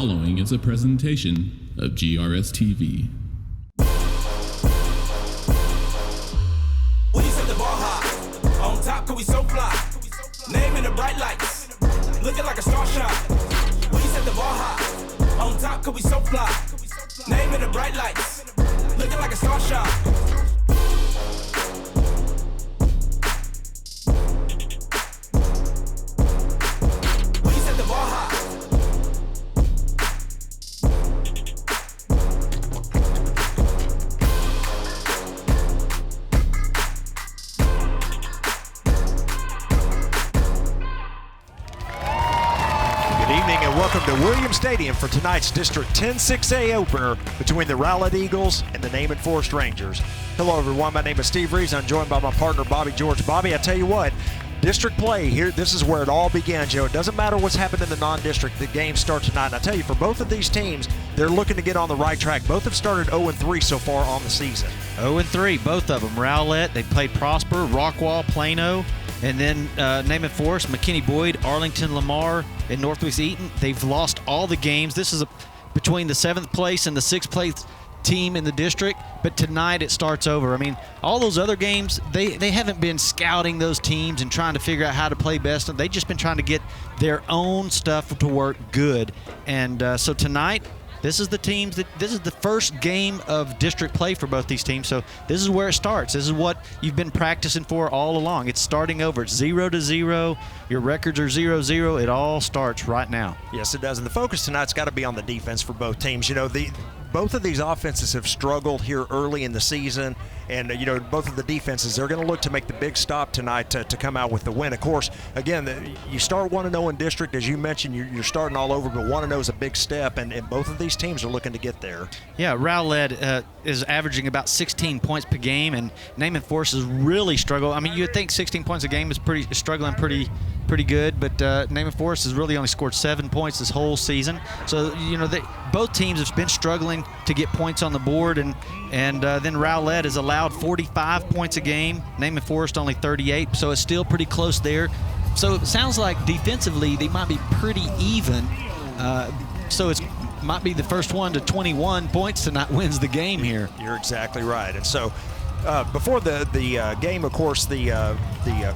following is a presentation of GRS-TV. We set the bar high. On top, cause we so fly. Name in the bright lights. Looking like a star shot. We set the bar high. On top, cause we so fly. Name in the bright lights. Looking like a star shot. Welcome to Williams Stadium for tonight's District 10-6A opener between the Rowlett Eagles and the Naaman Forest Rangers. Hello everyone, my name is Steve Reeves. I'm joined by my partner Bobby George. Bobby, I tell you what, district play here, this is where it all begins. You know, it doesn't matter what's happened in the non-district, the games start tonight. And I tell you, for both of these teams, they're looking to get on the right track. Both have started 0-3 so far on the season. 0-3, both of them. Rowlett, they played Prosper, Rockwall, Plano, and then Naaman Forest, McKinney-Boyd, Arlington, Lamar, and Northwest Eaton. They've lost all the games. This is between the 7th place and the 6th place team in the district, but tonight it starts over. I mean, all those other games, they haven't been scouting those teams and trying to figure out how to play best. They've just been trying to get their own stuff to work good. And so tonight, this is the first game of district play for both these teams. So this is where it starts. This is what you've been practicing for all along. It's starting over. It's 0-0. Your records are 0-0. It all starts right now. Yes, it does. And the focus tonight's got to be on the defense for both teams. You know, both of these offenses have struggled here early in the season. And, you know, both of the defenses, they're going to look to make the big stop tonight to come out with the win. Of course, again, you start 1-0 in district. As you mentioned, you're starting all over, but 1-0 is a big step, and both of these teams are looking to get there. Yeah, Rowlett is averaging about 16 points per game, and Naaman Forest has really struggled. I mean, you'd think 16 points a game is struggling pretty good, but Naaman Forest has really only scored 7 points this whole season. So, you know, both teams have been struggling to get points on the board, and then Rowlett has allowed 45 points a game. Naaman Forest only 38, so it's still pretty close there. So it sounds like defensively they might be pretty even. So it might be the first one to 21 points tonight wins the game here. You're exactly right. And so before the game, of course, the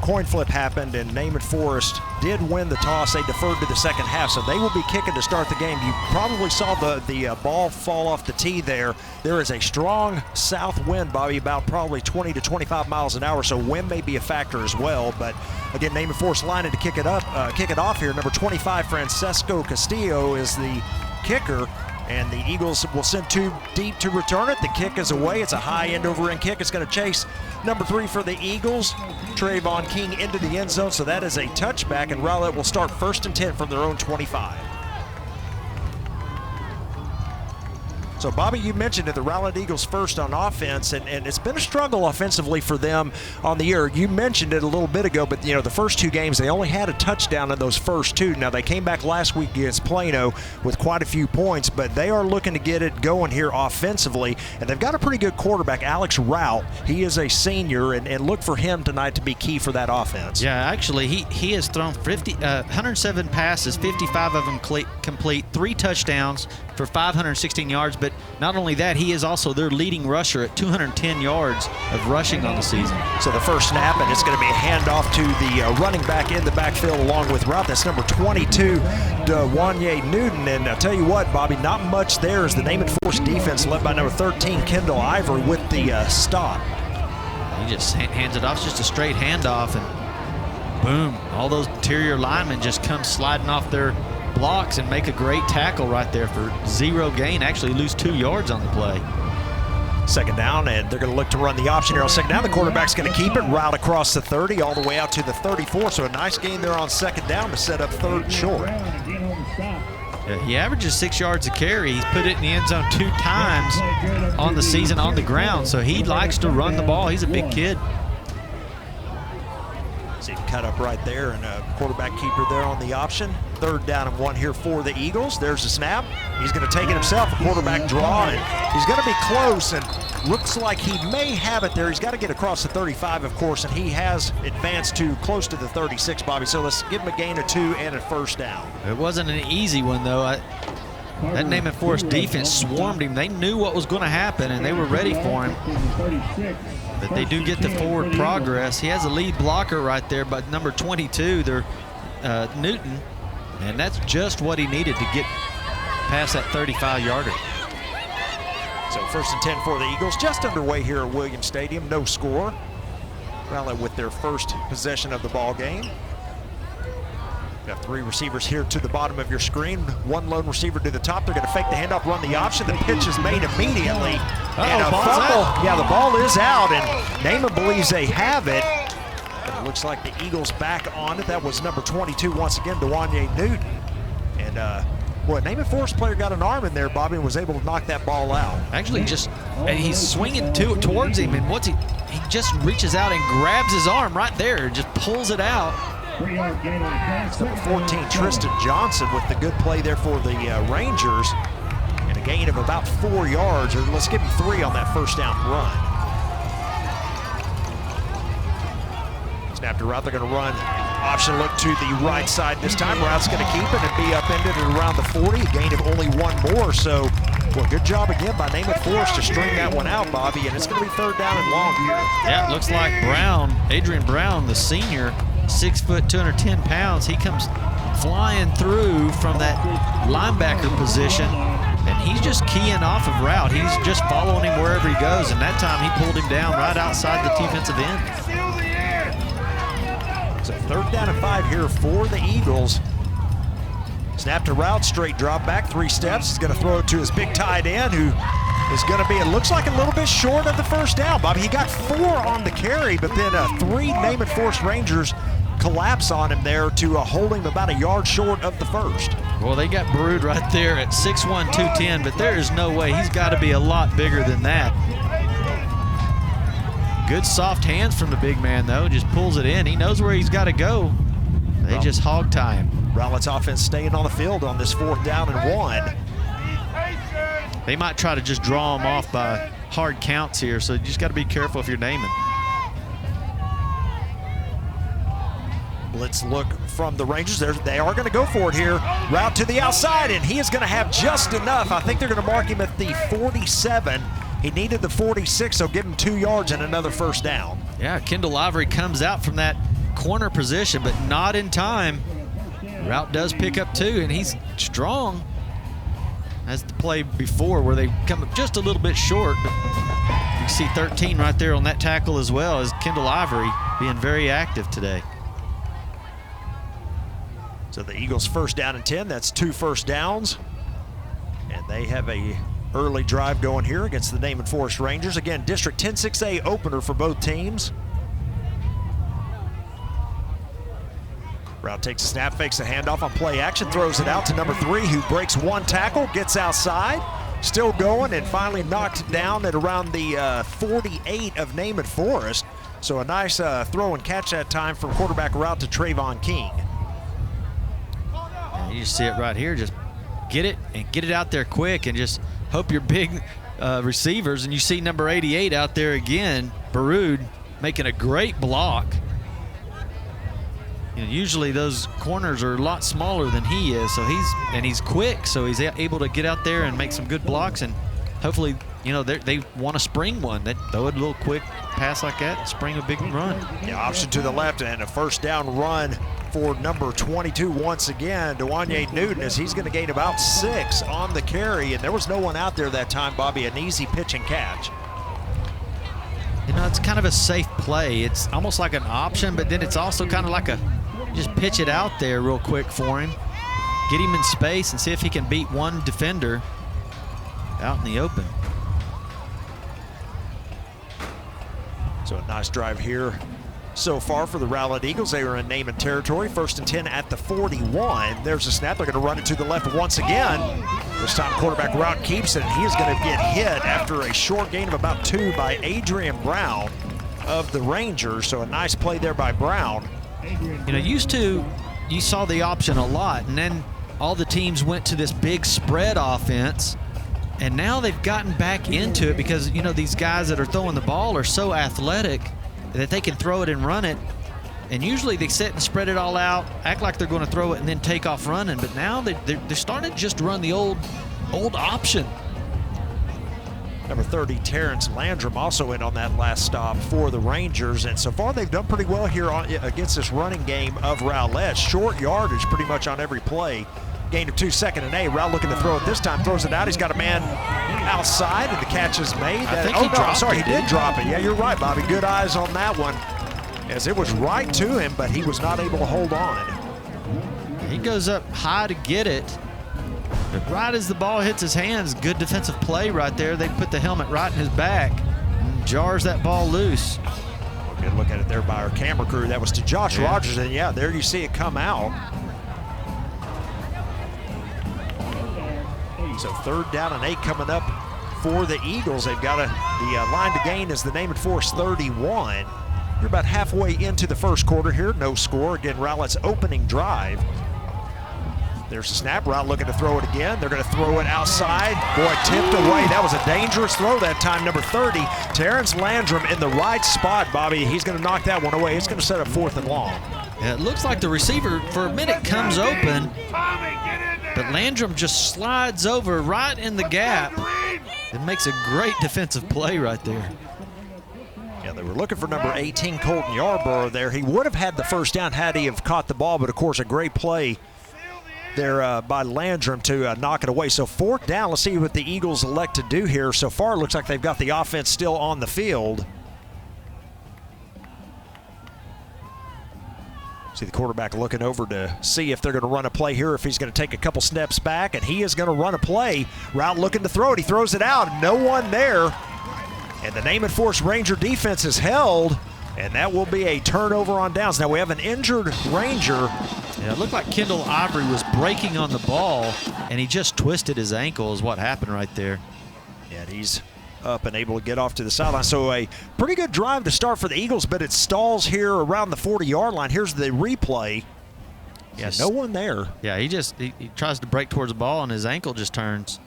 coin flip happened, and Naaman Forest did win the toss. They deferred to the second half, so they will be kicking to start the game. You probably saw the ball fall off the tee there. There is a strong south wind, Bobby, about probably 20 to 25 miles an hour, so wind may be a factor as well. But again, Naaman Forest lining to kick it off here. Number 25, Francesco Castillo, is the kicker. And the Eagles will send two deep to return it. The kick is away. It's a high end over end kick. It's going to chase number 3 for the Eagles, Trayvon King, into the end zone. So that is a touchback, and Rowlett will start 1st and 10 from their own 25. So, Bobby, you mentioned it, the Rowlett Eagles first on offense, and it's been a struggle offensively for them on the year. You mentioned it a little bit ago, but, you know, the first 2 games, they only had a touchdown in those first 2. Now, they came back last week against Plano with quite a few points, but they are looking to get it going here offensively, and they've got a pretty good quarterback, Alex Rowlett. He is a senior, and look for him tonight to be key for that offense. Yeah, actually, he has thrown 107 passes, 55 of them complete, 3 touchdowns for 516 yards, but not only that, he is also their leading rusher at 210 yards of rushing on the season. So the first snap, and it's going to be a handoff to the running back in the backfield along with Rowlett. That's number 22, Dewanye Newton. And I'll tell you what, Bobby, not much there as the Naaman Forest defense led by number 13, Kendall Ivory, with the stop. He just hands it off. It's just a straight handoff, and boom, all those interior linemen just come sliding off their blocks and make a great tackle right there for 0 gain. Actually lose 2 yards on the play. Second down, and they're going to look to run the option here on second down. The quarterback's going to keep it, route across the 30 all the way out to the 34. So a nice gain there on second down to set up 3rd and short. Yeah, he averages 6 yards a carry. He's put it in the end zone 2 times on the season on the ground, so he likes to run the ball. He's a big kid. See him cut up right there, and a quarterback keeper there on the option. 3rd down and 1 here for the Eagles. There's the snap. He's going to take it himself, a quarterback draw, and he's going to be close, and looks like he may have it there. He's got to get across the 35, of course, and he has advanced to close to the 36, Bobby. So let's give him a gain of 2 and a 1st down. It wasn't an easy one, though. That Naaman Forest defense swarmed him. They knew what was going to happen, and they were ready for him. But they do get the forward progress. He has a lead blocker right there, but number 22, Newton, and that's just what he needed to get past that 35-yarder. So 1st and 10 for the Eagles, just underway here at Williams Stadium, no score. Rowlett with their first possession of the ball game. Got 3 receivers here to the bottom of your screen. 1 lone receiver to the top. They're going to fake the handoff, run the option. The pitch is made immediately. And a fumble. Yeah, the ball is out, and Naaman believes they have it. And it looks like the Eagles back on it. That was number 22 once again, Dewanye Newton. And boy, Naaman Forest player got an arm in there, Bobby, and was able to knock that ball out. Actually, he's swinging towards him, and he just reaches out and grabs his arm right there, just pulls it out. It's number 14, Tristan Johnson, with the good play there for the Rangers, and a gain of about 4 yards, or let's give him 3 on that first down run. Snap to route, they're going to run option look to the right side this time. Route's going to keep it and be upended at around the 40, a gain of only 1 more. So, well, good job again by Naaman Forest to string that one out, Bobby, and it's going to be 3rd down and long here. Yeah, it looks like Adrian Brown, the senior, 6 foot, 210 pounds. He comes flying through from that linebacker position, and he's just keying off of route. He's just following him wherever he goes, and that time he pulled him down right outside the defensive end. So 3rd down and 5 here for the Eagles. Snap to route, straight drop back, 3 steps. He's going to throw it to his big tight end, who is going to be, it looks like, a little bit short of the first down, Bobby. He got 4 on the carry, but then 3 Naaman Forest Rangers collapse on him there to hold him about a yard short of the first. Well, they got Brood right there at 6'1", 210, but there is no way. He's got to be a lot bigger than that. Good soft hands from the big man, though. Just pulls it in. He knows where he's got to go. They just hog tie him. Rowlett's offense staying on the field on this 4th down and 1. They might try to just draw him off by hard counts here, so you just got to be careful if you're Naaman. Blitz look from the Rangers. They are going to go for it here. Route to the outside, and he is going to have just enough. I think they're going to mark him at the 47. He needed the 46, so give him 2 yards and another first down. Yeah, Kendall Ivory comes out from that corner position, but not in time. Route does pick up 2, and he's strong. As the play before where they come up just a little bit short, but you see 13 right there on that tackle as well as Kendall Ivory being very active today. So the Eagles 1st down and 10, that's 2 first downs. And they have a early drive going here against the Naaman Forest Rangers. Again, District 10-6A opener for both teams. Route takes a snap, fakes a handoff on play action, throws it out to number 3, who breaks 1 tackle, gets outside, still going, and finally knocked down at around the 48 of Naaman Forest. So a nice throw and catch that time from quarterback Route to Trayvon King. And you just see it right here, just get it and get it out there quick and just hope your big receivers, and you see number 88 out there again, Baroud, making a great block. You know, usually those corners are a lot smaller than he is, so he's quick, so he's able to get out there and make some good blocks, and hopefully, you know, they want to spring one. They throw it a little quick pass like that and spring a big run. Yeah, option to the left and a 1st down run for number 22 once again, Dewanye Newton, as he's going to gain about 6 on the carry, and there was no one out there that time, Bobby. An easy pitch and catch. You know, it's kind of a safe play. It's almost like an option, but then it's also kind of like just pitch it out there real quick for him. Get him in space and see if he can beat one defender out in the open. So a nice drive here so far for the Rowlett Eagles. They are in Naaman territory. 1st and 10 at the 41. There's a snap. They're going to run it to the left once again. This time quarterback Route keeps it, and he is going to get hit after a short gain of about 2 by Adrian Brown of the Rangers. So a nice play there by Brown. You know, you saw the option a lot, and then all the teams went to this big spread offense, and now they've gotten back into it because, you know, these guys that are throwing the ball are so athletic that they can throw it and run it. And usually they sit and spread it all out, act like they're going to throw it and then take off running. But now they're starting to just run the old old option. Number 30, Terrence Landrum, also in on that last stop for the Rangers. And so far, they've done pretty well here against this running game of Rowlett. Short yardage pretty much on every play. Gain of 2, 2nd and 8. Rowlett looking to throw it this time, throws it out. He's got a man outside, and the catch is made. He did drop it. Yeah, you're right, Bobby. Good eyes on that one, as it was right to him, but he was not able to hold on. He goes up high to get it. But right as the ball hits his hands, good defensive play right there. They put the helmet right in his back and jars that ball loose. Good look at it there by our camera crew. That was to Josh Rogers, and yeah, there you see it come out. So 3rd down and 8 coming up for the Eagles. They've got the line to gain is the Naaman Forest 31. You're about halfway into the first quarter here. No score. Again, Rowlett's opening drive. There's a snap. Rowlett looking to throw it again. They're going to throw it outside. Boy, tipped away. That was a dangerous throw that time. Number 30, Terrence Landrum in the right spot, Bobby. He's going to knock that one away. It's going to set up 4th and long. Yeah, it looks like the receiver for a minute comes open, but Landrum just slides over right in the gap. It makes a great defensive play right there. Yeah, they were looking for number 18, Colton Yarborough there. He would have had the first down had he have caught the ball, but of course a great play there by Landrum to knock it away. So 4th down. Let's see what the Eagles elect to do here. So far, it looks like they've got the offense still on the field. See the quarterback looking over to see if they're going to run a play here, if he's going to take a couple steps back, and he is going to run a play. Rowlett looking to throw it. He throws it out. No one there. And the Naaman Forest Ranger defense is held, and that will be a turnover on downs. Now we have an injured Ranger. Yeah, it looked like Kendall Ivory was breaking on the ball, and he just twisted his ankle is what happened right there. Yeah, he's up and able to get off to the sideline. So a pretty good drive to start for the Eagles, but it stalls here around the 40-yard line. Here's the replay. Yeah, no one there. Yeah, he tries to break towards the ball, and his ankle just turns.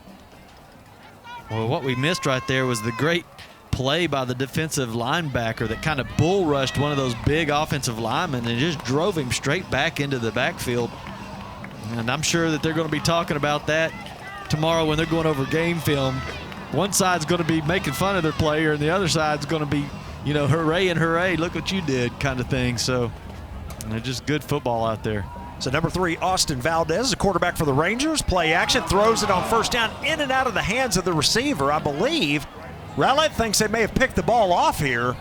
Well, what we missed right there was the great play by the defensive linebacker that kind of bull rushed one of those big offensive linemen and just drove him straight back into the backfield. And I'm sure that they're going to be talking about that tomorrow when they're going over game film. One side's going to be making fun of their player, and the other side's going to be, you know, hooray and hooray, look what you did kind of thing. So just good football out there. So number 3, Austin Valdez, the quarterback for the Rangers. Play action, throws it on 1st down, in and out of the hands of the receiver, I believe. Rowlett thinks they may have picked the ball off here,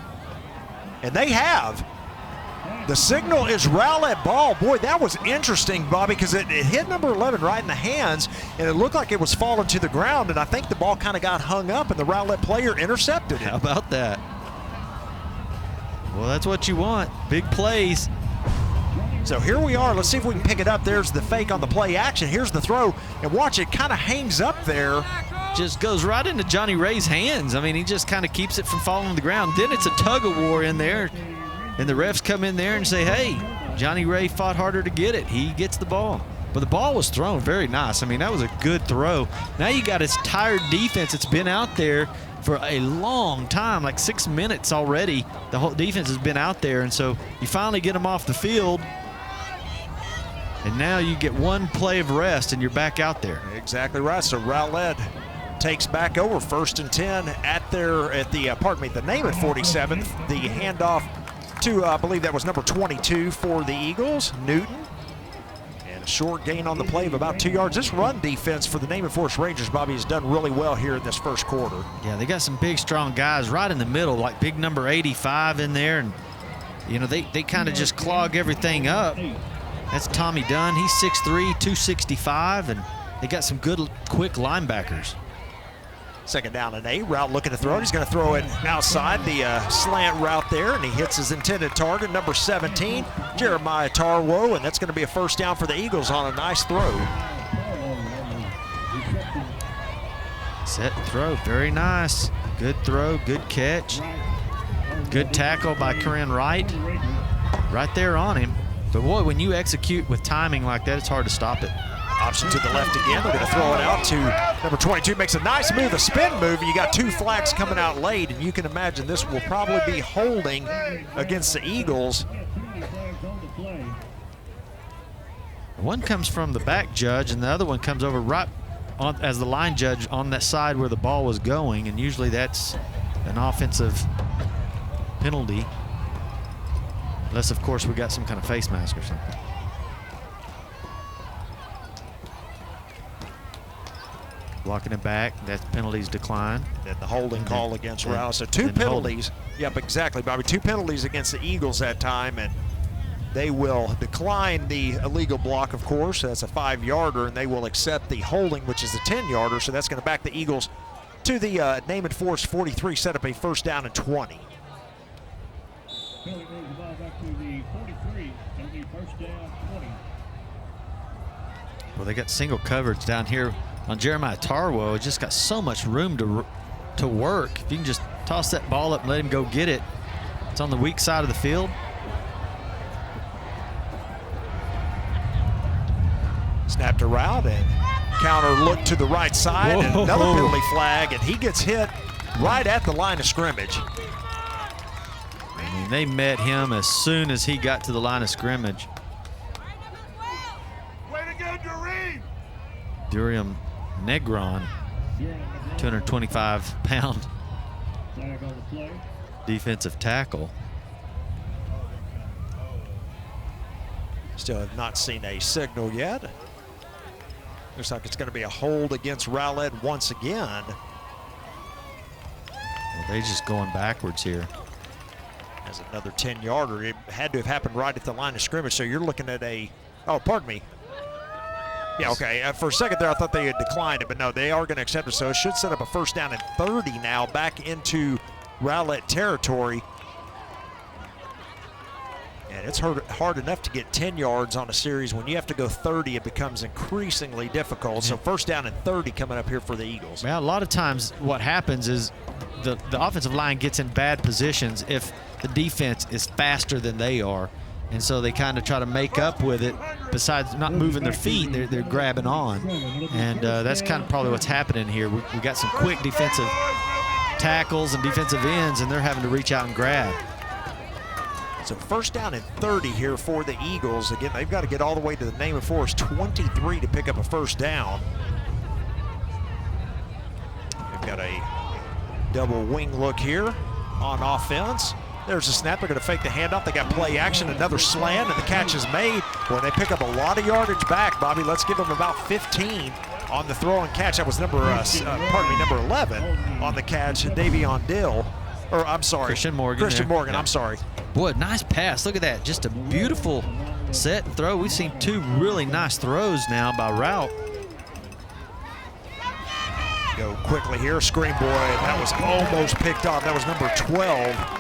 and they have. The signal is Rowlett ball. Boy, that was interesting, Bobby, because it hit number 11 right in the hands, and it looked like it was falling to the ground, and I think the ball kind of got hung up, and the Rowlett player intercepted it. How about that? Well, that's what you want, big plays. So here we are. Let's see if we can pick it up. There's the fake on the play action. Here's the throw, and watch it kind of hangs up there. Just goes right into Johnny Ray's hands. I mean, he just kind of keeps it from falling to the ground. Then it's a tug-of-war in there, and the refs come in there and say, hey, Johnny Ray fought harder to get it. He gets the ball. But the ball was thrown very nice. I mean, that was a good throw. Now you got his tired defense. It's been out there for a long time, like 6 minutes already. The whole defense has been out there, and so you finally get them off the field, and now you get one play of rest, and you're back out there. Exactly right. So Rowlett takes back over 1st and 10 at the Naaman 47. The handoff to, I believe that was number 22 for the Eagles, Newton. And a short gain on the play of about 2 yards. This run defense for the Naaman Forest Rangers, Bobby, has done really well here in this first quarter. Yeah, they got some big, strong guys right in the middle, like big number 85 in there. And, you know, they kind of just clog everything up. That's Tommy Dunn. He's 6'3", 265, and they got some good, quick linebackers. 2nd down and 8. Route looking to throw it. He's going to throw it outside the slant route there, and he hits his intended target, number 17, Jeremiah Tarwo, and that's going to be a 1st down for the Eagles on a nice throw. Set and throw, very nice. Good throw, good catch. Good tackle by Corinne Wright. Right there on him. But boy, when you execute with timing like that, it's hard to stop it. Option to the left again. They're going to throw it out to number 22. Makes a nice move, a spin move. You got 2 flags coming out late, and you can imagine this will probably be holding against the Eagles. One comes from the back judge, and the other one comes over right as the line judge on that side where the ball was going, and usually that's an offensive penalty. Unless, of course, we got some kind of face mask or something. Blocking it back, that penalties decline. And the holding call against Rowlett. So 2 penalties. Yep, exactly, Bobby. 2 penalties against the Eagles that time, and they will decline the illegal block, of course. That's a 5-yarder, and they will accept the holding, which is the 10-yarder. So that's going to back the Eagles to the Naaman Forest 43, set up a first down and 20. Penalty moves the ball back to the 43. It'll be first down, 20. Well, they got single coverage down here on Jeremiah Tarwo. Just got so much room to work. If you can just toss that ball up and let him go get it, it's on the weak side of the field. Snap to route and counter look to the right side. And another penalty flag, and he gets hit right at the line of scrimmage. I mean, they met him as soon as he got to the line of scrimmage. Way to go, Durium Negron, 225-pound Flag on the play. defensive tackle. Still have not seen a signal yet. Looks like it's going to be a hold against Rowlett once again. Well, they're just going backwards here. As another 10-yarder. It had to have happened right at the line of scrimmage, so you're looking at a, oh, pardon me. Yeah, okay. For a second there, I thought they had declined it, but no, they are going to accept it. So it should set up a first down and 30 now, back into Rowlett territory. And it's hard enough to get 10 yards on a series. When you have to go 30, it becomes increasingly difficult. So first down and 30 coming up here for the Eagles. Well, a lot of times what happens is the offensive line gets in bad positions if the defense is faster than they are. And so they kind of try to make up with it. Besides not moving their feet, they're grabbing on. And that's kind of probably what's happening here. We got some quick defensive tackles and defensive ends, and they're having to reach out and grab. So first down and 30 here for the Eagles. Again, they've got to get all the way to the Naaman Forest 23 to pick up a first down. They've got a double wing look here on offense. There's a snap. They're going to fake the handoff. They got play action, another slant, and the catch is made. Well, they pick up a lot of yardage back, Bobby. Let's give them about 15 on the throw and catch. That was number 11 on the catch, Davion Dill. Or I'm sorry, Christian Morgan. Yeah. I'm sorry. Boy, nice pass. Look at that. Just a beautiful set and throw. We've seen 2 really nice throws now by Rowlett. Go quickly here. Screen boy. That was almost picked off. That was number 12.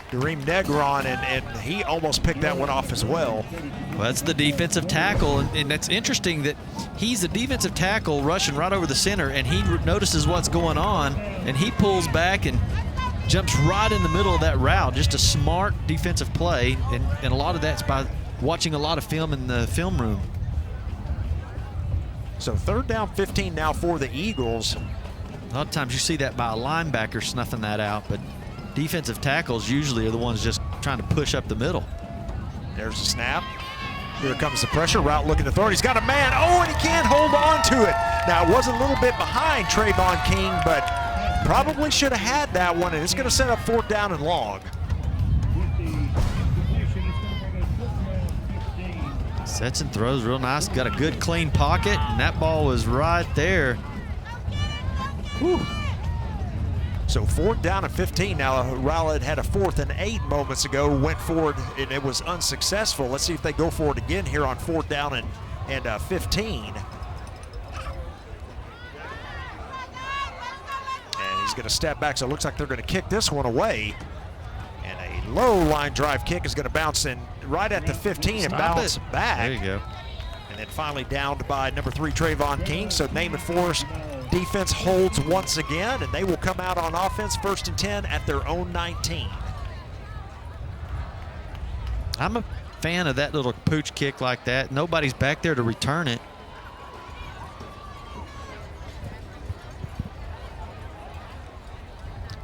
Kareem Negron, and he almost picked that one off as well. Well, that's the defensive tackle, and that's interesting that he's the defensive tackle rushing right over the center, and he notices what's going on, and he pulls back and jumps right in the middle of that route. Just a smart defensive play, and a lot of that's by watching a lot of film in the film room. So third down 15 now for the Eagles. A lot of times you see that by a linebacker snuffing that out, but defensive tackles usually are the ones just trying to push up the middle. There's the snap. Here comes the pressure. Route looking to throw it. He's got a man. Oh, and he can't hold on to it. Now, it was a little bit behind Trayvon King, but probably should have had that one, and it's going to set up fourth down and long. Sets and throws real nice. Got a good clean pocket, and that ball was right there. Whew. So fourth down and 15 now. Rowlett had a 4th and 8 moments ago, went forward, and it was unsuccessful. Let's see if they go for it again here on fourth down and 15. And he's going to step back, so it looks like they're going to kick this one away. And a low line drive kick is going to bounce in right at the 15 and bounce back. There you go. And then finally downed by number 3, Trayvon King. So Naaman Forest defense holds once again, and they will come out on offense 1st and 10 at their own 19. I'm a fan of that little pooch kick like that. Nobody's back there to return it.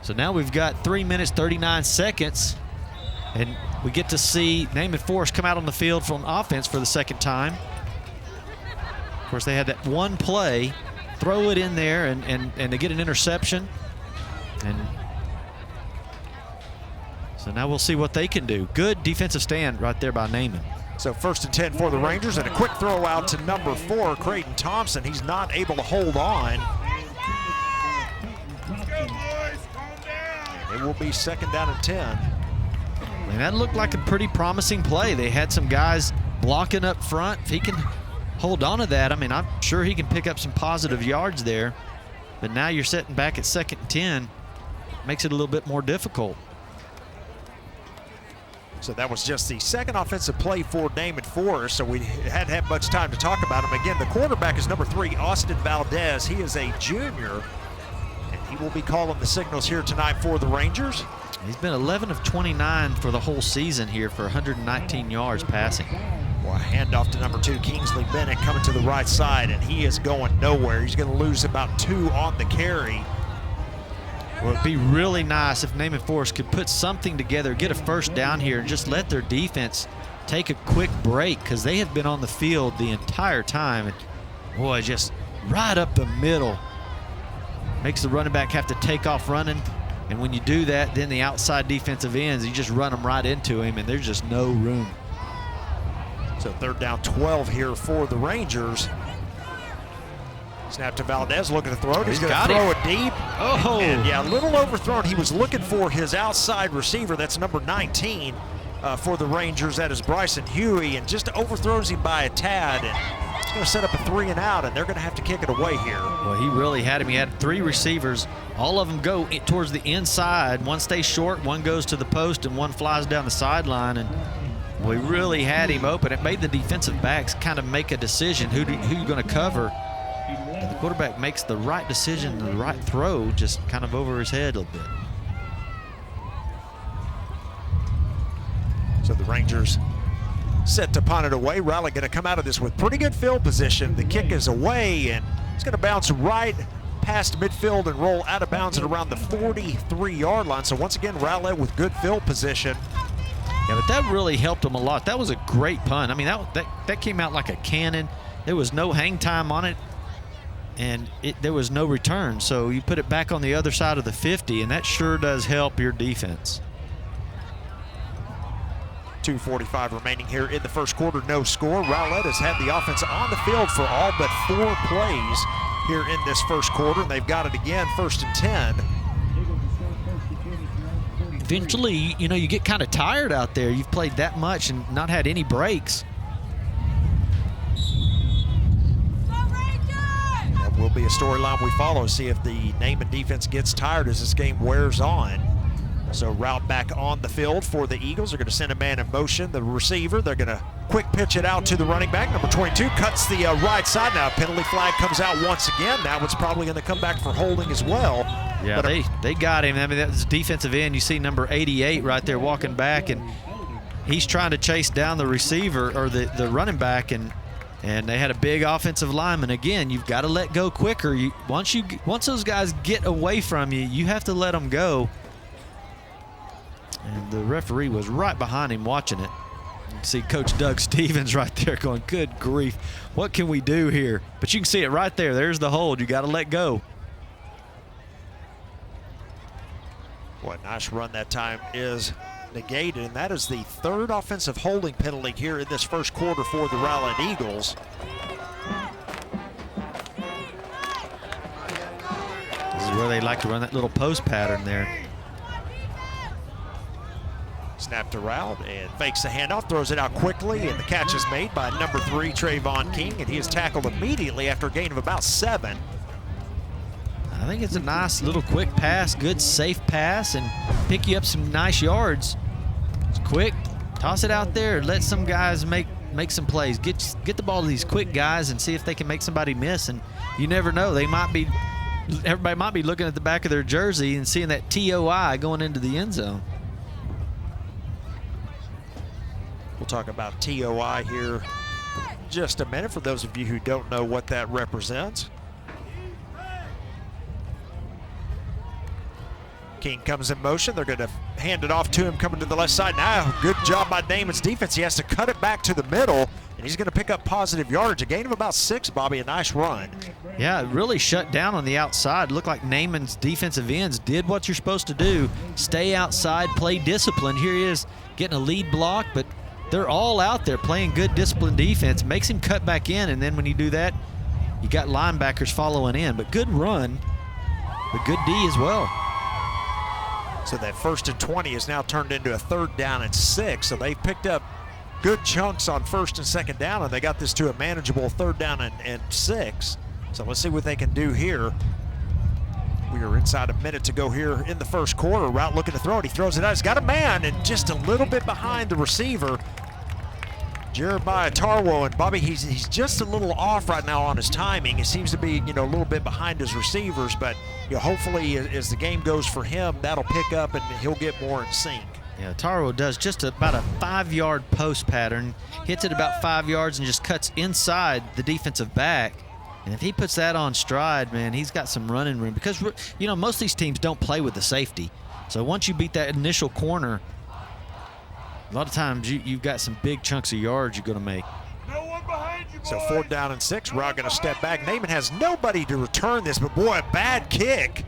So now we've got 3 minutes, 39 seconds, and we get to see Naaman Forest come out on the field from offense for the second time. Of course, they had that one play, throw it in there, and they get an interception. And so now we'll see what they can do. Good defensive stand right there by Naaman. So 1st and 10 for the Rangers, and a quick throw out to number 4, Creighton Thompson. He's not able to hold on. It will be 2nd down and 10. And that looked like a pretty promising play. They had some guys blocking up front. If he can hold on to that, I mean, I'm sure he can pick up some positive yards there. But now you're sitting back at 2nd and 10. Makes it a little bit more difficult. So that was just the second offensive play for Naaman Forest, so we hadn't had much time to talk about him. Again, the quarterback is number 3, Austin Valdez. He is a junior, and he will be calling the signals here tonight for the Rangers. He's been 11 of 29 for the whole season here for 119 yards passing. Well, a handoff to number 2, Kingsley Bennett, coming to the right side, and he is going nowhere. He's going to lose about 2 on the carry. Well, it'd be really nice if Naaman Forest could put something together, get a first down here, and just let their defense take a quick break, because they have been on the field the entire time. And boy, just right up the middle. Makes the running back have to take off running. And when you do that, then the outside defensive ends, you just run them right into him, and there's just no room. So 3rd down 12 here for the Rangers. Snap to Valdez, looking to throw it. He's going to throw it deep. Oh! And yeah, a little overthrown. He was looking for his outside receiver. That's number 19 for the Rangers. That is Bryson Huey, and just overthrows him by a tad. And it's going to set up a 3 and out, and they're going to have to kick it away here. Well, he really had him. He had 3 receivers. All of them go towards the inside. One stays short, one goes to the post, and one flies down the sideline. And we really had him open. It made the defensive backs kind of make a decision who you're going to cover. And the quarterback makes the right decision, the right throw, just kind of over his head a little bit. So the Rangers set to punt it away. Rowlett going to come out of this with pretty good field position. The kick is away, and it's going to bounce right past midfield and roll out of bounds at around the 43-yard line. So once again, Rowlett with good field position. Yeah, but that really helped him a lot. That was a great punt. I mean, that came out like a cannon. There was no hang time on it, and there was no return. So you put it back on the other side of the 50, and that sure does help your defense. 2:45 remaining here in the first quarter, no score. Rowlett has had the offense on the field for all but 4 plays here in this first quarter, and they've got it again, 1st and 10. Eventually, you know, you get kind of tired out there. You've played that much and not had any breaks. That will be a storyline we follow, see if the Naaman defense gets tired as this game wears on. So route back on the field for the Eagles. They're going to send a man in motion. The receiver, they're going to quick pitch it out to the running back. Number 22 cuts the right side. Now a penalty flag comes out once again. Now it's probably going to come back for holding as well. Yeah, they got him. I mean, that's defensive end. You see number 88 right there walking back, and he's trying to chase down the receiver or the running back, and they had a big offensive lineman. Again, you've got to let go quicker. Once those guys get away from you, you have to let them go. And the referee was right behind him watching it. You can see Coach Doug Stevens right there going, good grief, what can we do here? But you can see it right there. There's the hold. You got to let go. What a nice run that time is negated, and that is the 3rd offensive holding penalty here in this first quarter for the Rowlett Eagles. This is where they like to run that little post pattern there. Snap to Rowlett and fakes the handoff, throws it out quickly, and the catch is made by number 3, Trayvon King, and he is tackled immediately after a gain of about 7. I think it's a nice little quick pass, good safe pass, and pick you up some nice yards. It's quick, toss it out there, let some guys make some plays. Get the ball to these quick guys and see if they can make somebody miss, and you never know. Everybody might be looking at the back of their jersey and seeing that TOI going into the end zone. We'll talk about TOI here in just a minute for those of you who don't know what that represents. King comes in motion. They're going to hand it off to him coming to the left side. Now, good job by Naaman's defense. He has to cut it back to the middle. and he's going to pick up positive yardage. A gain of about 6, Bobby. A nice run. Yeah, it really shut down on the outside. Looked like Naaman's defensive ends did what you're supposed to do. Stay outside, play discipline. Here he is getting a lead block, but they're all out there playing good disciplined defense. Makes him cut back in, and then when you do that, you got linebackers following in. But good run, but good D as well. So that 1st and 20 is now turned into a 3rd down and 6. So they've picked up good chunks on 1st and 2nd down, and they got this to a manageable 3rd down and 6. So let's see what they can do here. We are inside a minute to go here in the first quarter. Rowlett looking to throw it. He throws it out. He's got a man and just a little bit behind the receiver, Jeremiah Tarwo. And Bobby, he's just a little off right now on his timing. It seems to be, a little bit behind his receivers, but hopefully as the game goes for him, that'll pick up and he'll get more in sync. Yeah, Tarwo does just about a 5-yard post pattern, hits it about 5 yards and just cuts inside the defensive back. And if he puts that on stride, man, he's got some running room because, most of these teams don't play with the safety. So once you beat that initial corner, a lot of times you've got some big chunks of yards you're going to make. So 4th down and 6, Rowlett going to step back. Naaman has nobody to return this, but boy, a bad kick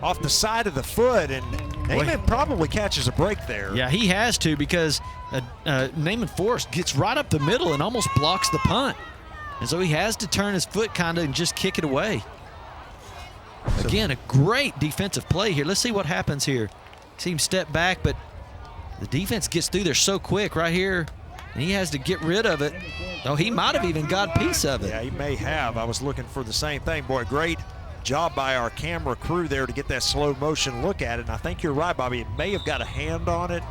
off the side of the foot, and Naaman probably catches a break there. Yeah, he has to because Naaman Forrest gets right up the middle and almost blocks the punt. And so he has to turn his foot kind of and just kick it away. Again, a great defensive play here. Let's see what happens here. See him step back, but the defense gets through there so quick right here, and he has to get rid of it. Oh, he might have even got a piece of it. Yeah, he may have. I was looking for the same thing. Boy, great job by our camera crew there to get that slow motion look at it. And I think you're right, Bobby. It may have got a hand on it.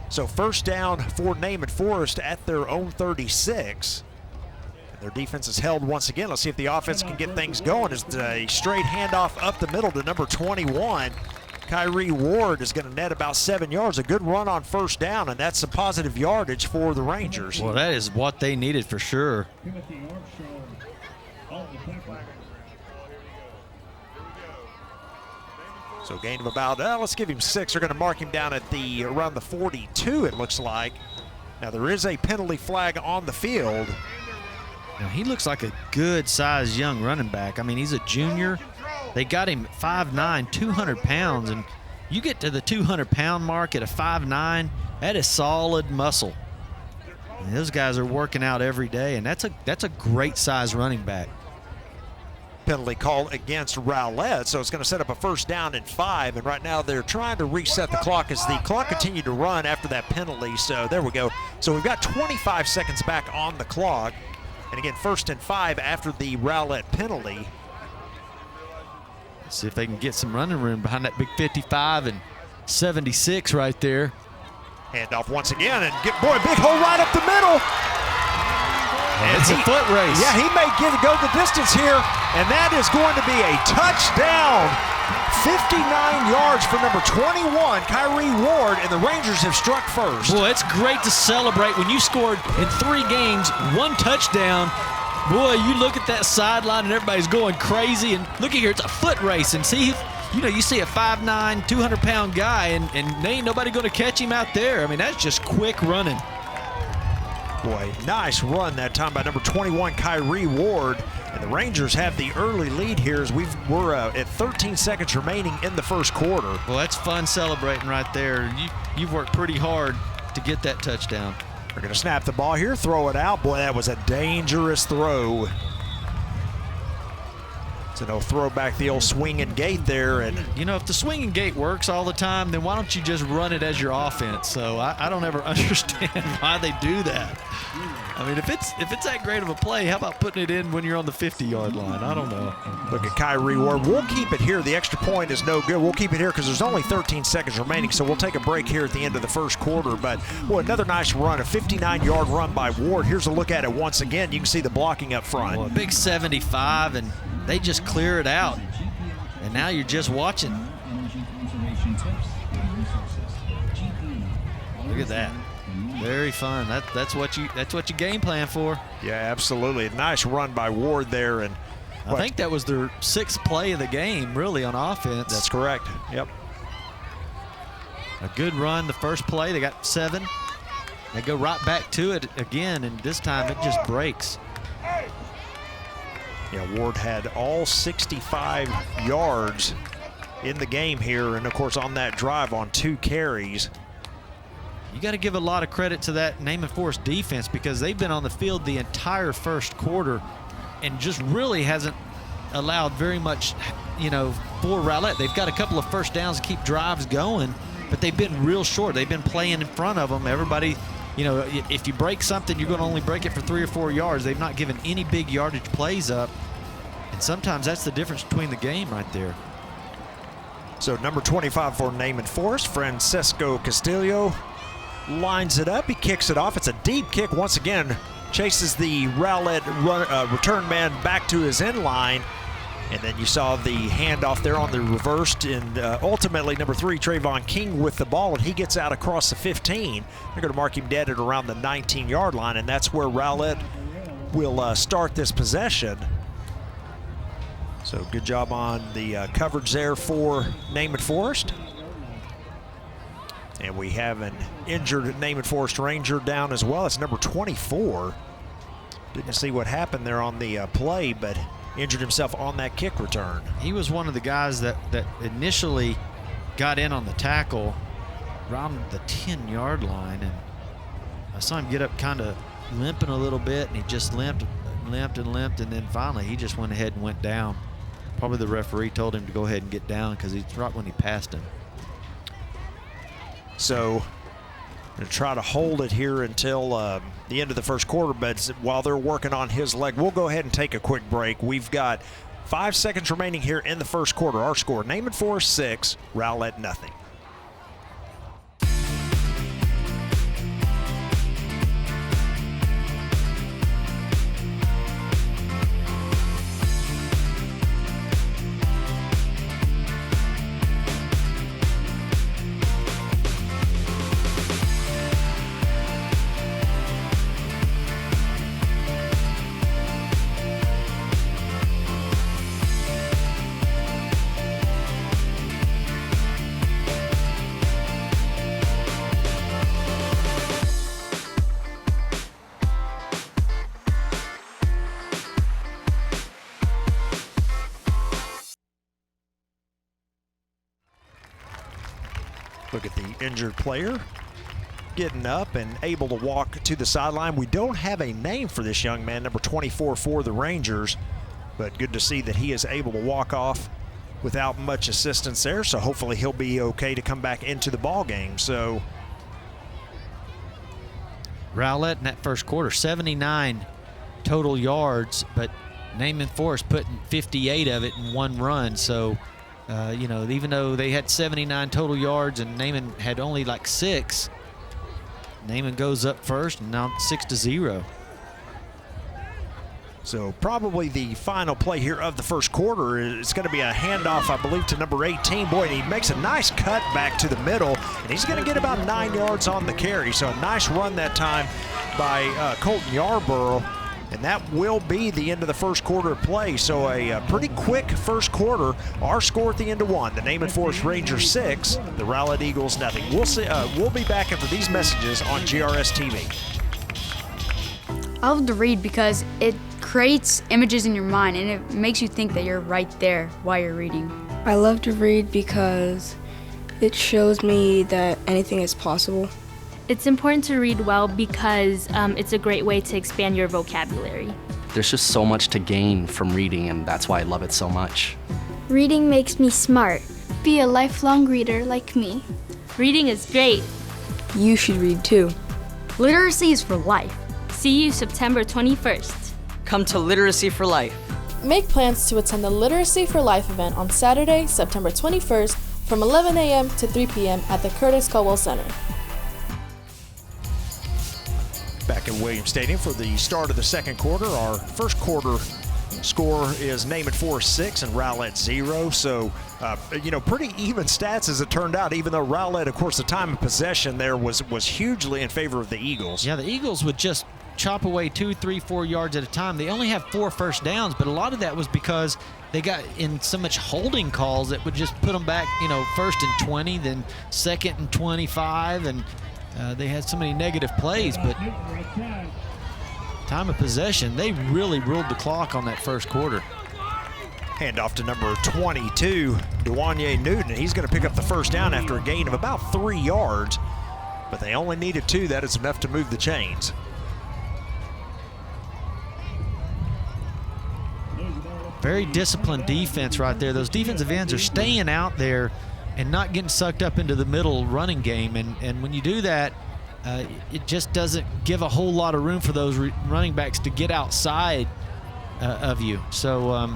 So 1st down for Naaman Forrest at their own 36. Their defense is held once again. Let's see if the offense can get things going. It's a straight handoff up the middle to number 21. Kyrie Ward is going to net about 7 yards. A good run on 1st down, and that's some positive yardage for the Rangers. Well, that is what they needed for sure. So gain of about, let's give him 6. They're going to mark him down at around the 42, it looks like. Now there is a penalty flag on the field. Now, he looks like a good-sized young running back. I mean, he's a junior. They got him 5'9", 200 pounds, and you get to the 200-pound mark at a 5'9", that is solid muscle. And those guys are working out every day, and that's a great-sized running back. Penalty call against Rowlett, so it's going to set up a 1st down and 5, and right now they're trying to reset the clock as the clock continued to run after that penalty. So there we go. So we've got 25 seconds back on the clock. And again, 1st and 5 after the Rowlett penalty. Let's see if they can get some running room behind that big 55 and 76 right there. Hand off once again, and boy, big hole right up the middle. And it's a foot race. Yeah, he may go the distance here, and that is going to be a touchdown. 59 yards for number 21, Kyrie Ward, and the Rangers have struck first. Boy, it's great to celebrate when you scored in 3 games, 1 touchdown. Boy, you look at that sideline and everybody's going crazy. And look at here, it's a foot race. And see, you see a 5'9", 200-pound guy, and there ain't nobody going to catch him out there. I mean, that's just quick running. Boy, nice run that time by number 21, Kyrie Ward. And the Rangers have the early lead here as we're at 13 seconds remaining in the first quarter. Well, that's fun celebrating right there. You've worked pretty hard to get that touchdown. They're going to snap the ball here, throw it out. Boy, that was a dangerous throw. So they'll throw back the old swinging gate there. And if the swinging gate works all the time, then why don't you just run it as your offense? So I don't ever understand why they do that. I mean, if it's that great of a play, how about putting it in when you're on the 50-yard line? I don't know. Look at Kyrie Ward. We'll keep it here. The extra point is no good. We'll keep it here because there's only 13 seconds remaining, so we'll take a break here at the end of the first quarter. But, boy, another nice run, a 59-yard run by Ward. Here's a look at it once again. You can see the blocking up front. Well, a big 75, and they just clear it out. And now you're just watching. Look at that. Very fun. That's what you game plan for. Yeah, absolutely. A nice run by Ward there, and I think that was their 6th play of the game, really, on offense. That's correct. Yep. A good run the first play. They got 7. They go right back to it again, and this time it just breaks. Yeah, Ward had all 65 yards in the game here, and of course on that drive on 2 carries. You got to give a lot of credit to that Naaman Forest defense because they've been on the field the entire first quarter and just really hasn't allowed very much, for Rowlett. They've got a couple of first downs to keep drives going, but they've been real short. They've been playing in front of them. Everybody, if you break something, you're going to only break it for 3 or 4 yards. They've not given any big yardage plays up, and sometimes that's the difference between the game right there. So number 25 for Naaman Forest, Francesco Castillo, lines it up. He kicks it off. It's a deep kick once again. Chases the Rowlett return man back to his end line. And then you saw the handoff there on the reversed, and ultimately number 3, Trayvon King with the ball, and he gets out across the 15. They're going to mark him dead at around the 19-yard line, and that's where Rowlett will start this possession. So good job on the coverage there for Naaman Forest. And we have an injured Naaman Forest Ranger down as well. It's number 24. Didn't see what happened there on the play, but injured himself on that kick return. He was one of the guys that initially got in on the tackle around the 10-yard line, and I saw him get up kind of limping a little bit, and he just limped, and then finally he just went ahead and went down. Probably the referee told him to go ahead and get down because he's right when he passed him. So going to try to hold it here until the end of the first quarter, but while they're working on his leg, we'll go ahead and take a quick break. We've got 5 seconds remaining here in the first quarter. Our score, Naaman Forest 6, Rowlett nothing. Look at the injured player getting up and able to walk to the sideline. We don't have a name for this young man, number 24 for the Rangers, but good to see that he is able to walk off without much assistance there, so hopefully he'll be okay to come back into the ball game. So Rowlett in that first quarter, 79 total yards, but Naaman Forest putting 58 of it in one run. So even though they had 79 total yards and Naaman had only like 6, Naaman goes up first, and now 6-0. So probably the final play here of the first quarter is going to be a handoff, I believe, to number 18. Boy, and he makes a nice cut back to the middle, and he's going to get about 9 yards on the carry. So a nice run that time by Colton Yarborough. And that will be the end of the first quarter of play. So a pretty quick first quarter. Our score at the end of 1, the Naaman Forest Rangers 6, the Rowlett Eagles nothing. We'll be back after these messages on GRS TV. I love to read because it creates images in your mind and it makes you think that you're right there while you're reading. I love to read because it shows me that anything is possible. It's important to read well because it's a great way to expand your vocabulary. There's just so much to gain from reading, and that's why I love it so much. Reading makes me smart. Be a lifelong reader like me. Reading is great. You should read too. Literacy is for life. See you September 21st. Come to Literacy for Life. Make plans to attend the Literacy for Life event on Saturday, September 21st from 11 a.m. to 3 p.m. at the Curtis Caldwell Center. Back at Williams Stadium for the start of the second quarter. Our first quarter score is Naaman Forest 6 and Rowlett 0. So, pretty even stats as it turned out, even though Rowlett, of course, the time of possession there was hugely in favor of the Eagles. Yeah, the Eagles would just chop away 2, 3, 4 yards at a time. They only have 4 first downs, but a lot of that was because they got in so much holding calls that would just put them back, 1st and 20, then 2nd and 25, and they had so many negative plays, but time of possession, they really ruled the clock on that first quarter. Handoff to number 22, Dewanye Newton. He's going to pick up the first down after a gain of about 3 yards, but they only needed 2. That is enough to move the chains. Very disciplined defense right there. Those defensive ends are staying out there and not getting sucked up into the middle running game. And when you do that, it just doesn't give a whole lot of room for those running backs to get outside of you. So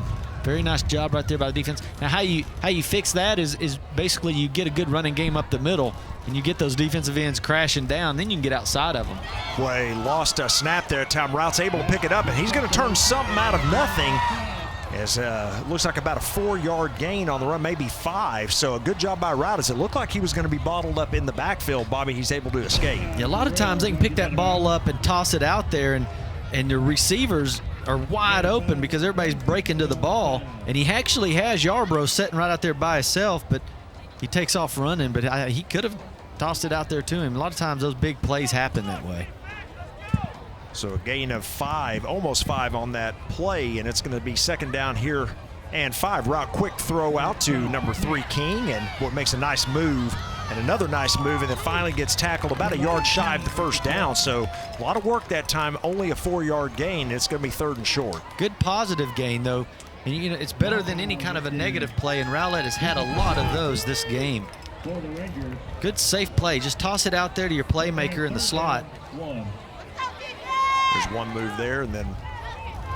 very nice job right there by the defense. Now how you fix that is basically you get a good running game up the middle and you get those defensive ends crashing down, then you can get outside of them. Boy, he lost a snap there. Tom Rout's able to pick it up, and he's going to turn something out of nothing. As looks like about a 4-yard gain on the run, maybe 5. So a good job by Rowlett, as it looked like he was going to be bottled up in the backfield. Bobby, he's able to escape. Yeah, a lot of times they can pick that ball up and toss it out there, and the receivers are wide open because everybody's breaking to the ball. And he actually has Yarbrough sitting right out there by himself, but he takes off running. But he could have tossed it out there to him. A lot of times those big plays happen that way. So a gain of 5, almost 5 on that play, and it's going to be second down here and 5. Route quick throw out to number 3, King, and what makes a nice move and another nice move, and then finally gets tackled about a yard shy of the first down. So a lot of work that time, only a 4-yard gain, and it's going to be 3rd and short. Good positive gain, though. And you know, it's better than any kind of a negative play, and Rowlett has had a lot of those this game. Good safe play. Just toss it out there to your playmaker in the slot. There's one move there, and then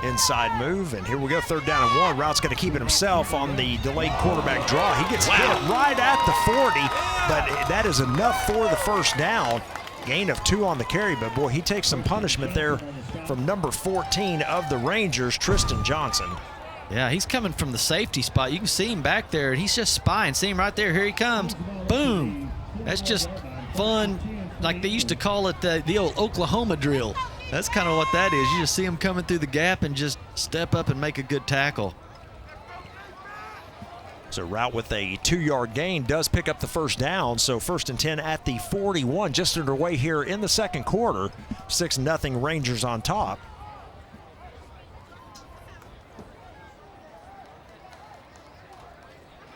inside move, and here we go, 3rd down and 1. Rout's going to keep it himself on the delayed quarterback draw. He gets hit right at the 40, but that is enough for the first down. Gain of 2 on the carry, but boy, he takes some punishment there from number 14 of the Rangers, Tristan Johnson. Yeah, he's coming from the safety spot. You can see him back there, and he's just spying. See him right there. Here he comes. Boom. That's just fun. Like they used to call it the old Oklahoma drill. That's kind of what that is. You just see him coming through the gap and just step up and make a good tackle. So Route with a 2-yard gain does pick up the first down. So 1st and 10 at the 41, just underway here in the second quarter. 6-0 Rangers on top.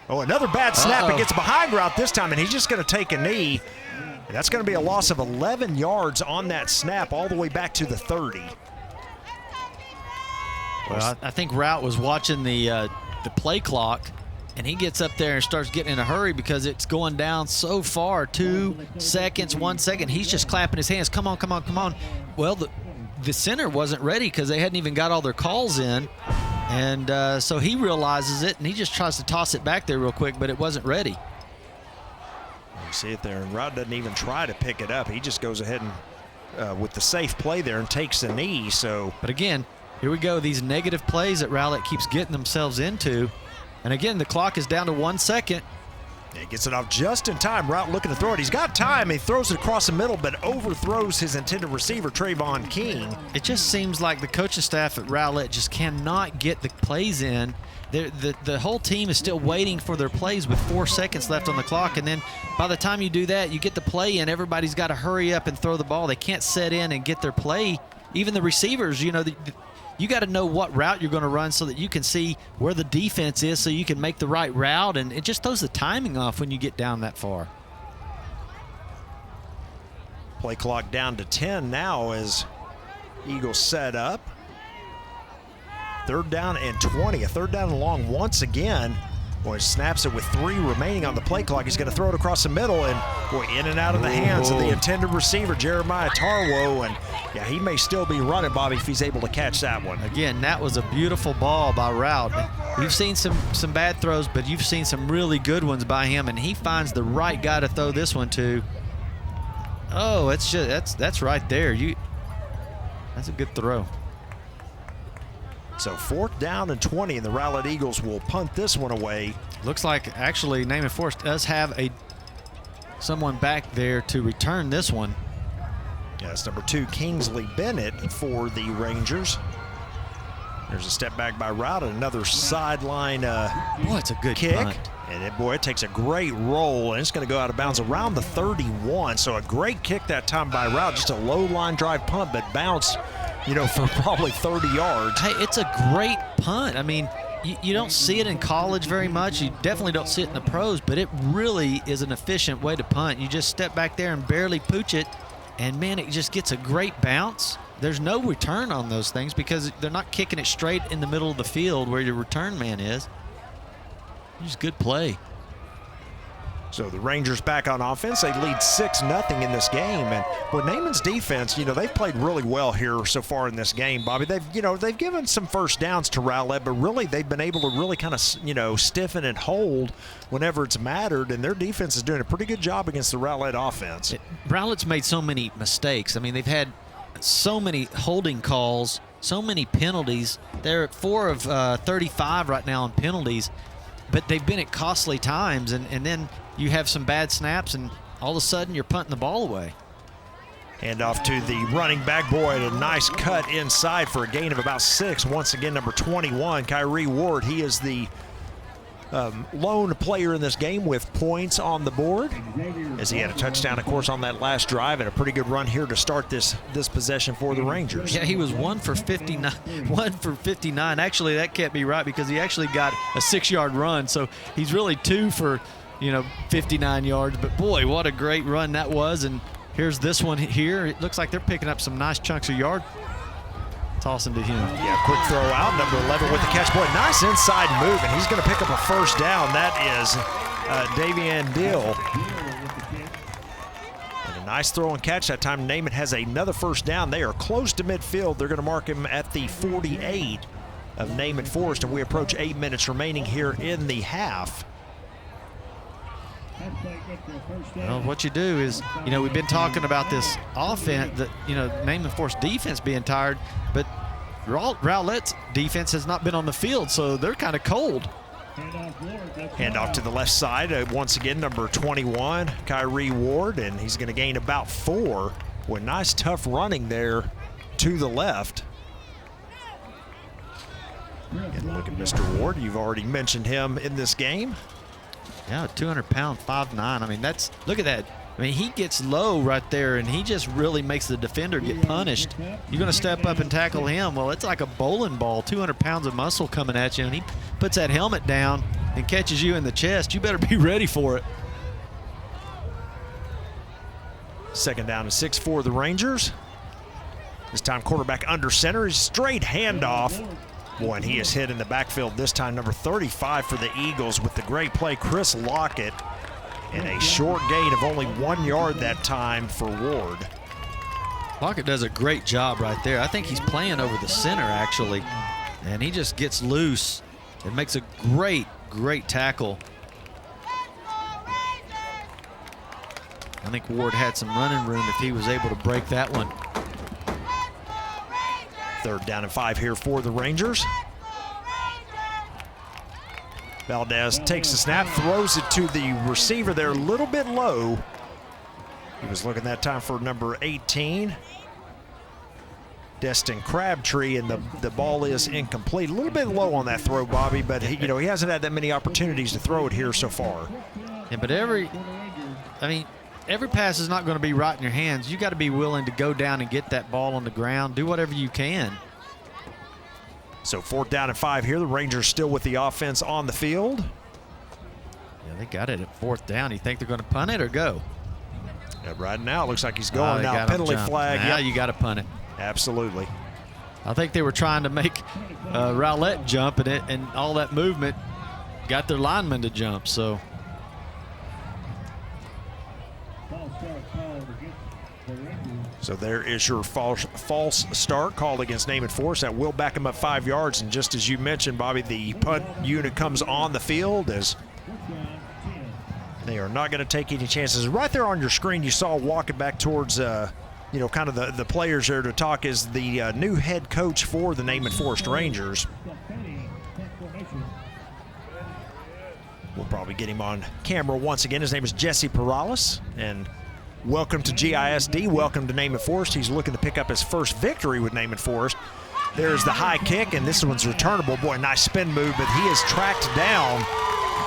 Oh, another bad snap. It gets behind Route this time, and he's just going to take a knee. That's going to be a loss of 11 yards on that snap all the way back to the 30. Well, I think Rowlett was watching the play clock, and he gets up there and starts getting in a hurry because it's going down so far. 2 seconds, 1 second. He's just clapping his hands. Come on, come on, come on. Well, the center wasn't ready because they hadn't even got all their calls in. And so he realizes it, and he just tries to toss it back there real quick, but it wasn't ready. You see it there, and Rod doesn't even try to pick it up. He just goes ahead and with the safe play there and takes a knee. So, but again, here we go. These negative plays that Rowlett keeps getting themselves into. And again, the clock is down to 1 second. He gets it off just in time. Route looking to throw it. He's got time. He throws it across the middle, but overthrows his intended receiver, Trayvon King. It just seems like the coaching staff at Rowlett just cannot get the plays in. The whole team is still waiting for their plays with 4 seconds left on the clock, and then by the time you do that, you get the play in, everybody's got to hurry up and throw the ball. They can't set in and get their play. Even the receivers, you know, you got to know what route you're going to run so that you can see where the defense is so you can make the right route, and it just throws the timing off when you get down that far. Play clock down to 10 now as Eagles set up. 3rd down and 20, a 3rd down and long once again. Boy, snaps it with 3 remaining on the play clock. He's going to throw it across the middle, and boy, in and out of the hands of the intended receiver, Jeremiah Tarwo. And yeah, he may still be running, Bobby, if he's able to catch that one. Again, that was a beautiful ball by Rowlett. You've seen some bad throws, but you've seen some really good ones by him, and he finds the right guy to throw this one to. Oh, it's just that's right there. That's a good throw. So 4th down and 20, and the Rowlett Eagles will punt this one away. Looks like actually Naaman Forest does have someone back there to return this one. Yes, number 2, Kingsley Bennett for the Rangers. There's a step back by Rowlett, another sideline boy, it's a good kick. punt. And boy, it takes a great roll, and it's going to go out of bounds around the 31. So a great kick that time by Rowlett, just a low line drive punt, but bounced, for probably 30 yards. Hey, it's a great punt. I mean, you don't see it in college very much. You definitely don't see it in the pros, but it really is an efficient way to punt. You just step back there and barely pooch it, and man, it just gets a great bounce. There's no return on those things because they're not kicking it straight in the middle of the field where your return man is. Just good play. So the Rangers back on offense. They lead 6-0 in this game. And with Naaman's defense, they've played really well here so far in this game, Bobby. They've given some first downs to Rowlett, but really they've been able to really kind of, stiffen and hold whenever it's mattered. And their defense is doing a pretty good job against the Rowlett offense. Rowlett's made so many mistakes. I mean, they've had so many holding calls, so many penalties. They're at 4 of 35 right now on penalties. But they've been at costly times, and then you have some bad snaps, and all of a sudden you're punting the ball away. Hand off to the running back. Boy, a nice cut inside for a gain of about 6. Once again, number 21, Kyrie Ward. He is the lone player in this game with points on the board, as he had a touchdown, of course, on that last drive, and a pretty good run here to start this possession for the Rangers. Yeah, he was 1 for 59. 1 for 59. Actually, that can't be right because he actually got a 6-yard run, so he's really 2 for 59 yards. But boy, what a great run that was! And here's this one here. It looks like they're picking up some nice chunks of yard. Tossing to him. Yeah, quick throw out. Number 11 with the catch. Boy, nice inside move, and he's going to pick up a first down. That is Davian Dill. And a nice throw and catch that time. Naaman has another first down. They are close to midfield. They're going to mark him at the 48 of Naaman Forest, and we approach 8 minutes remaining here in the half. Well, what you do is, we've been talking about this offense, that, Naaman Forest defense being tired, but Rowlett's defense has not been on the field, so they're kind of cold. Hand off to the left side. Once again, number 21, Kyrie Ward, and he's going to gain about 4 with nice, tough running there to the left. And look at Mr. Ward. You've already mentioned him in this game. Yeah, 200-pound, 5'9". I mean, look at that. I mean, he gets low right there, and he just really makes the defender get punished. You're going to step up and tackle him. Well, it's like a bowling ball, 200 pounds of muscle coming at you, and he puts that helmet down and catches you in the chest. You better be ready for it. Second down and 6 for the Rangers. This time quarterback under center. Straight handoff. Boy, and he is hit in the backfield this time. Number 35 for the Eagles with the great play, Chris Lockett. And a short gain of only 1 yard that time for Ward. Lockett does a great job right there. I think he's playing over the center, actually. And he just gets loose and makes a great, great tackle. I think Ward had some running room if he was able to break that one. Third down and 5 here for the Rangers. Valdez takes the snap, throws it to the receiver there, a little bit low. He was looking that time for number 18, Destin Crabtree, and the ball is incomplete. A little bit low on that throw, Bobby, but he hasn't had that many opportunities to throw it here so far. Yeah, but every pass is not going to be right in your hands. You got to be willing to go down and get that ball on the ground, do whatever you can. So 4th down and 5 here. The Rangers still with the offense on the field. Yeah, they got it at 4th down. You think they're going to punt it or go? Yeah, right now it looks like he's going. Now penalty flag. Now you got to punt it. Absolutely. I think they were trying to make Rowlett jump, and all that movement got their linemen to jump. So. So there is your false start called against Naaman Forest. That will back him up 5 yards. And just as you mentioned, Bobby, the punt unit comes on the field as they are not going to take any chances. Right there on your screen, you saw walking back towards, kind of the players there to talk is the new head coach for the Naaman Forest Rangers. We'll probably get him on camera once again. His name is Jesse Perales, and welcome to GISD. Welcome to Naaman Forest. He's looking to pick up his first victory with Naaman Forest. There's the high kick, and this one's returnable. Boy, nice spin move, but he is tracked down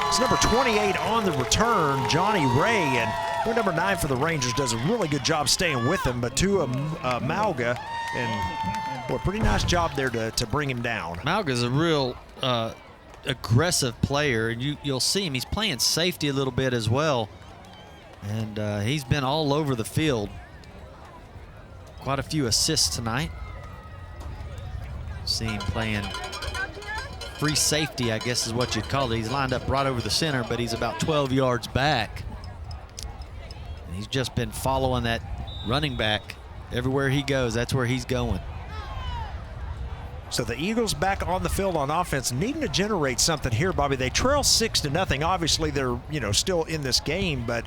It's number 28 on the return, Johnny Ray, and number 9 for the Rangers does a really good job staying with him, but to Malga, and boy, pretty nice job there to bring him down. Malga's a real aggressive player, and you'll see him. He's playing safety a little bit as well, and he's been all over the field. Quite a few assists tonight. See him playing free safety, I guess is what you'd call it. He's lined up right over the center, but he's about 12 yards back. And he's just been following that running back. Everywhere he goes, that's where he's going. So the Eagles back on the field on offense, needing to generate something here, Bobby. They trail 6-0. Obviously, they're still in this game, but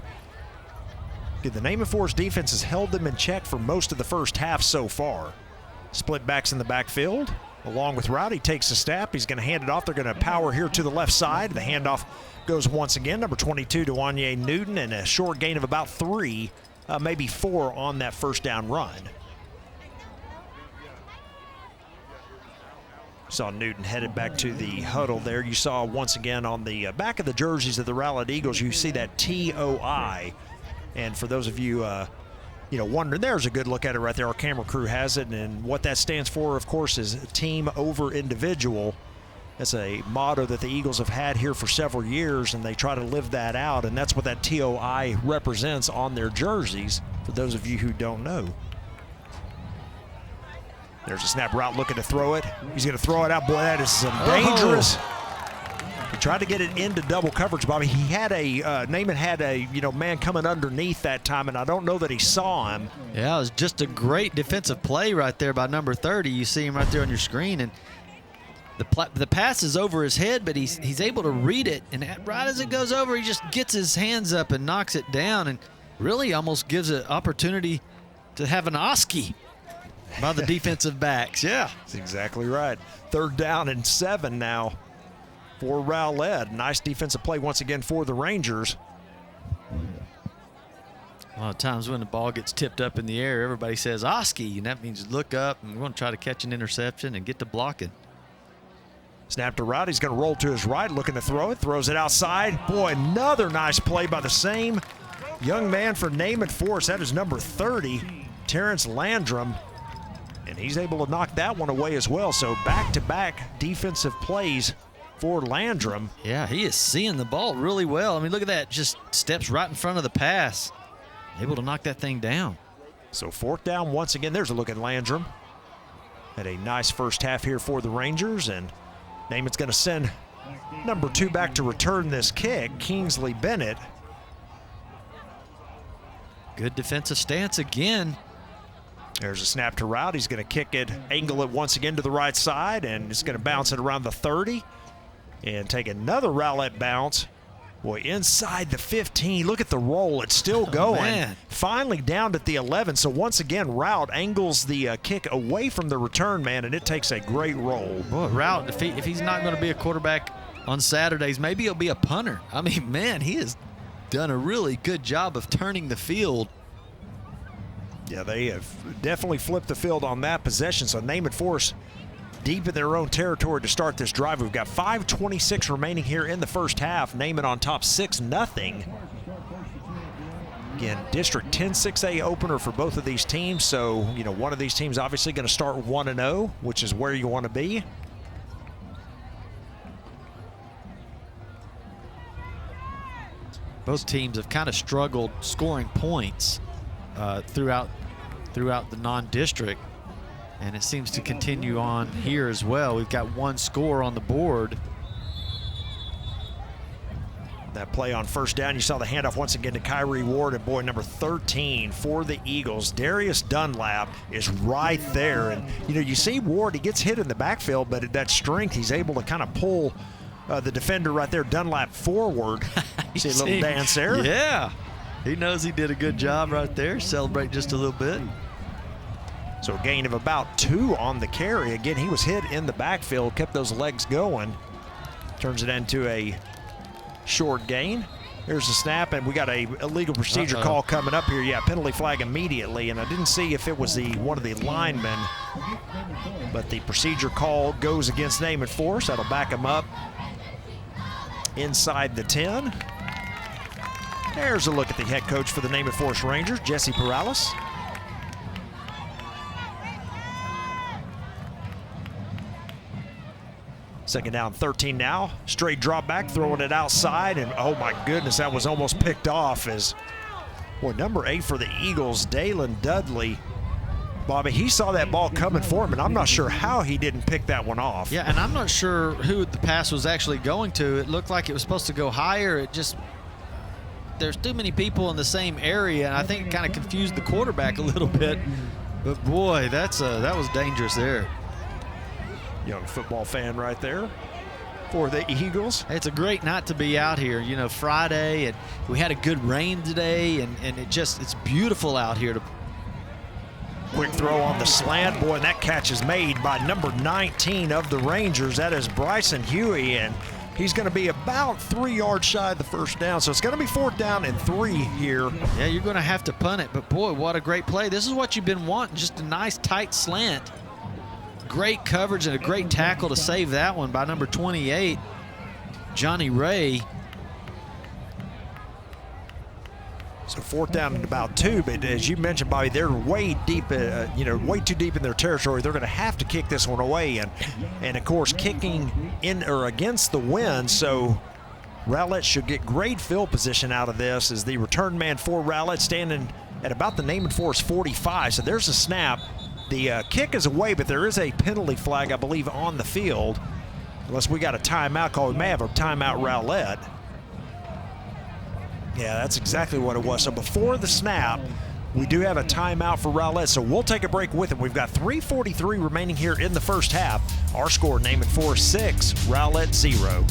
the Naaman Forest defense has held them in check for most of the first half so far. Split backs in the backfield, along with Rowdy takes a snap. He's going to hand it off. They're going to power here to the left side. The handoff goes once again. Number 22 to Wanye Newton, and a short gain of about 3, maybe 4 on that first down run. Saw Newton headed back to the huddle there. You saw once again on the back of the jerseys of the Rowlett Eagles, you see that TOI. And for those of you, wondering, there's a good look at it right there. Our camera crew has it, and what that stands for, of course, is team over individual. That's a motto that the Eagles have had here for several years, and they try to live that out, and that's what that TOI represents on their jerseys, for those of you who don't know. There's a snap route looking to throw it. He's going to throw it out. Boy, that is some dangerous. He tried to get it into double coverage, Bobby. He had Naaman had a, man coming underneath that time, and I don't know that he saw him. Yeah, it was just a great defensive play right there by number 30. You see him right there on your screen, and the pass is over his head, but he's able to read it, and right as it goes over, he just gets his hands up and knocks it down, and really almost gives an opportunity to have an Oski by the defensive backs. Yeah, that's exactly right. 3rd down and 7 now for Rowlett. Nice defensive play once again for the Rangers. A lot of times when the ball gets tipped up in the air, everybody says Oski, and that means look up, and we're going to try to catch an interception and get to blocking. Snap to Rowdy. He's going to roll to his right, looking to throw it. Throws it outside. Boy, another nice play by the same young man for Naaman Forest. That is number 30, Terrence Landrum. And he's able to knock that one away as well. So back-to-back defensive plays for Landrum. Yeah, he is seeing the ball really well. I mean, look at that. Just steps right in front of the pass. Able to knock that thing down. So 4th down once again. There's a look at Landrum. Had a nice first half here for the Rangers, and Naaman's going to send number 2 back to return this kick, Kingsley Bennett. Good defensive stance again. There's a snap to Rowdy. He's going to kick it, angle it once again to the right side, and it's going to bounce it around the 30 and take another Rowlett bounce. Boy, inside the 15. Look at the roll. It's still going. Man. Finally down at the 11. So once again, Rowlett angles the kick away from the return man, and it takes a great roll. Boy, Rowlett, if he's not going to be a quarterback on Saturdays, maybe he'll be a punter. I mean, man, he has done a really good job of turning the field. Yeah, they have definitely flipped the field on that possession. So Naaman Forest deep in their own territory to start this drive. We've got 5:26 remaining here in the first half. Naaman on top 6-0. Again, District 10 6A opener for both of these teams. So, one of these teams obviously going to start 1-0, which is where you want to be. Both teams have kind of struggled scoring points throughout the non-district, and it seems to continue on here as well. We've got 1 score on the board. That play on first down, you saw the handoff once again to Kyrie Ward, and boy, number 13 for the Eagles, Darius Dunlap, is right there. And you see Ward, he gets hit in the backfield, but at that strength, he's able to kind of pull the defender right there, Dunlap, forward. See a little dance there? Yeah. He knows he did a good job right there. Celebrate just a little bit. So a gain of about 2 on the carry. Again, he was hit in the backfield, kept those legs going. Turns it into a short gain. There's a snap, and we got a illegal procedure call coming up here. Yeah, penalty flag immediately, and I didn't see if it was one of the linemen, but the procedure call goes against Naaman Forest. That'll back him up inside the 10. There's a look at the head coach for the Naaman Forest Rangers, Jesse Perales. Second down, 13 now. Straight drop back, throwing it outside, and oh my goodness, that was almost picked off as, boy, number 8 for the Eagles, Dalen Dudley. Bobby, he saw that ball coming for him, and I'm not sure how he didn't pick that one off. Yeah, and I'm not sure who the pass was actually going to. It looked like it was supposed to go higher. It just, there's too many people in the same area, and I think it kind of confused the quarterback a little bit. But boy, that was dangerous there. Young football fan right there for the Eagles. It's a great night to be out here. You know, Friday, and we had a good rain today, and it's beautiful out here. Quick throw on the slant, boy, and that catch is made by number 19 of the Rangers. That is Bryson Huey, and he's going to be about 3 yards shy of the first down. So it's going to be 4th down and 3 here. Yeah, you're going to have to punt it, but boy, what a great play. This is what you've been wanting, just a nice tight slant. Great coverage and a great tackle to save that one by number 28, Johnny Ray. So 4th down and about 2, but as you mentioned, Bobby, they're way deep, way too deep in their territory. They're going to have to kick this one away, and of course, kicking in or against the wind. So Rowlett should get great field position out of this as the return man for Rowlett standing at about the Naaman Forest 45. So there's a snap. The kick is away, but there is a penalty flag, I believe, on the field. Unless we got a timeout call. We may have a timeout Rowlett. Yeah, that's exactly what it was. So before the snap, we do have a timeout for Rowlett, so we'll take a break with it. We've got 3:43 remaining here in the first half. Our score, Naaman Forest 6, Rowlett 0.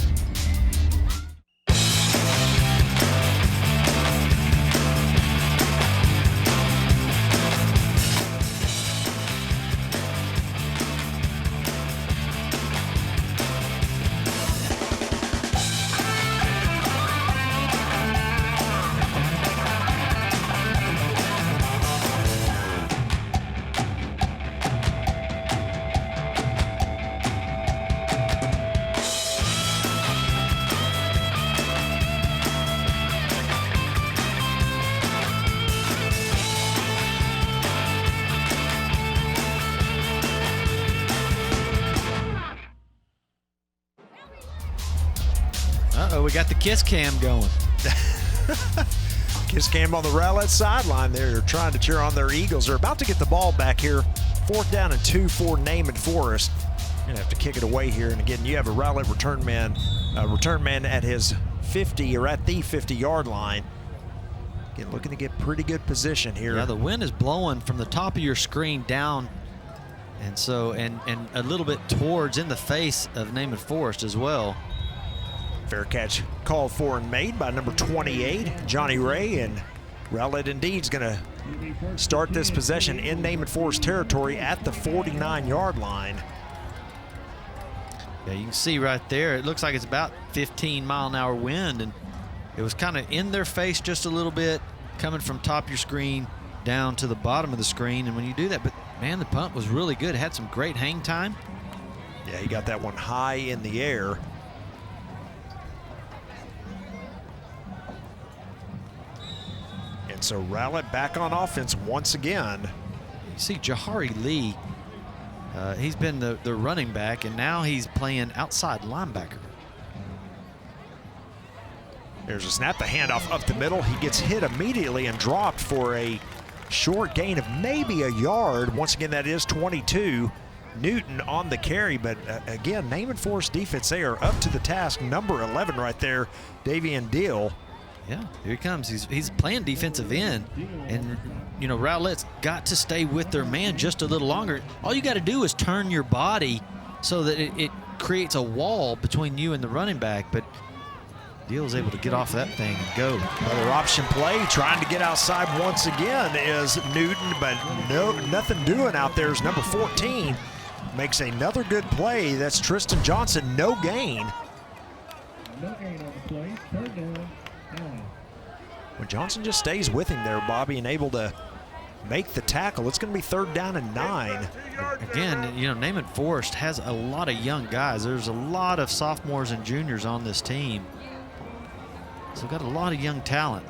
We got the kiss cam going. Kiss cam on the Rowlett sideline there. They're trying to cheer on their Eagles. They're about to get the ball back here. 4th down and 2 for Naaman Forest. You're gonna have to kick it away here. And again, you have a Rowlett return man at his 50 or at the 50-yard line. Again, looking to get pretty good position here. Yeah, the wind is blowing from the top of your screen down, and so and a little bit towards in the face of Naaman Forest as well. Fair catch called for and made by number 28, Johnny Ray, and Rowlett indeed is going to start this possession in Naaman Forest territory at the 49-yard line. Yeah, you can see right there, it looks like it's about 15-mile-an-hour wind, and it was kind of in their face just a little bit, coming from top of your screen down to the bottom of the screen. And when you do that, but man, the punt was really good. It had some great hang time. Yeah, he got that one high in the air. And so Rowlett back on offense once again. You see Jahari Lee, he's been the running back, and now he's playing outside linebacker. There's a snap, the handoff up the middle. He gets hit immediately and dropped for a short gain of maybe a yard. Once again, that is 22. Newton on the carry, but again, Naaman Forest defense, they are up to the task. Number 11 right there, Davian Deal. Yeah, here he comes. He's playing defensive end, and you know Rowlett's got to stay with their man just a little longer. All you got to do is turn your body so that it creates a wall between you and the running back. But Deal's able to get off that thing and go. Another option play, trying to get outside once again is Newton, but nothing doing out there is number 14. Makes another good play. That's Tristan Johnson, no gain. No gain on the play, 3rd down. When Johnson just stays with him there, Bobby, and able to make the tackle, it's going to be 3rd down and 9. Again, you know, Naaman Forest has a lot of young guys. There's a lot of sophomores and juniors on this team. So got a lot of young talent.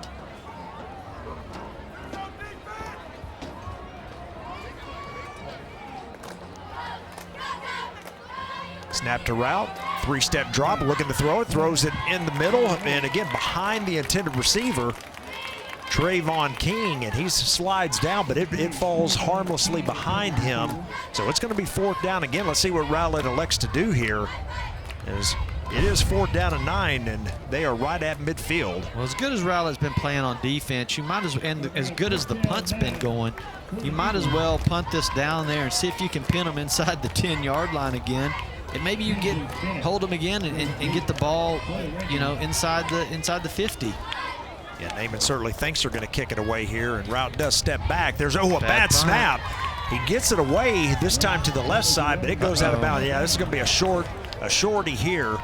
Snap to route, 3-step drop, looking to throw it, throws it in the middle, and again behind the intended receiver, Trayvon King, and he slides down, but it falls harmlessly behind him. So it's going to be 4th down again. Let's see what Rowlett elects to do here. It is 4th down and 9, and they are right at midfield. Well, as good as Rowlett's been playing on defense, you might and as good as the punt's been going, you might as well punt this down there and see if you can pin them inside the 10-yard line again. And maybe you can hold them again and get the ball, you know, inside the 50. Yeah, Naaman certainly thinks they're going to kick it away here, and Rowlett does step back. There's, a bad snap. He gets it away this time to the left side, but it goes out of bounds. Yeah, this is going to be a shorty here.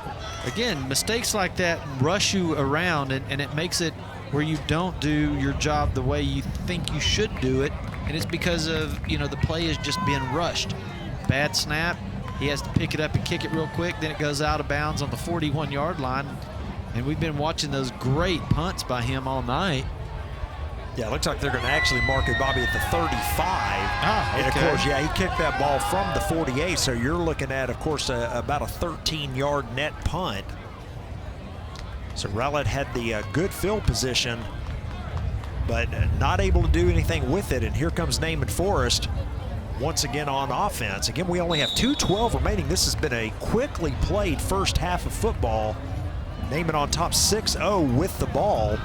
Again, mistakes like that rush you around, and it makes it where you don't do your job the way you think you should do it, and it's because of, you know, the play is just being rushed. Bad snap. He has to pick it up and kick it real quick. Then it goes out of bounds on the 41-yard line. And we've been watching those great punts by him all night. Yeah, it looks like they're going to actually mark it, Bobby, at the 35. And, of course, yeah, he kicked that ball from the 48. So you're looking at, of course, about a 13-yard net punt. So Rowlett had the good field position, but not able to do anything with it. And here comes Naaman Forest once again on offense. Again, we only have 2:12 remaining. This has been a quickly played first half of football. Naaman on top 6-0 with the ball.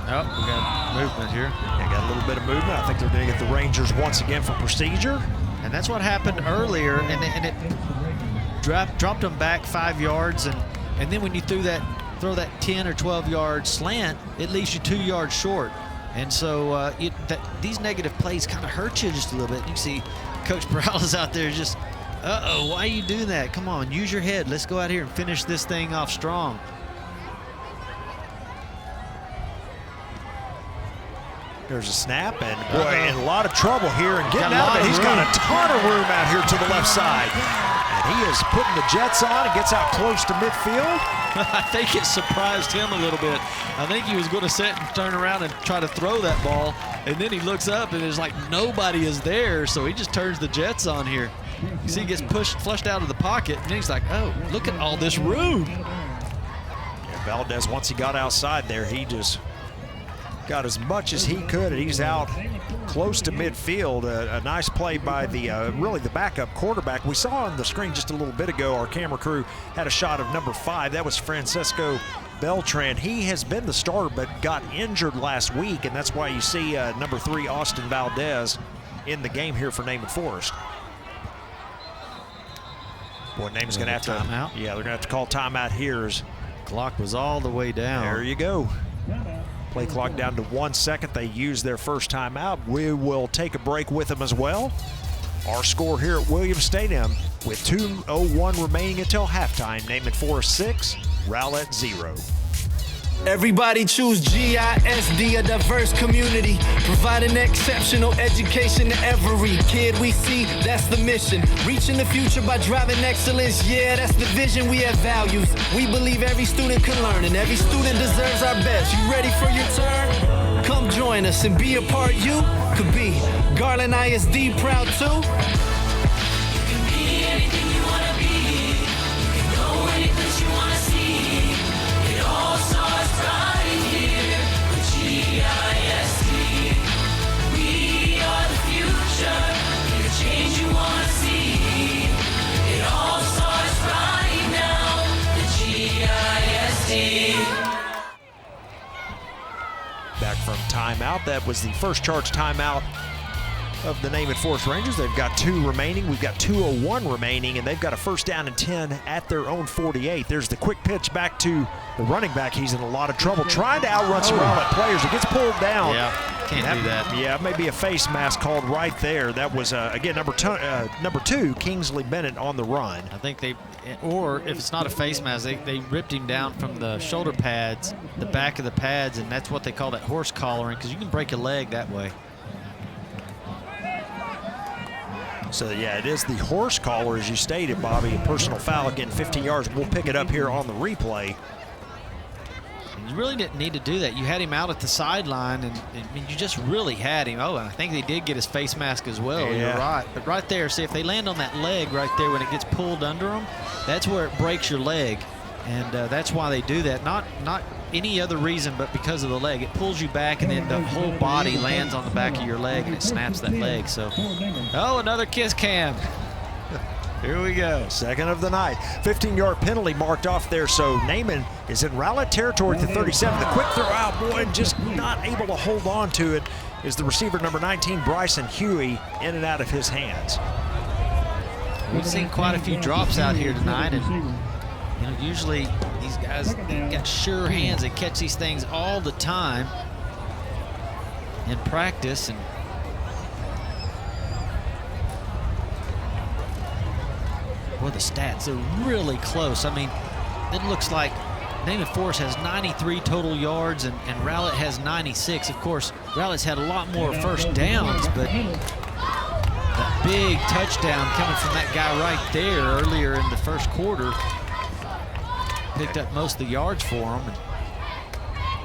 Oh, we got movement here. Yeah, got a little bit of movement. I think they're going to get the Rangers once again for procedure. And that's what happened earlier, and it dropped them back 5 yards, and then when you throw that 10 or 12-yard slant, it leaves you 2 yards short. And so these negative plays kind of hurt you just a little bit. You see Coach Morales out there just, uh-oh, why are you doing that? Come on, use your head. Let's go out here and finish this thing off strong. There's a snap, and boy, in a lot of trouble here and getting out of it. He's got a ton of room out here to the left side. And he is putting the Jets on and gets out close to midfield. I think it surprised him a little bit. I think he was going to sit and turn around and try to throw that ball, and then he looks up and it's like nobody is there, so he just turns the Jets on here. You see he gets flushed out of the pocket, and then he's like, oh, look at all this room. Yeah, Valdez, once he got outside there, he just got as much as he could, and he's out close to midfield. A nice play by the really the backup quarterback. We saw on the screen just a little bit ago, our camera crew had a shot of number 5. That was Francisco Beltran. He has been the starter but got injured last week, and that's why you see number 3, Austin Valdez, in the game here for Naaman Forest. Boy, Naaman's going to have to, timeout. Yeah, they're going to have to call timeout here. Clock was all the way down. There you go. Play clock down to 1 second. They use their first timeout. We will take a break with them as well. Our score here at Williams Stadium with 2:01 remaining until halftime. Naaman Forest 6, Rowlett 0. Everybody choose GISD, a diverse community, providing exceptional education to every kid we see. That's the mission, reaching the future by driving excellence. Yeah, that's the vision. We have values. We believe every student can learn, and every student deserves our best. You ready for your turn? Come join us and be a part. You could be Garland ISD proud too. You can be anything you want to be. You can go any place you want to see. It all starts right here with GISD. We are the future, be the change you want to see. It all starts right now with GISD. Back from timeout. That was the first charge timeout of the Naaman Forest Rangers. They've got 2 remaining. We've got 2:01 remaining, and they've got a first down and 10 at their own 48. There's the quick pitch back to the running back. He's in a lot of trouble trying to outrun some Rowlett players. It gets pulled down. Yeah, can't do that. Yeah, maybe a face mask called right there. That was, again, number 2, Kingsley Bennett on the run. I think or if it's not a face mask, they ripped him down from the shoulder pads, the back of the pads, and that's what they call that horse collaring, because you can break a leg that way. So, yeah, it is the horse collar, as you stated, Bobby. A personal foul, again, 15 yards. We'll pick it up here on the replay. You really didn't need to do that. You had him out at the sideline, and I mean, you just really had him. Oh, and I think they did get his face mask as well. Yeah. You're right. But right there, see, if they land on that leg right there when it gets pulled under them, that's where it breaks your leg. And that's why they do that. Not any other reason but because of the leg. It pulls you back, and then the whole body lands on the back of your leg, and it snaps that leg. So, oh, another kiss cam. Here we go. Second of the night. 15-yard penalty marked off there, so Naaman is in Rowlett territory at the 37. The quick throw out, boy, just not able to hold on to it is the receiver, number 19, Bryson Huey, in and out of his hands. We've seen quite a few drops out here tonight, and you know, usually these guys got sure hands. They catch these things all the time in practice, and boy, the stats are really close. I mean, it looks like Naaman Forest has 93 total yards and Rowlett has 96. Of course, Rowlett's had a lot more first downs, but that big touchdown coming from that guy right there earlier in the first quarter picked up most of the yards for him.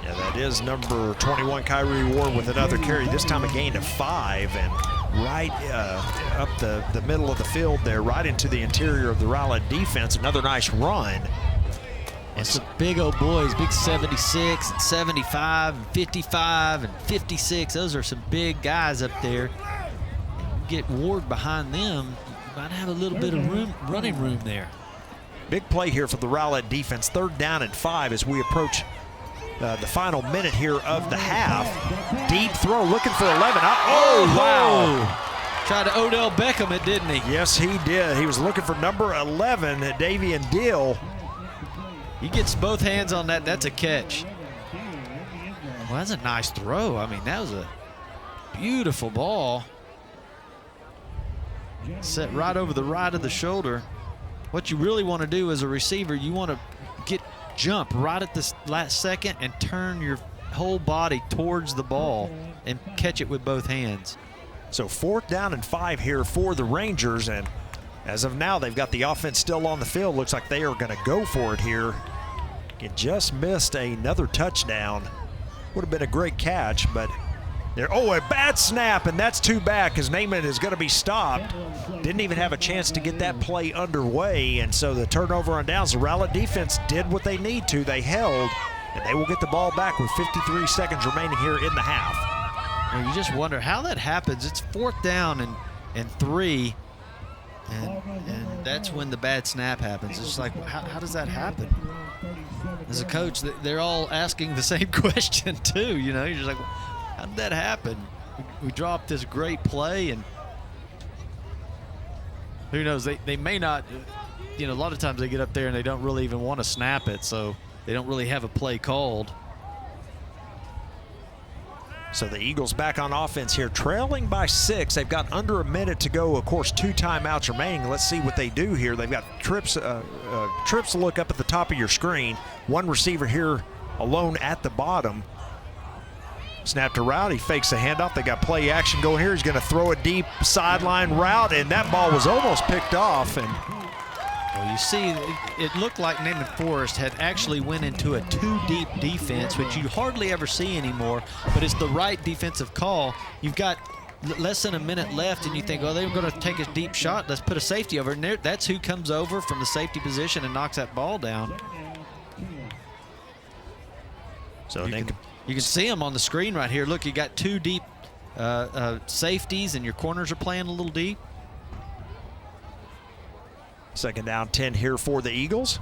Yeah, that is number 21, Kyrie Ward, with another carry, this time a gain of 5, and right up the middle of the field there, right into the interior of the Rowlett defense. Another nice run. And some big old boys, big 76 and 75 and 55 and 56. Those are some big guys up there. Get Ward behind them, you might have a little bit of running room there. Big play here for the Rowlett defense. 3rd down and 5 as we approach the final minute here of the half. Deep throw, looking for 11. Oh, wow. Tried to Odell Beckham it, didn't he? Yes, he did. He was looking for number 11, Davian Dill. He gets both hands on that. That's a catch. Well, that's a nice throw. I mean, that was a beautiful ball. Set right over the right of the shoulder. What you really want to do as a receiver, you want to jump right at the last second and turn your whole body towards the ball and catch it with both hands. So 4th down and 5 here for the Rangers, and as of now, they've got the offense still on the field. Looks like they are going to go for it here. It just missed another touchdown. Would have been a great catch, but there. Oh, a bad snap, and that's too bad because Naaman is going to be stopped. Didn't even have a chance to get that play underway, and so the turnover on downs. The Rowlett defense did what they need to. They held, and they will get the ball back with 53 seconds remaining here in the half. And you just wonder how that happens. It's 4th down and 3, and that's when the bad snap happens. It's just like, how does that happen? As a coach, they're all asking the same question too. You know, you're just like, how did that happen? We dropped this great play, and who knows? They may not. You know, a lot of times they get up there and they don't really even want to snap it, so they don't really have a play called. So the Eagles back on offense here, trailing by 6. They've got under a minute to go. Of course, 2 timeouts remaining. Let's see what they do here. They've got trips to look up at the top of your screen. One receiver here alone at the bottom. Snap to route, he fakes a handoff. They got play action going here. He's going to throw a deep sideline route, and that ball was almost picked off. And well, you see, it looked like Naaman Forest had actually went into a 2-deep defense, which you hardly ever see anymore, but it's the right defensive call. You've got less than a minute left, and you think, oh, they're going to take a deep shot. Let's put a safety over. And that's who comes over from the safety position and knocks that ball down. So you can see them on the screen right here. Look, you got 2 deep safeties, and your corners are playing a little deep. 2nd down 10 here for the Eagles.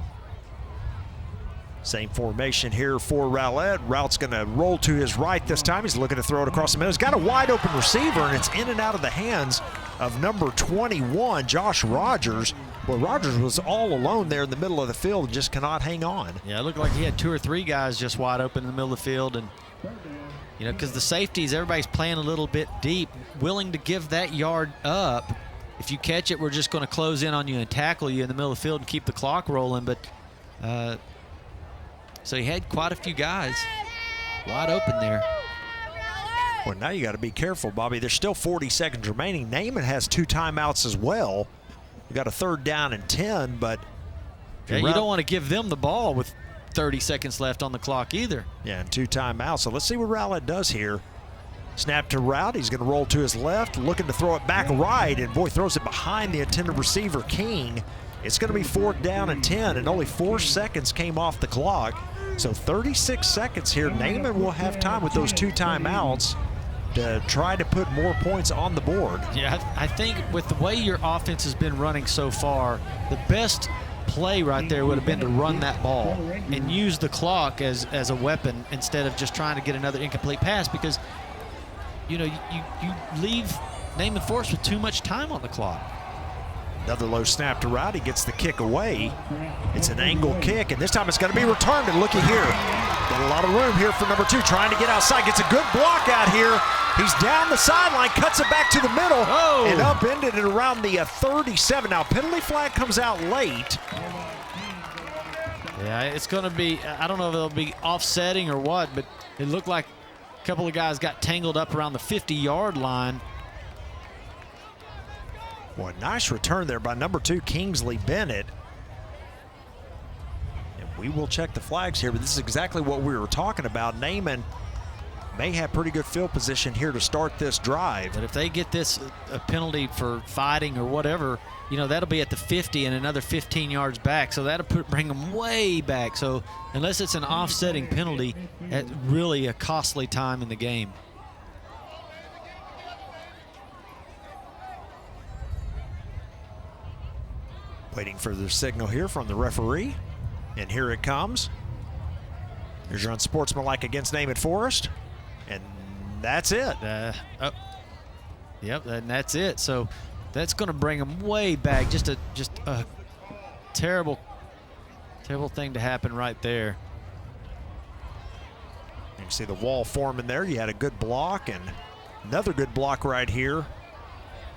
Same formation here for Rowlett. Route's going to roll to his right this time. He's looking to throw it across the middle. He's got a wide open receiver, and it's in and out of the hands of number 21, Josh Rogers. Well, Rogers was all alone there in the middle of the field and just cannot hang on. Yeah, it looked like he had 2 or 3 guys just wide open in the middle of the field. And, you know, because the safeties, everybody's playing a little bit deep, willing to give that yard up. If you catch it, we're just going to close in on you and tackle you in the middle of the field and keep the clock rolling. But so he had quite a few guys wide open there. Well, now you got to be careful, Bobby. There's still 40 seconds remaining. Naaman has 2 timeouts as well. You got a 3rd down and 10, but yeah, you don't want to give them the ball with 30 seconds left on the clock either. Yeah, and 2 timeouts. So let's see what Rowlett does here. Snap to Rowlett. He's going to roll to his left, looking to throw it back right, and boy, throws it behind the intended receiver, King. It's going to be 4th down and 10, and only 4 seconds came off the clock. So 36 seconds here. Naaman will have time with those 2 timeouts to try to put more points on the board. Yeah, I think with the way your offense has been running so far, the best play right there would have been to run that ball and use the clock as a weapon instead of just trying to get another incomplete pass, because you know you leave Naaman Forest with too much time on the clock. Another low snap to right. He gets the kick away. It's an angle kick, and this time it's going to be returned. And looky here. Got a lot of room here for number 2, trying to get outside. Gets a good block out here. He's down the sideline, cuts it back to the middle, and upended it around the 37. Now, penalty flag comes out late. Yeah, it's going to be, I don't know if it'll be offsetting or what, but it looked like a couple of guys got tangled up around the 50-yard line. Boy, nice return there by number 2, Kingsley Bennett. And we will check the flags here, but this is exactly what we were talking about. Naaman may have pretty good field position here to start this drive. But if they get this a penalty for fighting or whatever, you know, that'll be at the 50 and another 15 yards back. So that'll bring them way back. So unless it's an offsetting penalty, that's really a costly time in the game. Waiting for the signal here from the referee. And here it comes. Here's your unsportsmanlike against Naaman Forest. And that's it. Yep, and that's it. So that's going to bring them way back. Just a terrible thing to happen right there. You can see the wall forming there. You had a good block and another good block right here.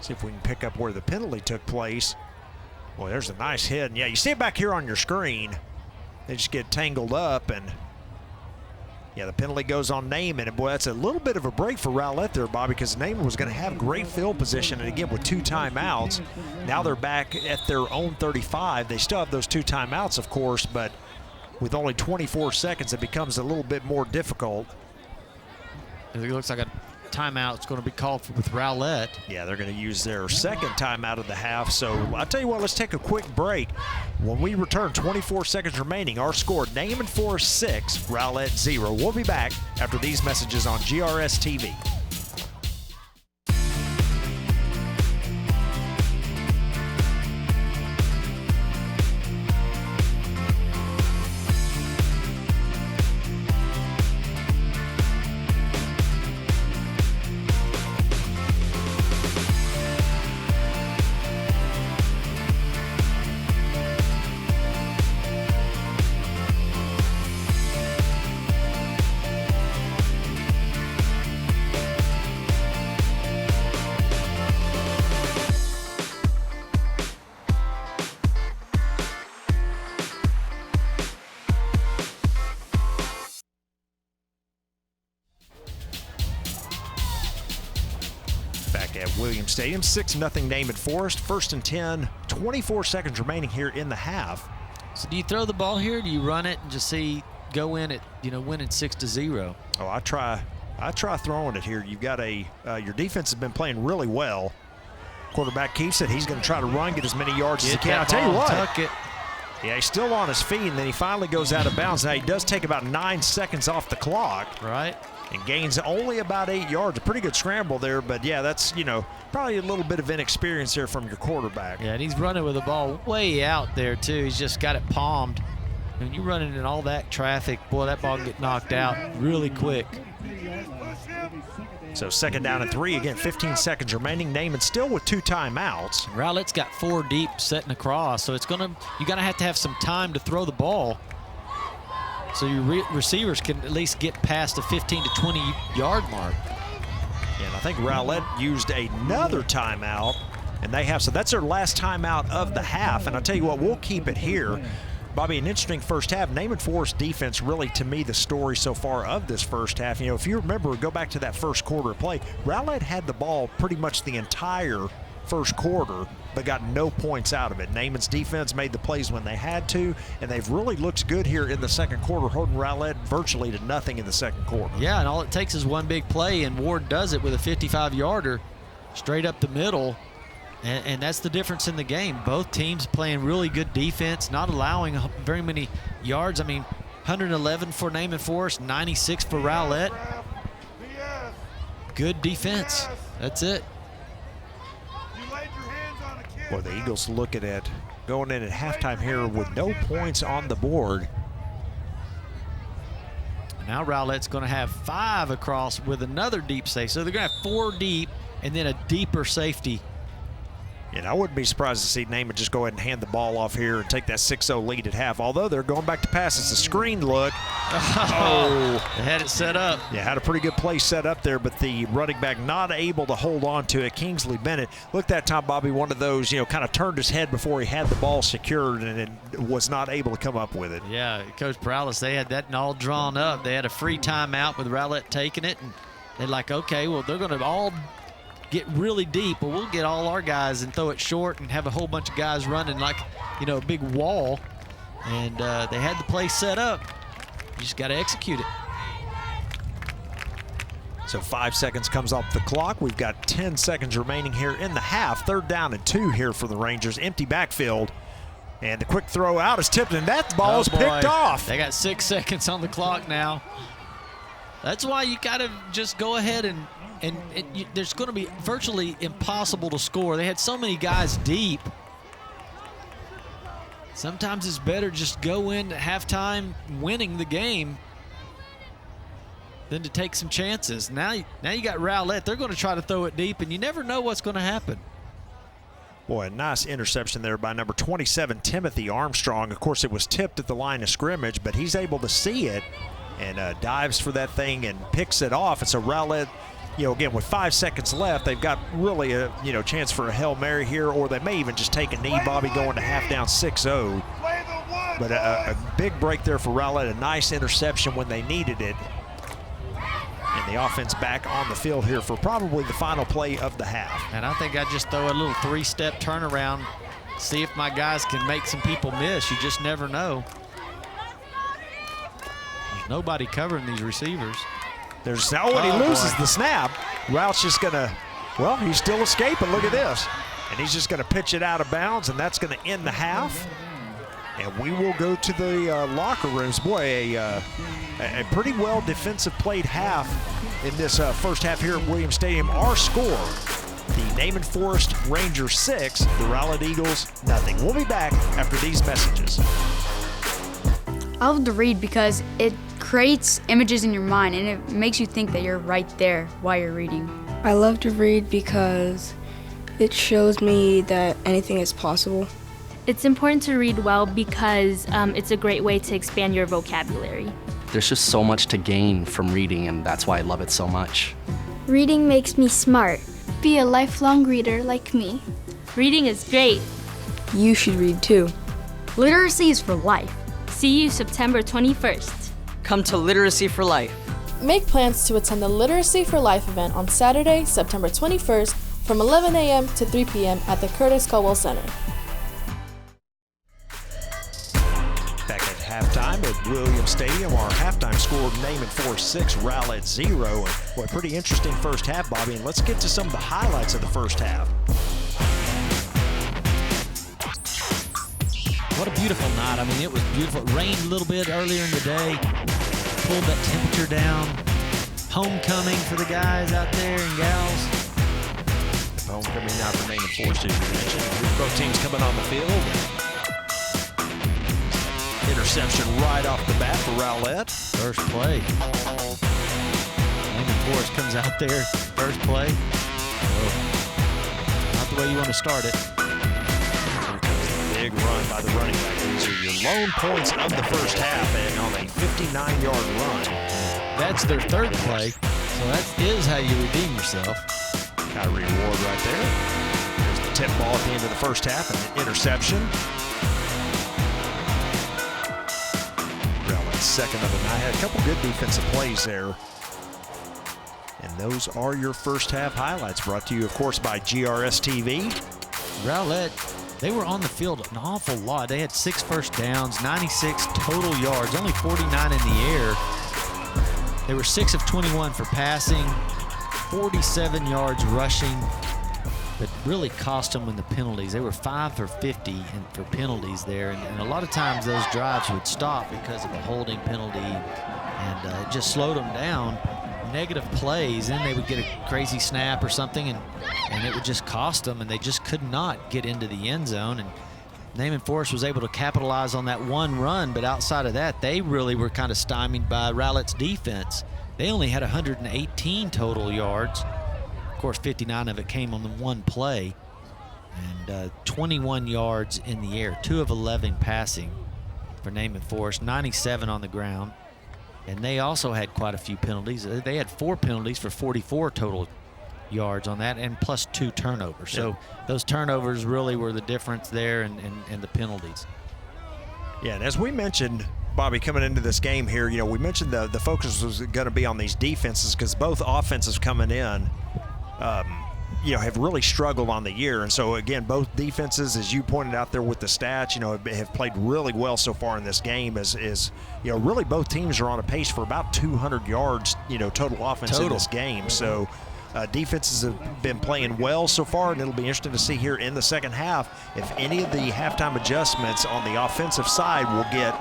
See if we can pick up where the penalty took place. Boy, there's a nice hit. And yeah, you see it back here on your screen. They just get tangled up, and yeah, the penalty goes on Naaman. And boy, that's a little bit of a break for Rowlett there, Bobby, because Naaman was going to have great field position. And again, with 2 timeouts, now they're back at their own 35. They still have those 2 timeouts, of course, but with only 24 seconds, it becomes a little bit more difficult. It looks like a timeout is going to be called with Rowlett. Yeah, they're going to use their second timeout of the half. So I'll tell you what, let's take a quick break. When we return, 24 seconds remaining. Our score, Naaman Forest 6, Rowlett 0. We'll be back after these messages on GRS TV. At Williams Stadium, 6-0 Naaman Forest. 1st and 10, 24 seconds remaining here in the half. So do you throw the ball here? Do you run it and just go in at, winning 6-0? Oh, I try throwing it here. You've got your defense has been playing really well. Quarterback keeps it. He's going to try to run, get as many yards as he can. I'll tell you what. Tuck it. Yeah, he's still on his feet, and then he finally goes out of bounds. Now, he does take about 9 seconds off the clock. Right. And gains only about 8 yards. A pretty good scramble there, but yeah, that's, probably a little bit of inexperience there from your quarterback. Yeah, and he's running with the ball way out there, too. He's just got it palmed. When you're running in all that traffic, boy, that ball can get knocked out really quick. So 2nd down and 3. Again, 15 seconds remaining. Naaman still with 2 timeouts. Rowlett's got 4 deep setting across, so you're gonna have to have some time to throw the ball, so your receivers can at least get past the 15 to 20 yard mark. And I think Rowlett used another timeout, and so that's their last timeout of the half. And I'll tell you what, we'll keep it here. Bobby, an interesting first half. Naaman Forest defense really, to me, the story so far of this first half. You know, if you remember, go back to that first quarter of play, Rowlett had the ball pretty much the entire first quarter, but got no points out of it. Naaman's defense made the plays when they had to, and they've really looked good here in the second quarter, holding Rowlett virtually to nothing in the second quarter. Yeah, and all it takes is one big play, and Ward does it with a 55-yarder straight up the middle, and that's the difference in the game. Both teams playing really good defense, not allowing very many yards. I mean, 111 for Naaman Forest, 96 for Rowlett. Good defense. That's it. Well, the Eagles looking at going in at halftime here with no points on the board. Now Rowlett's going to have 5 across with another deep safety. So they're going to have 4 deep and then a deeper safety. And I wouldn't be surprised to see Naaman just go ahead and hand the ball off here and take that 6-0 lead at half. Although they're going back to pass. It's a screen look. Oh, they had it set up. Yeah, had a pretty good play set up there, but the running back not able to hold on to it. Kingsley Bennett, look that time, Bobby, one of those, you know, kind of turned his head before he had the ball secured and was not able to come up with it. Yeah, Coach Prowlis, they had that all drawn up. They had a free timeout with Rowlett taking it, and they're like, okay, well, they're going to all get really deep, but we'll get all our guys and throw it short and have a whole bunch of guys running like, you know, a big wall. And they had the play set up. You just got to execute it. So 5 seconds comes off the clock. We've got 10 seconds remaining here in the half. 3rd down and 2 here for the Rangers. Empty backfield. And the quick throw out is tipped, and that ball is picked off. They got 6 seconds on the clock now. That's why you got to just go ahead and there's going to be virtually impossible to score. They had so many guys deep. Sometimes it's better just go in at halftime winning the game than to take some chances. Now you got Rowlett. They're going to try to throw it deep, and you never know what's going to happen. Boy, a nice interception there by number 27, Timothy Armstrong. Of course, it was tipped at the line of scrimmage, but he's able to see it and dives for that thing and picks it off. And so Rowlett, you know, again, with 5 seconds left, they've got really a, you know, chance for a Hail Mary here, or they may even just take a knee, Bobby, going to half down 6-0. But a big break there for Rowlett, a nice interception when they needed it. And the offense back on the field here for probably the final play of the half. And I think I just throw a little 3-step turnaround, see if my guys can make some people miss. You just never know. There's nobody covering these receivers. There's now when he loses the snap, Route's just gonna, well, he's still escaping. Look at this. And he's just gonna pitch it out of bounds, and that's gonna end the half. And we will go to the locker rooms. Boy, a pretty well defensive played half in this first half here at Williams Stadium. Our score, the Naaman Forest Rangers 6, the Rowlett Eagles nothing. We'll be back after these messages. I love to read because it creates images in your mind and it makes you think that you're right there while you're reading. I love to read because it shows me that anything is possible. It's important to read well because it's a great way to expand your vocabulary. There's just so much to gain from reading, and that's why I love it so much. Reading makes me smart. Be a lifelong reader like me. Reading is great. You should read too. Literacy is for life. See you September 21st. Come to Literacy for Life. Make plans to attend the Literacy for Life event on Saturday, September 21st from 11 a.m. to 3 p.m. at the Curtis Caldwell Center. Back at halftime at Williams Stadium, our halftime score, Naaman Forest 6, Rowlett 0. And boy, pretty interesting first half, Bobby. And let's get to some of the highlights of the first half. What a beautiful night. I mean, it was beautiful. It rained a little bit earlier in the day, pulled that temperature down. Homecoming for the guys out there and gals. Homecoming now for Naaman Forest, as you mentioned. Both teams coming on the field. Interception right off the bat for Rowlett. First play. Naaman Forest comes out there, first play. Oh, not the way you want to start it. Big run by the running back. These are your lone points of the first half, and on a 59-yard run. That's their third play, so that is how you redeem yourself. Kyrie Ward right there. There's the tip ball at the end of the first half, and an interception. second of the night. Had a couple good defensive plays there. And those are your first half highlights, brought to you, of course, by GRS TV. Rowlett, they were on the field an awful lot. They had 6 first downs, 96 total yards, only 49 in the air. They were 6 of 21 for passing, 47 yards rushing, but really cost them in the penalties. They were 5 for 50 for penalties there, and a lot of times those drives would stop because of a holding penalty, and it just slowed them down. Negative plays, then they would get a crazy snap or something, and it would just cost them, and they just could not get into the end zone. And Naaman Forest was able to capitalize on that one run, but outside of that, they really were kind of stymied by Rowlett's defense. They only had 118 total yards. Of course, 59 of it came on the one play, and 21 yards in the air, 2 of 11 passing for Naaman Forest, 97 on the ground. And they also had quite a few penalties. They had 4 penalties for 44 total yards on that, and plus 2 turnovers. So those turnovers really were the difference there, and the penalties. Yeah, and as we mentioned, Bobby, coming into this game here, we mentioned the focus was going to be on these defenses because both offenses coming in, have really struggled on the year. And so, again, both defenses, as you pointed out there with the stats, have played really well so far in this game as really both teams are on a pace for about 200 yards, total offense in this game. So defenses have been playing well so far, and it'll be interesting to see here in the second half if any of the halftime adjustments on the offensive side will get,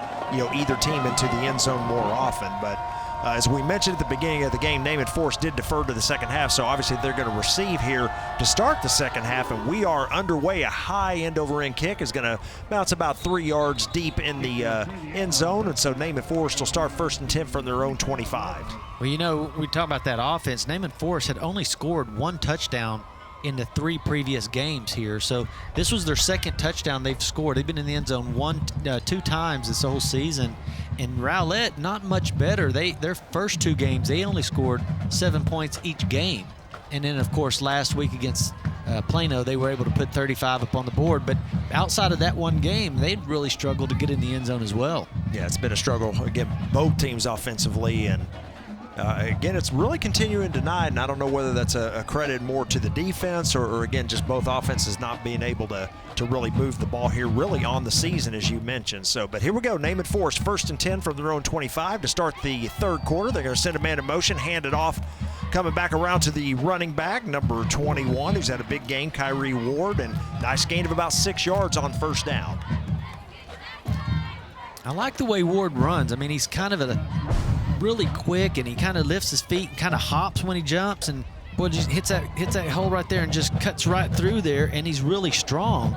either team into the end zone more often. But as we mentioned at the beginning of the game, Naaman Forest did defer to the second half, so obviously they're going to receive here to start the second half, and we are underway. A high end-over-end kick is going to bounce about 3 yards deep in the end zone, and so Naaman Forest will start 1st and 10 from their own 25. Well, we talk about that offense. Naaman Forest had only scored 1 touchdown in the 3 previous games here, so this was their 2nd touchdown they've scored. They've been in the end zone 2 times this whole season. And Rowlett, not much better. Their first 2 games, they only scored 7 points each game. And then, of course, last week against Plano, they were able to put 35 up on the board. But outside of that one game, they'd really struggled to get in the end zone as well. Yeah, it's been a struggle, again, both teams offensively. And again, it's really continuing tonight, and I don't know whether that's a credit more to the defense or again, just both offenses not being able to really move the ball here really on the season, as you mentioned. So, but here we go. Naaman Forest 1st and 10 from their own 25 to start the 3rd quarter. They're going to send a man in motion, hand it off, coming back around to the running back, number 21, who's had a big game, Kyrie Ward, and nice gain of about 6 yards on 1st down. I like the way Ward runs. I mean, he's kind of really quick, and he kind of lifts his feet and kind of hops when he jumps, and boy, just hits that hole right there and just cuts right through there, and he's really strong.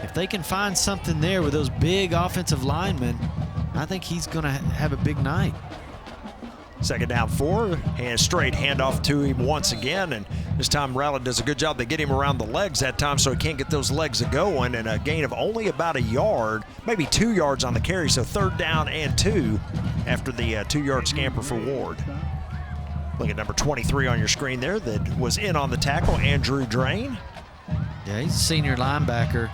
If they can find something there with those big offensive linemen, I think he's going to have a big night. 2nd down 4, straight handoff to him once again, and this time Rowlett does a good job. They get him around the legs that time so he can't get those legs going, and a gain of only about 1 yard, maybe 2 yards on the carry, so 3rd down and 2 after the 2-yard scamper for Ward. Look at number 23 on your screen there that was in on the tackle, Andrew Drain. Yeah, he's a senior linebacker.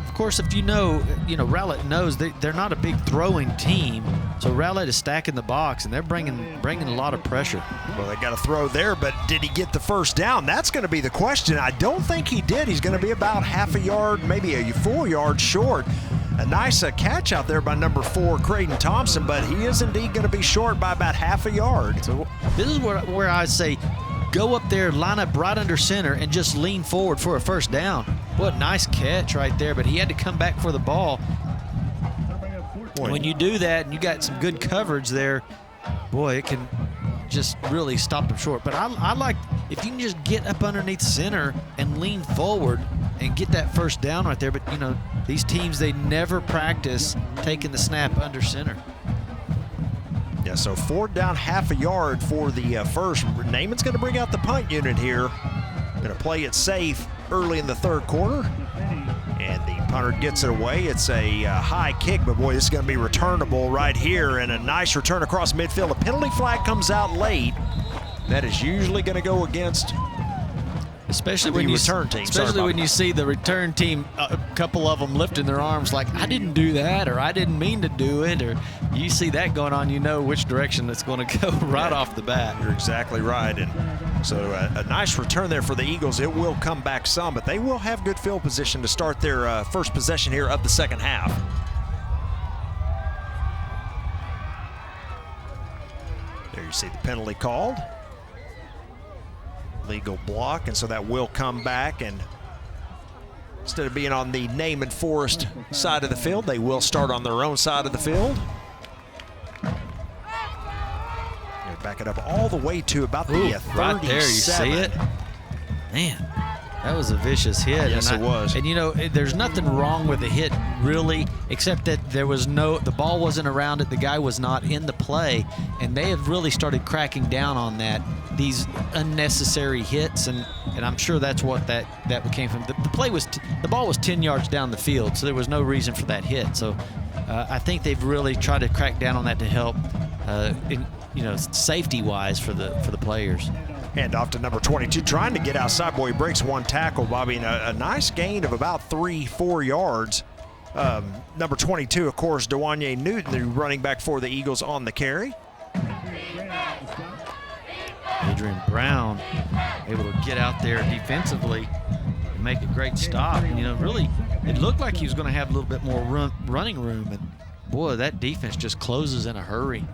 Of course, if Rowlett knows they're not a big throwing team, so Rowlett is stacking the box, and they're bringing a lot of pressure. Well, they got a throw there, but did he get the 1st down? That's going to be the question. I don't think he did. He's going to be about half a yard, maybe a full yard short. A nice catch out there by number 4, Creighton Thompson, but he is indeed going to be short by about half a yard. So this is where I say go up there, line up right under center, and just lean forward for a 1st down. What a nice catch right there, but he had to come back for the ball. When you do that and you got some good coverage there, boy, it can just really stop them short. But I like if you can just get up underneath center and lean forward and get that 1st down right there. But, these teams, they never practice taking the snap under center. Yeah, so 4th down, half a yard for the 1st. Naaman's going to bring out the punt unit here. Going to play it safe early in the 3rd quarter. And the punter gets it away. It's a high kick, but boy, this is going to be returnable right here. And a nice return across midfield. A penalty flag comes out late. That is usually going to go against especially when you return team. Especially when you see the return team, a couple of them lifting their arms like, I didn't do that, or I didn't mean to do it, or you see that going on, you know which direction it's going to go right off the bat. You're exactly right. And so a nice return there for the Eagles. It will come back some, but they will have good field position to start their first possession here of the second half. There you see the penalty called. Legal block, and so that will come back, and instead of being on the Naaman Forest side of the field, they will start on their own side of the field. They're backing up all the way to about the 37. Right there, you see it? Man, that was a vicious hit. Yes, it was. And you know, there's nothing wrong with the hit really, except that the ball wasn't around it, the guy was not in the play, and they have really started cracking down on that, these unnecessary hits, and I'm sure that's what that came from. The ball was 10 yards down the field, so there was no reason for that hit. So I think they've really tried to crack down on that to help, safety-wise for the players. Hand off to number 22, trying to get outside. Boy, he breaks one tackle, Bobby, and a nice gain of about 3-4 yards. Number 22, of course, Dewanye Newton, the running back for the Eagles, on the carry. Adrian Brown able to get out there defensively and make a great stop. And, really, it looked like he was going to have a little bit more running room, and boy, that defense just closes in a hurry.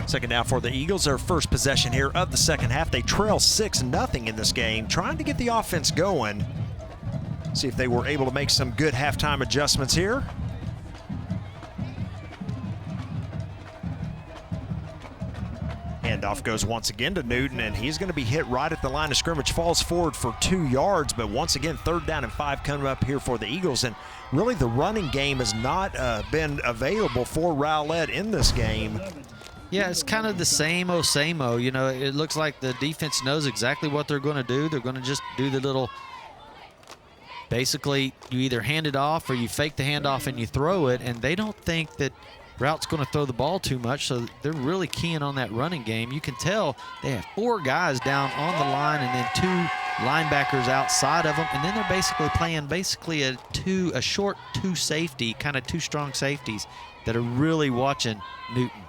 Second down for the Eagles, their first possession here of the second half. They trail 6-0 in this game, trying to get the offense going. See if they were able to make some good halftime adjustments here. Handoff goes once again to Newton, and he's going to be hit right at the line of scrimmage, falls forward for 2 yards, but once again, 3rd down and 5 coming up here for the Eagles. And really, the running game has not been available for Rowlett in this game. Yeah, it's kind of the same old, same old. It looks like the defense knows exactly what they're going to do. They're going to just do the little, basically, you either hand it off or you fake the handoff and you throw it, and they don't think that Route's going to throw the ball too much, so they're really keying on that running game. You can tell they have 4 guys down on the line and then 2 linebackers outside of them, and then they're basically playing a short 2 safety, kind of 2 strong safeties that are really watching Newton.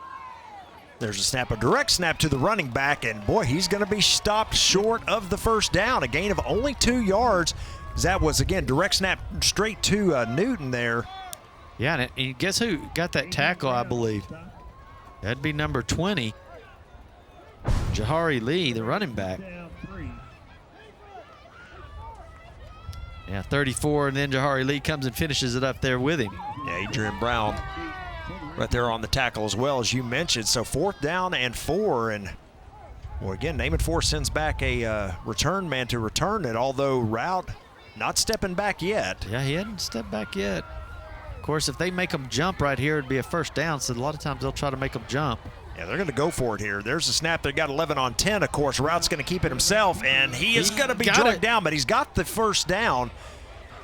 There's a snap, a direct snap to the running back, and boy, he's going to be stopped short of the first down. A gain of only 2 yards. That was, again, direct snap straight to Newton there. Yeah, and guess who got that tackle, I believe? That'd be number 20, Jahari Lee, the running back. Yeah, 34, and then Jahari Lee comes and finishes it up there with him. Yeah, Adrian Brown right there on the tackle as well, as you mentioned. So 4th down and 4, and well, again, Naaman Forest sends back a return man to return it, although Route not stepping back yet. Yeah, he hadn't stepped back yet. Of course, if they make them jump right here, it'd be a first down, so a lot of times they'll try to make them jump. Yeah, they're going to go for it here. There's a snap. They got 11 on 10. Of course, Route's going to keep it himself, and he is going to be dragged down, but he's got the first down.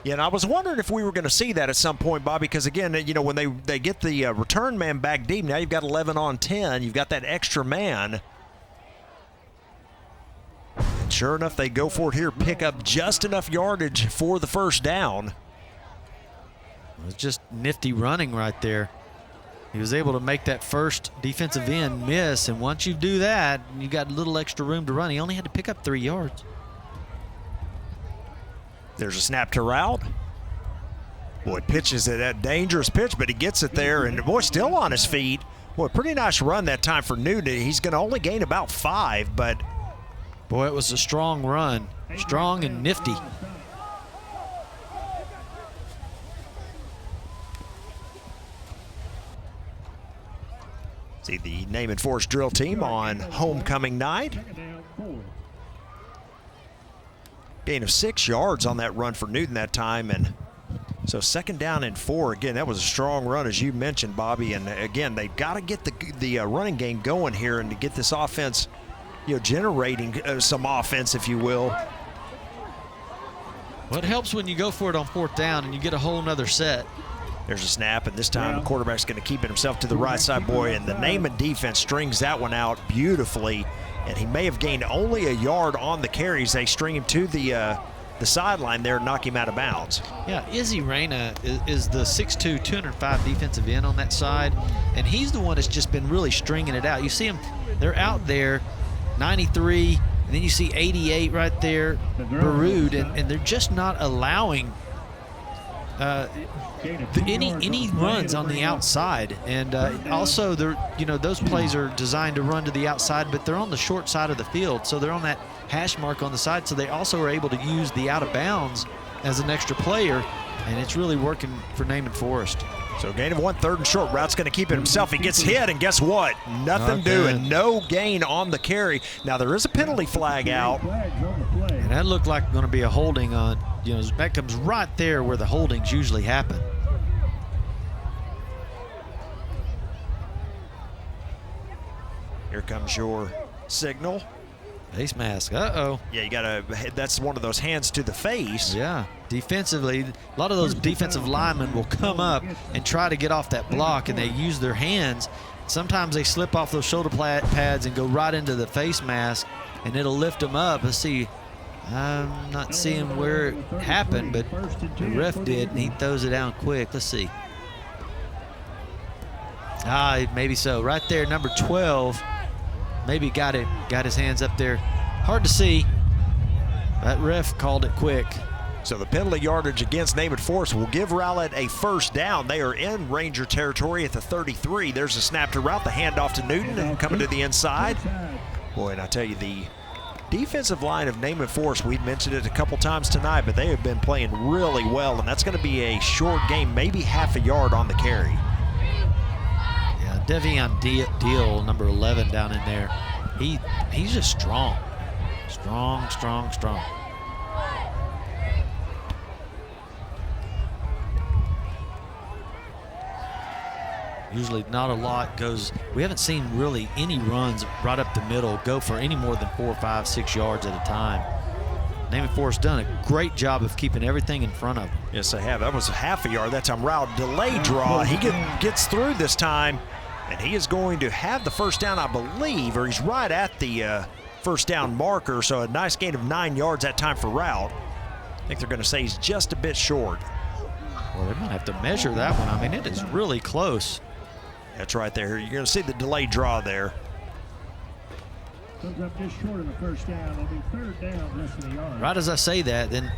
Yeah, and I was wondering if we were going to see that at some point, Bobby, because, again, when they get the return man back deep, now you've got 11 on 10. You've got that extra man. And sure enough, they go for it here, pick up just enough yardage for the first down. It's just nifty running right there. He was able to make that first defensive end miss, and once you do that, you got a little extra room to run. He only had to pick up 3 yards. There's a snap to Route. Boy, pitches it, that dangerous pitch, but he gets it there, and boy, still on his feet. Boy, pretty nice run that time for Newton. He's going to only gain about 5, but boy, it was a strong run, strong and nifty. See the Naaman Forest drill team on homecoming night. Gain of 6 yards on that run for Newton that time, and so 2nd down and 4. Again, that was a strong run, as you mentioned, Bobby. And again, they've got to get the running game going here and to get this offense, generating some offense, if you will. Well, it helps when you go for it on 4th down and you get a whole nother set. There's a snap, and this time the quarterback's going to keep it himself to the right side, boy, and the Naaman defense strings that one out beautifully, and he may have gained only a yard on the carries. They string him to the sideline there and knock him out of bounds. Yeah, Izzy Reyna is the 6'2", 205 defensive end on that side, and he's the one that's just been really stringing it out. You see him, they're out there, 93, and then you see 88 right there, Baroud, and they're just not allowing any runs on the outside, and also they're those plays are designed to run to the outside, but they're on the short side of the field, so they're on that hash mark on the side, so they also are able to use the out of bounds as an extra player, and it's really working for Naaman Forest. So gain of 1, 3rd and short. Rout's going to keep it himself. He gets hit, and guess what? Nothing doing. No gain on the carry. Now there is a penalty flag out. And that looked like going to be a holding on, that comes right there where the holdings usually happen. Here comes your signal. Face mask, uh-oh. Yeah, you gotta, that's one of those hands to the face. Yeah, defensively, a lot of those defensive linemen will come up and try to get off that block, and they use their hands. Sometimes they slip off those shoulder pads and go right into the face mask, and it'll lift them up. Let's see, I'm not seeing where it happened, but the ref did, and he throws it down quick. Let's see. Maybe so. Right there, number 12. Maybe got his hands up there. Hard to see. That ref called it quick. So the penalty yardage against Naaman Forest will give Rowlett a first down. They are in Ranger territory at the 33. There's a snap to route, the handoff to Newton, coming to the inside. Boy, and I tell you, the defensive line of Naaman Forest, we've mentioned it a couple times tonight, but they have been playing really well, and that's going to be a short game, maybe half a yard on the carry. Devion Deal, number 11 down in there. He's just strong. Strong. Usually not a lot goes. We haven't seen really any runs right up the middle go for any more than 4, 5, 6 yards at a time. Naaman Forest done a great job of keeping everything in front of them. Yes, they have. That was half a yard. That time Rowlett delay draw. He gets through this time. And he is going to have the first down, I believe, or he's right at the first down marker. So a nice gain of 9 yards that time for Rowlett. I think they're going to say he's just a bit short. Well, they might have to measure that one. I mean, it is really close. That's right there. You're going to see the delay draw there. Comes up just short of the first down. It'll be 3rd down, less than a yard. Right as I say that, then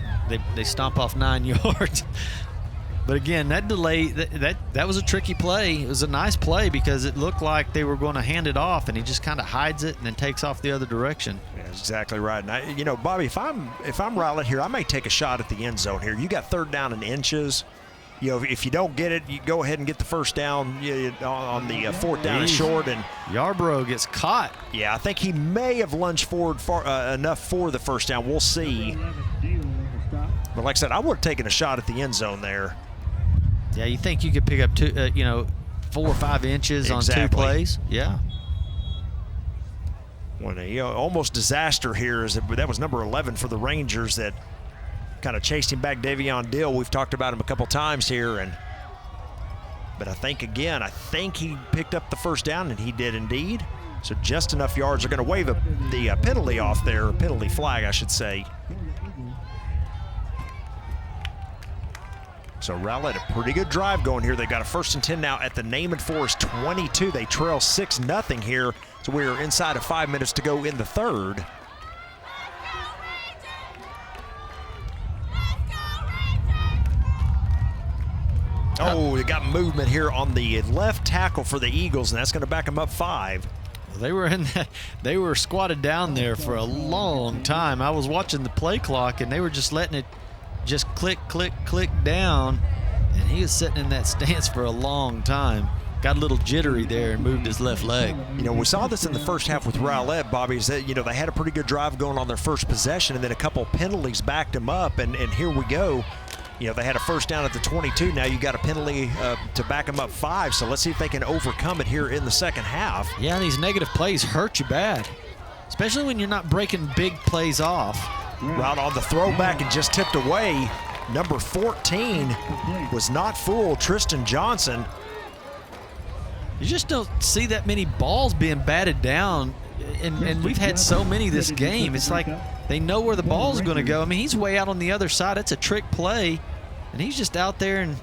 they stomp off 9 yards. But again, that delay, that was a tricky play. It was a nice play because it looked like they were going to hand it off, and he just kind of hides it and then takes off the other direction. Yeah, that's exactly right. And Bobby, if I'm Rowlett here, I may take a shot at the end zone here. You got 3rd down in inches. If you don't get it, you go ahead and get the first down on the 4th down and short. And Yarbrough gets caught. Yeah, I think he may have lunged forward far enough for the first down. We'll see. But like I said, I would have taken a shot at the end zone there. Yeah, you think you could pick up 4 or 5 inches on 2 plays? Yeah. When almost disaster here is that was number 11 for the Rangers that kind of chased him back, Devion Dill. We've talked about him a couple times here, but I think he picked up the first down, and he did indeed. So just enough yards. Are going to wave the penalty off there, penalty flag, I should say. So Rowlett, a pretty good drive going here. They got a 1st and 10 now at the Naaman Forest 22. They trail 6-0 here. So we're inside of 5 minutes to go in the 3rd. Oh, they got movement here on the left tackle for the Eagles, and that's going to back them up 5. Well, they were squatted down there for a long time. I was watching the play clock, and they were just letting it just click, click, click down, and he was sitting in that stance for a long time. Got a little jittery there and moved his left leg. We saw this in the first half with Rowlett, Bobby, is that, they had a pretty good drive going on their first possession, and then a couple penalties backed them up, and here we go. They had a first down at the 22. Now you got a penalty to back them up 5, so let's see if they can overcome it here in the second half. Yeah, these negative plays hurt you bad, especially when you're not breaking big plays off. Route on the throwback and just tipped away. Number 14 was not fooled, Tristan Johnson. You just don't see that many balls being batted down, and we've had so many this game. It's like they know where the ball's going to go. I mean, he's way out on the other side. It's a trick play, and he's just out there and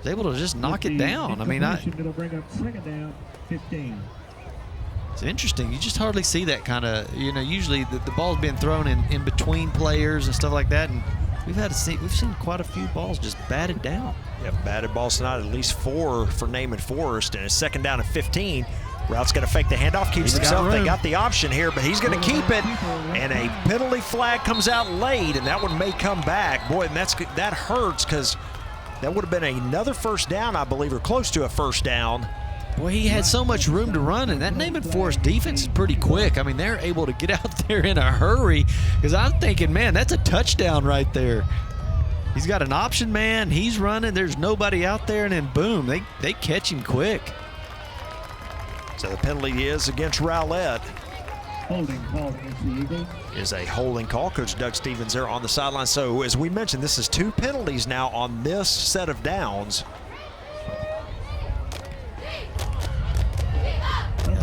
is able to just knock it down. I mean, it'll bring up second down, 15. It's interesting. You just hardly see that kind of, usually the ball's being thrown in between players and stuff like that, and we've seen quite a few balls just batted down. Yeah, batted balls tonight, at least 4 for Naaman Forest, and it's second down at 15. Route's going to fake the handoff, keeps himself. They got the option here, but he's going to keep it, and a penalty flag comes out late, and that one may come back. Boy, and that hurts because that would have been another first down, I believe, or close to a first down. Boy, he had so much room to run, and that Naaman Forest defense is pretty quick. I mean, they're able to get out there in a hurry because I'm thinking, man, that's a touchdown right there. He's got an option man. He's running. There's nobody out there, and then boom, they catch him quick. So the penalty is against Rowlett. Holding call against the Eagles. Is a holding call. Coach Doug Stevens there on the sideline. So as we mentioned, this is 2 penalties now on this set of downs.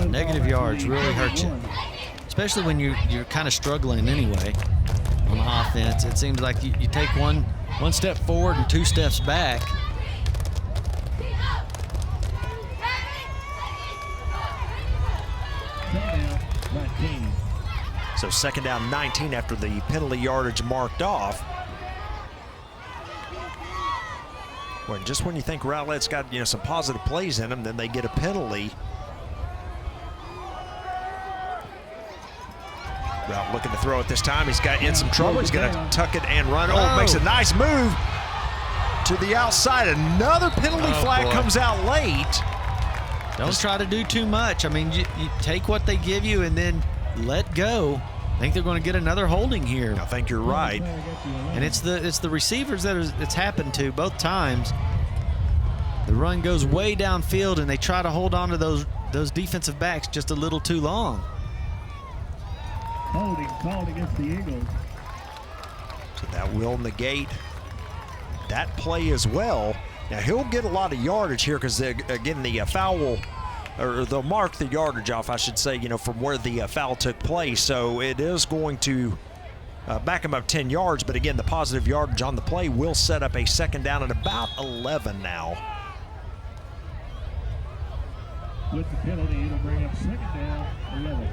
Negative yards really hurt you, especially when you're kind of struggling anyway on offense. It seems like you take one step forward and 2 steps back. So second down 19 after the penalty yardage marked off. Well, just when you think Rowlett's got some positive plays in them, then they get a penalty. Route looking to throw it this time. He's got in some trouble. He's going to tuck it and run. Oh, makes a nice move to the outside. Another penalty flag comes out late. Don't try to do too much. I mean, you take what they give you and then let go. I think they're going to get another holding here. I think you're right. And it's the receivers that it's happened to both times. The run goes way downfield, and they try to hold on to those defensive backs just a little too long. Holding called against the Eagles. So that will negate that play as well. Now he'll get a lot of yardage here because again the foul will, or they'll mark the yardage off, I should say, from where the foul took place. So it is going to back him up 10 yards, but again the positive yardage on the play will set up a second down at about 11 now. With the penalty, it'll bring up second down, 11.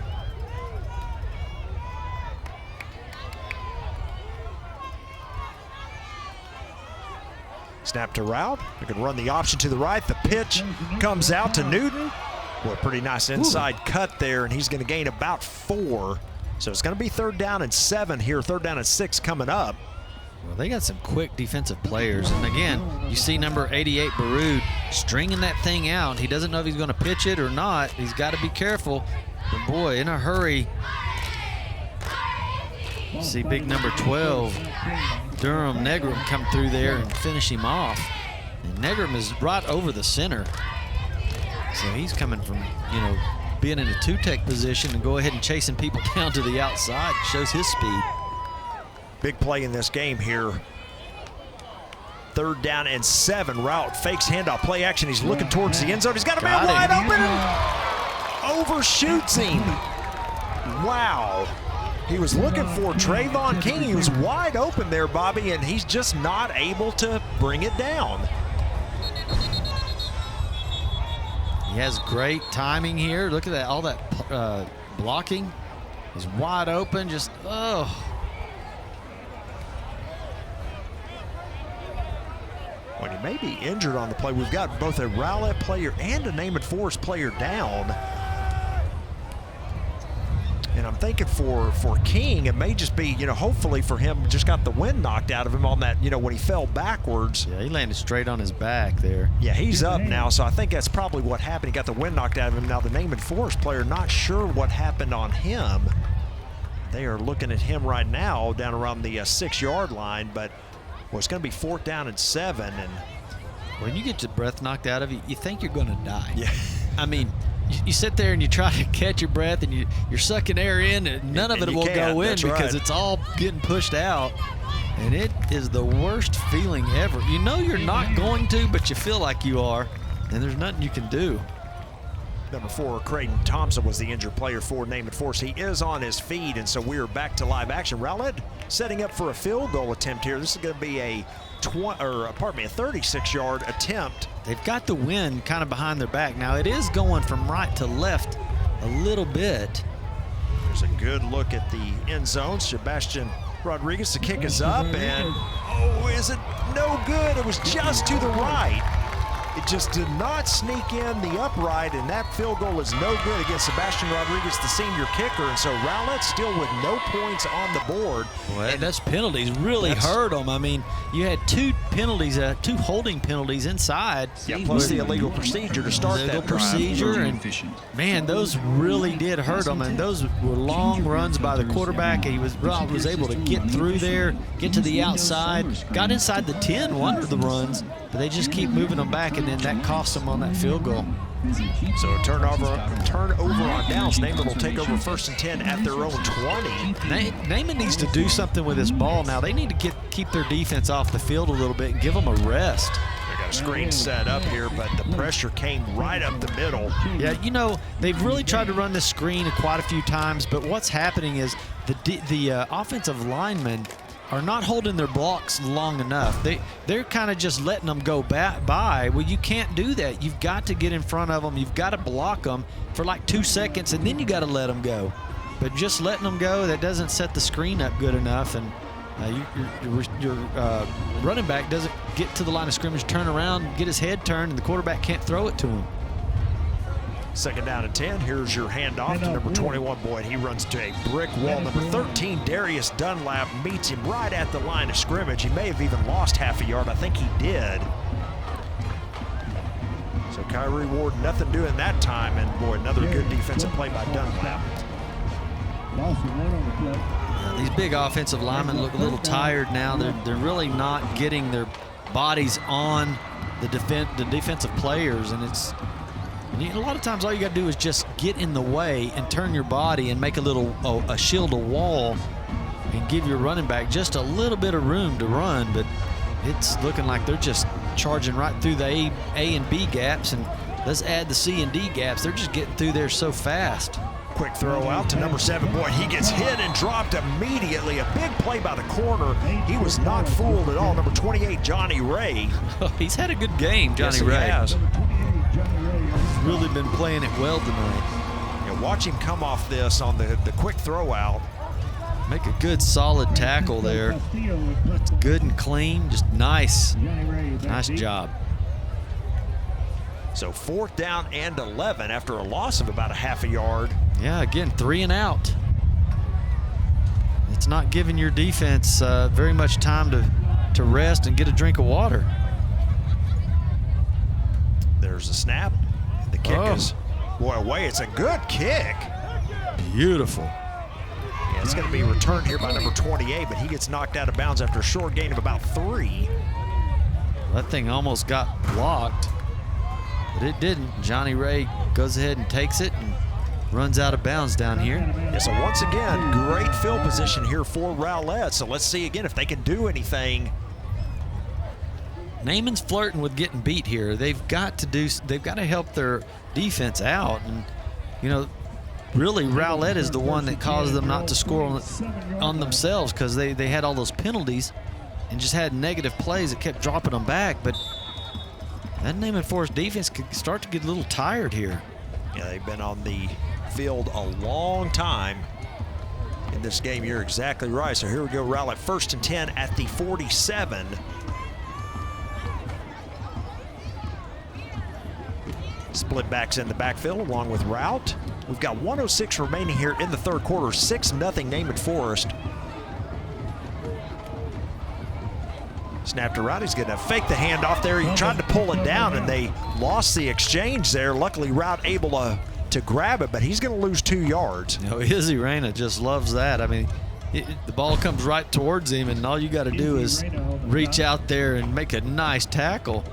Snap to route. They can run the option to the right. The pitch comes out to Newton. Boy, pretty nice inside cut there, and he's going to gain about 4. So it's going to be 3rd down and 7 here. 3rd down and 6 coming up. Well, they got some quick defensive players. And again, you see number 88, Baroud, stringing that thing out. He doesn't know if he's going to pitch it or not. He's got to be careful. But boy, in a hurry. You see big number 12, Durham Negrum, come through there and finish him off. And Negrum is right over the center. So he's coming from, being in a 2-tech position and go ahead and chasing people down to the outside. Shows his speed. Big play in this game here. 3rd down and 7. Route fakes handoff, play action. He's looking towards the end zone. He's got a man wide open and overshoots him. Wow. He was looking for Trayvon King. He was wide open there, Bobby, and he's just not able to bring it down. He has great timing here. Look at that, all that blocking. He's wide open, just, When he may be injured on the play, we've got both a Rowlett player and a Naaman Forest player down. And I'm thinking for King, it may just be, hopefully for him, just got the wind knocked out of him on that, when he fell backwards. Yeah, he landed straight on his back there. Yeah, he's up now, so I think that's probably what happened. He got the wind knocked out of him. Now the Naaman Forest player, not sure what happened on him. They are looking at him right now down around the 6-yard line, but it's going to be 4th down and 7. And when you get your breath knocked out of you, you think you're going to die. Yeah. I mean, you sit there and you try to catch your breath and you're sucking air in and none of it will go in because it's all getting pushed out. And it is the worst feeling ever. You know you're not going to, but you feel like you are, and there's nothing you can do. Number 4, Creighton Thompson was the injured player for Naaman Forest. He is on his feet, and so we're back to live action. Rowlett setting up for a field goal attempt here. This is going to be a 36-yard attempt. They've got the wind kind of behind their back. Now it is going from right to left a little bit. There's a good look at the end zone. Sebastian Rodriguez, the kick is up, and oh, is it no good? It was just to the right. It just did not sneak in the upright, and that field goal is no good against Sebastian Rodriguez, the senior kicker. And so Rowlett still with no points on the board. Well, and those penalties really hurt them. I mean, you had 2 penalties, 2 holding penalties inside. Yeah, plus the illegal procedure to start that drive. Procedure, and man, those really did hurt them. And those were long runs by the quarterback. And Rob was able to get through there, get to the outside, got inside the 10 one of the runs, but they just keep moving them back, and then that cost them on that field goal. So a turnover on downs. Naaman will take over 1st and 10 at their own 20. Naaman needs to do something with this ball now. They need to keep their defense off the field a little bit and give them a rest. They got a screen set up here, but the pressure came right up the middle. Yeah, you know, they've really tried to run this screen quite a few times, but what's happening is the offensive linemen are not holding their blocks long enough. They're kind of just letting them go by. Well, you can't do that. You've got to get in front of them. You've got to block them for like 2 seconds, and then you got to let them go. But just letting them go, that doesn't set the screen up good enough, and your running back doesn't get to the line of scrimmage, turn around, get his head turned, and the quarterback can't throw it to him. 2nd down and 10. Here's your handoff to number 21, Boyd. He runs to a brick wall. Number 13, Darius Dunlap, meets him right at the line of scrimmage. He may have even lost half a yard. I think he did. So Kyrie Ward, nothing doing that time. And boy, another good defensive play by Dunlap. These big offensive linemen look a little tired now. They're really not getting their bodies on the defensive players, and a lot of times all you got to do is just get in the way and turn your body and make a shield, a wall, and give your running back just a little bit of room to run. But it's looking like they're just charging right through the A and B gaps, and let's add the C and D gaps. They're just getting through there so fast. Quick throw out to number 7, Boyd. He gets hit and dropped immediately. A big play by the corner. He was not fooled at all. Number 28, Johnny Ray. He's had a good game, Johnny Ray. Yes, he has. Really been playing it well tonight. Yeah, watch him come off this on the quick throw out. Make a good solid tackle there. It's good and clean, just nice. Nice job. So 4th down and 11 after a loss of about a half a yard. Yeah, again, 3 and out. It's not giving your defense very much time to rest and get a drink of water. There's a snap. The kick is, boy, away. It's a good kick. Beautiful. Yeah, it's going to be returned here by number 28, but he gets knocked out of bounds after a short gain of about 3. That thing almost got blocked, but it didn't. Johnny Ray goes ahead and takes it and runs out of bounds down here. Yeah, so once again, great field position here for Rowlett. So let's see again if they can do anything. Naaman's flirting with getting beat here. They've got to help their defense out, and you know, really Rowlett is the one that caused them not to score on themselves, because they had all those penalties and just had negative plays that kept dropping them back. But that Naaman Forest defense could start to get a little tired here. Yeah, they've been on the field a long time in this game. You're exactly right. So here we go, Rowlett 1st and 10 at the 47. Split backs in the backfield along with Route. We've got 1:06 remaining here in the 3rd quarter. 6-0 Naaman Forest. Snap to Route. He's going to fake the handoff there. He tried to pull it down, and they lost the exchange there. Luckily, Route able to grab it, but he's going to lose 2 yards. You know, Izzy Reyna just loves that. I mean, the ball comes right towards him, and all you got to do is reach out there and make a nice tackle.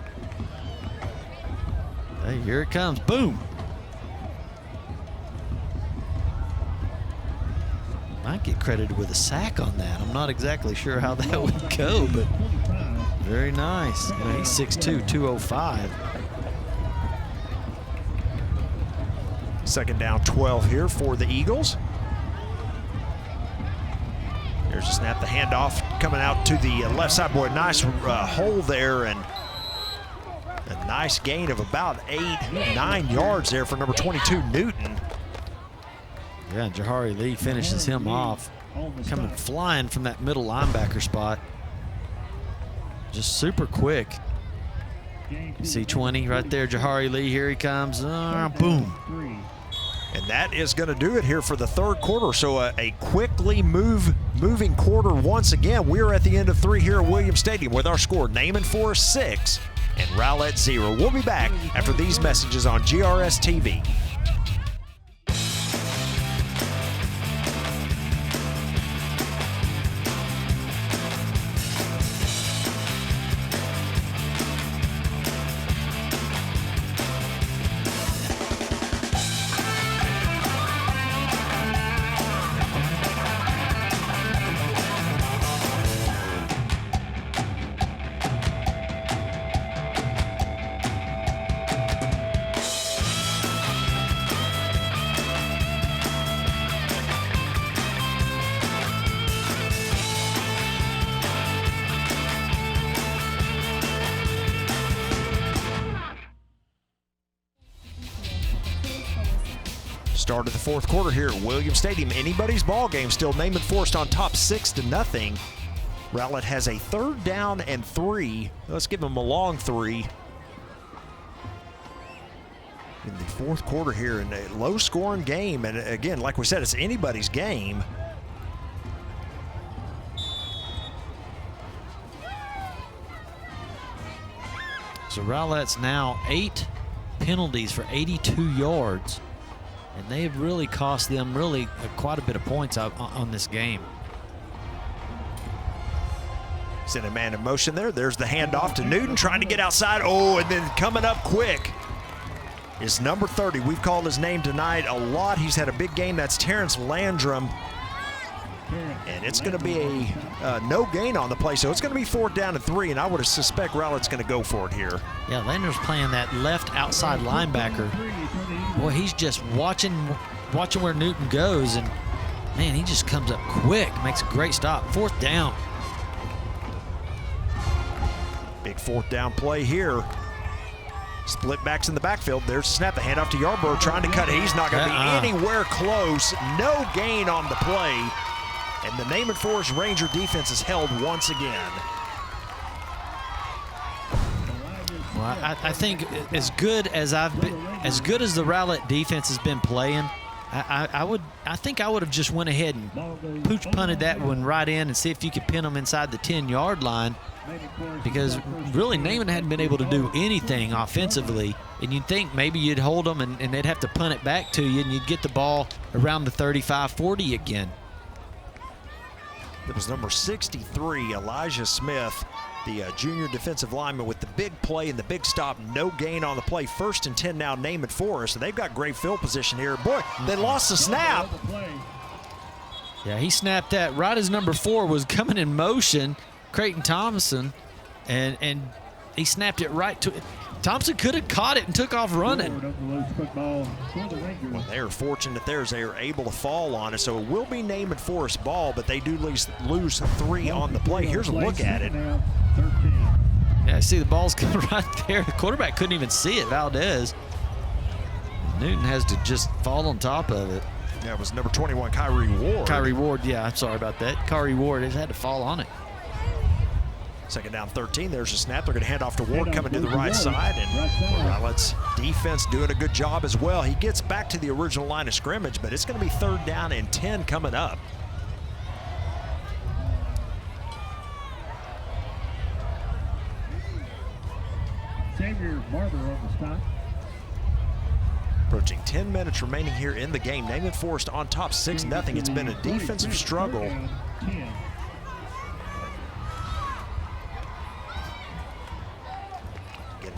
Hey, here it comes. Boom. Might get credited with a sack on that. I'm not exactly sure how that would go, but very nice. You know, he's 6'2", 205. Second down, 12 here for the Eagles. There's a snap, the handoff coming out to the left side. Boy, nice hole there, and a nice gain of about 8-9 yards there for number 22, Newton. Yeah, Jahari Lee finishes him off, coming flying from that middle linebacker spot. Just super quick. You see 20 right there, Jahari Lee, here he comes, boom. And that is going to do it here for the third quarter. So a quickly moving quarter once again. We're at the end of 3 here at Williams Stadium with our score, Naaman Forest 6 and Rowlett 0. We'll be back after these messages on GRS TV. Start of the fourth quarter here at Williams Stadium. Anybody's ball game. Still Naaman Forest on top 6-0. Rowlett has a 3rd down and 3. Let's give them a long 3. In the fourth quarter here in a low-scoring game. And again, like we said, it's anybody's game. So Rowlett's now 8 penalties for 82 yards. And they have really cost them quite a bit of points on this game. Send a man in motion there. There's the handoff to Newton trying to get outside. Oh, and then coming up quick is number 30. We've called his name tonight a lot. He's had a big game. That's Terrence Landrum. And it's going to be a no gain on the play. So it's going to be 4th down and 3. And I would suspect Rowlett's going to go for it here. Yeah, Landrum's playing that left outside linebacker. Boy, he's just watching where Newton goes, and man, he just comes up quick, makes a great stop. 4th down. Big 4th down play here. Split backs in the backfield. There's the snap, the handoff to Yarborough trying to cut it. He's not going to be anywhere close. No gain on the play. And the Naaman Forest Ranger defense is held once again. Well, I think as good as the Rowlett defense has been playing, I think I would have just went ahead and pooch punted that one right in and see if you could pin them inside the 10-yard line, because really Naaman hadn't been able to do anything offensively, and you'd think maybe you'd hold them and they'd have to punt it back to you and you'd get the ball around the 35-40 again. It was number 63, Elijah Smith, the junior defensive lineman, with the big play and the big stop. No gain on the play. 1st and 10 now, Naaman Forest. And they've got great field position here. Boy, they lost the snap. Yeah, he snapped that right as number 4 was coming in motion, Creighton Thompson, and he snapped it right to it. Thompson could have caught it and took off running. Well, they are fortunate there as they are able to fall on it. So it will be Naaman Forest ball, but they do lose 3 on the play. Here's a look at it. Yeah, see the ball's coming right there. The quarterback couldn't even see it, Valdez. Newton has to just fall on top of it. Yeah, it was number 21, Kyrie Ward. Kyrie Ward, yeah, I'm sorry about that. Kyrie Ward has had to fall on it. 2nd down, 13. There's a snap. They're going to hand off to Ward coming to the right side. And Rowlett's defense doing a good job as well. He gets back to the original line of scrimmage, but it's going to be 3rd down and 10 coming up. Xavier Barber on the stop. Approaching 10 minutes remaining here in the game. Naaman Forest on top 6-0. It's been a defensive struggle.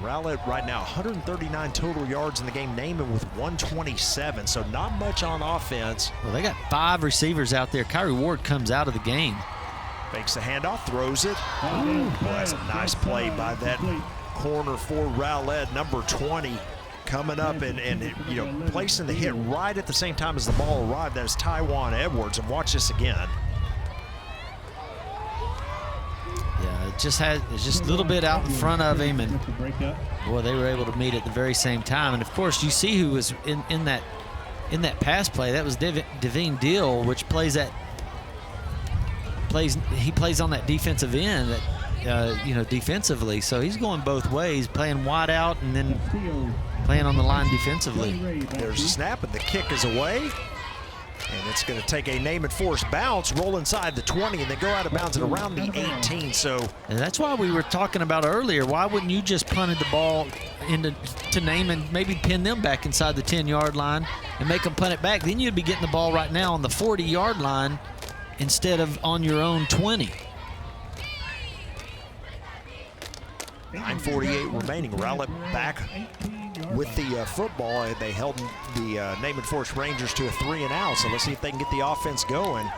Rowlett right now 139 total yards in the game, Naaman with 127, so not much on offense. Well, they got 5 receivers out there. Kyrie Ward comes out of the game. Fakes the handoff, throws it. Ooh, that's a nice play by that corner for Rowlett, number 20, coming up and you know, placing the hit right at the same time as the ball arrived. That is Taiwan Edwards, and watch this again. Yeah, it's just a little bit out in front of him, and boy, they were able to meet at the very same time. And of course, you see who was in that pass play. That was Devine Deal, which plays on that defensive end, that you know, defensively. So he's going both ways, playing wide out and then playing on the line defensively. There's a snap, and the kick is away. And it's going to take a Naaman Forest bounce, roll inside the 20, and then go out of bounds at around the 18. So, and that's why we were talking about earlier. Why wouldn't you just punted the ball to Naaman, maybe pin them back inside the 10-yard line and make them punt it back? Then you'd be getting the ball right now on the 40-yard line instead of on your own 20. 9:48 remaining. Rowlett back with the football. They held the Naaman Forest Rangers to a 3-and-out, so let's see if they can get the offense going.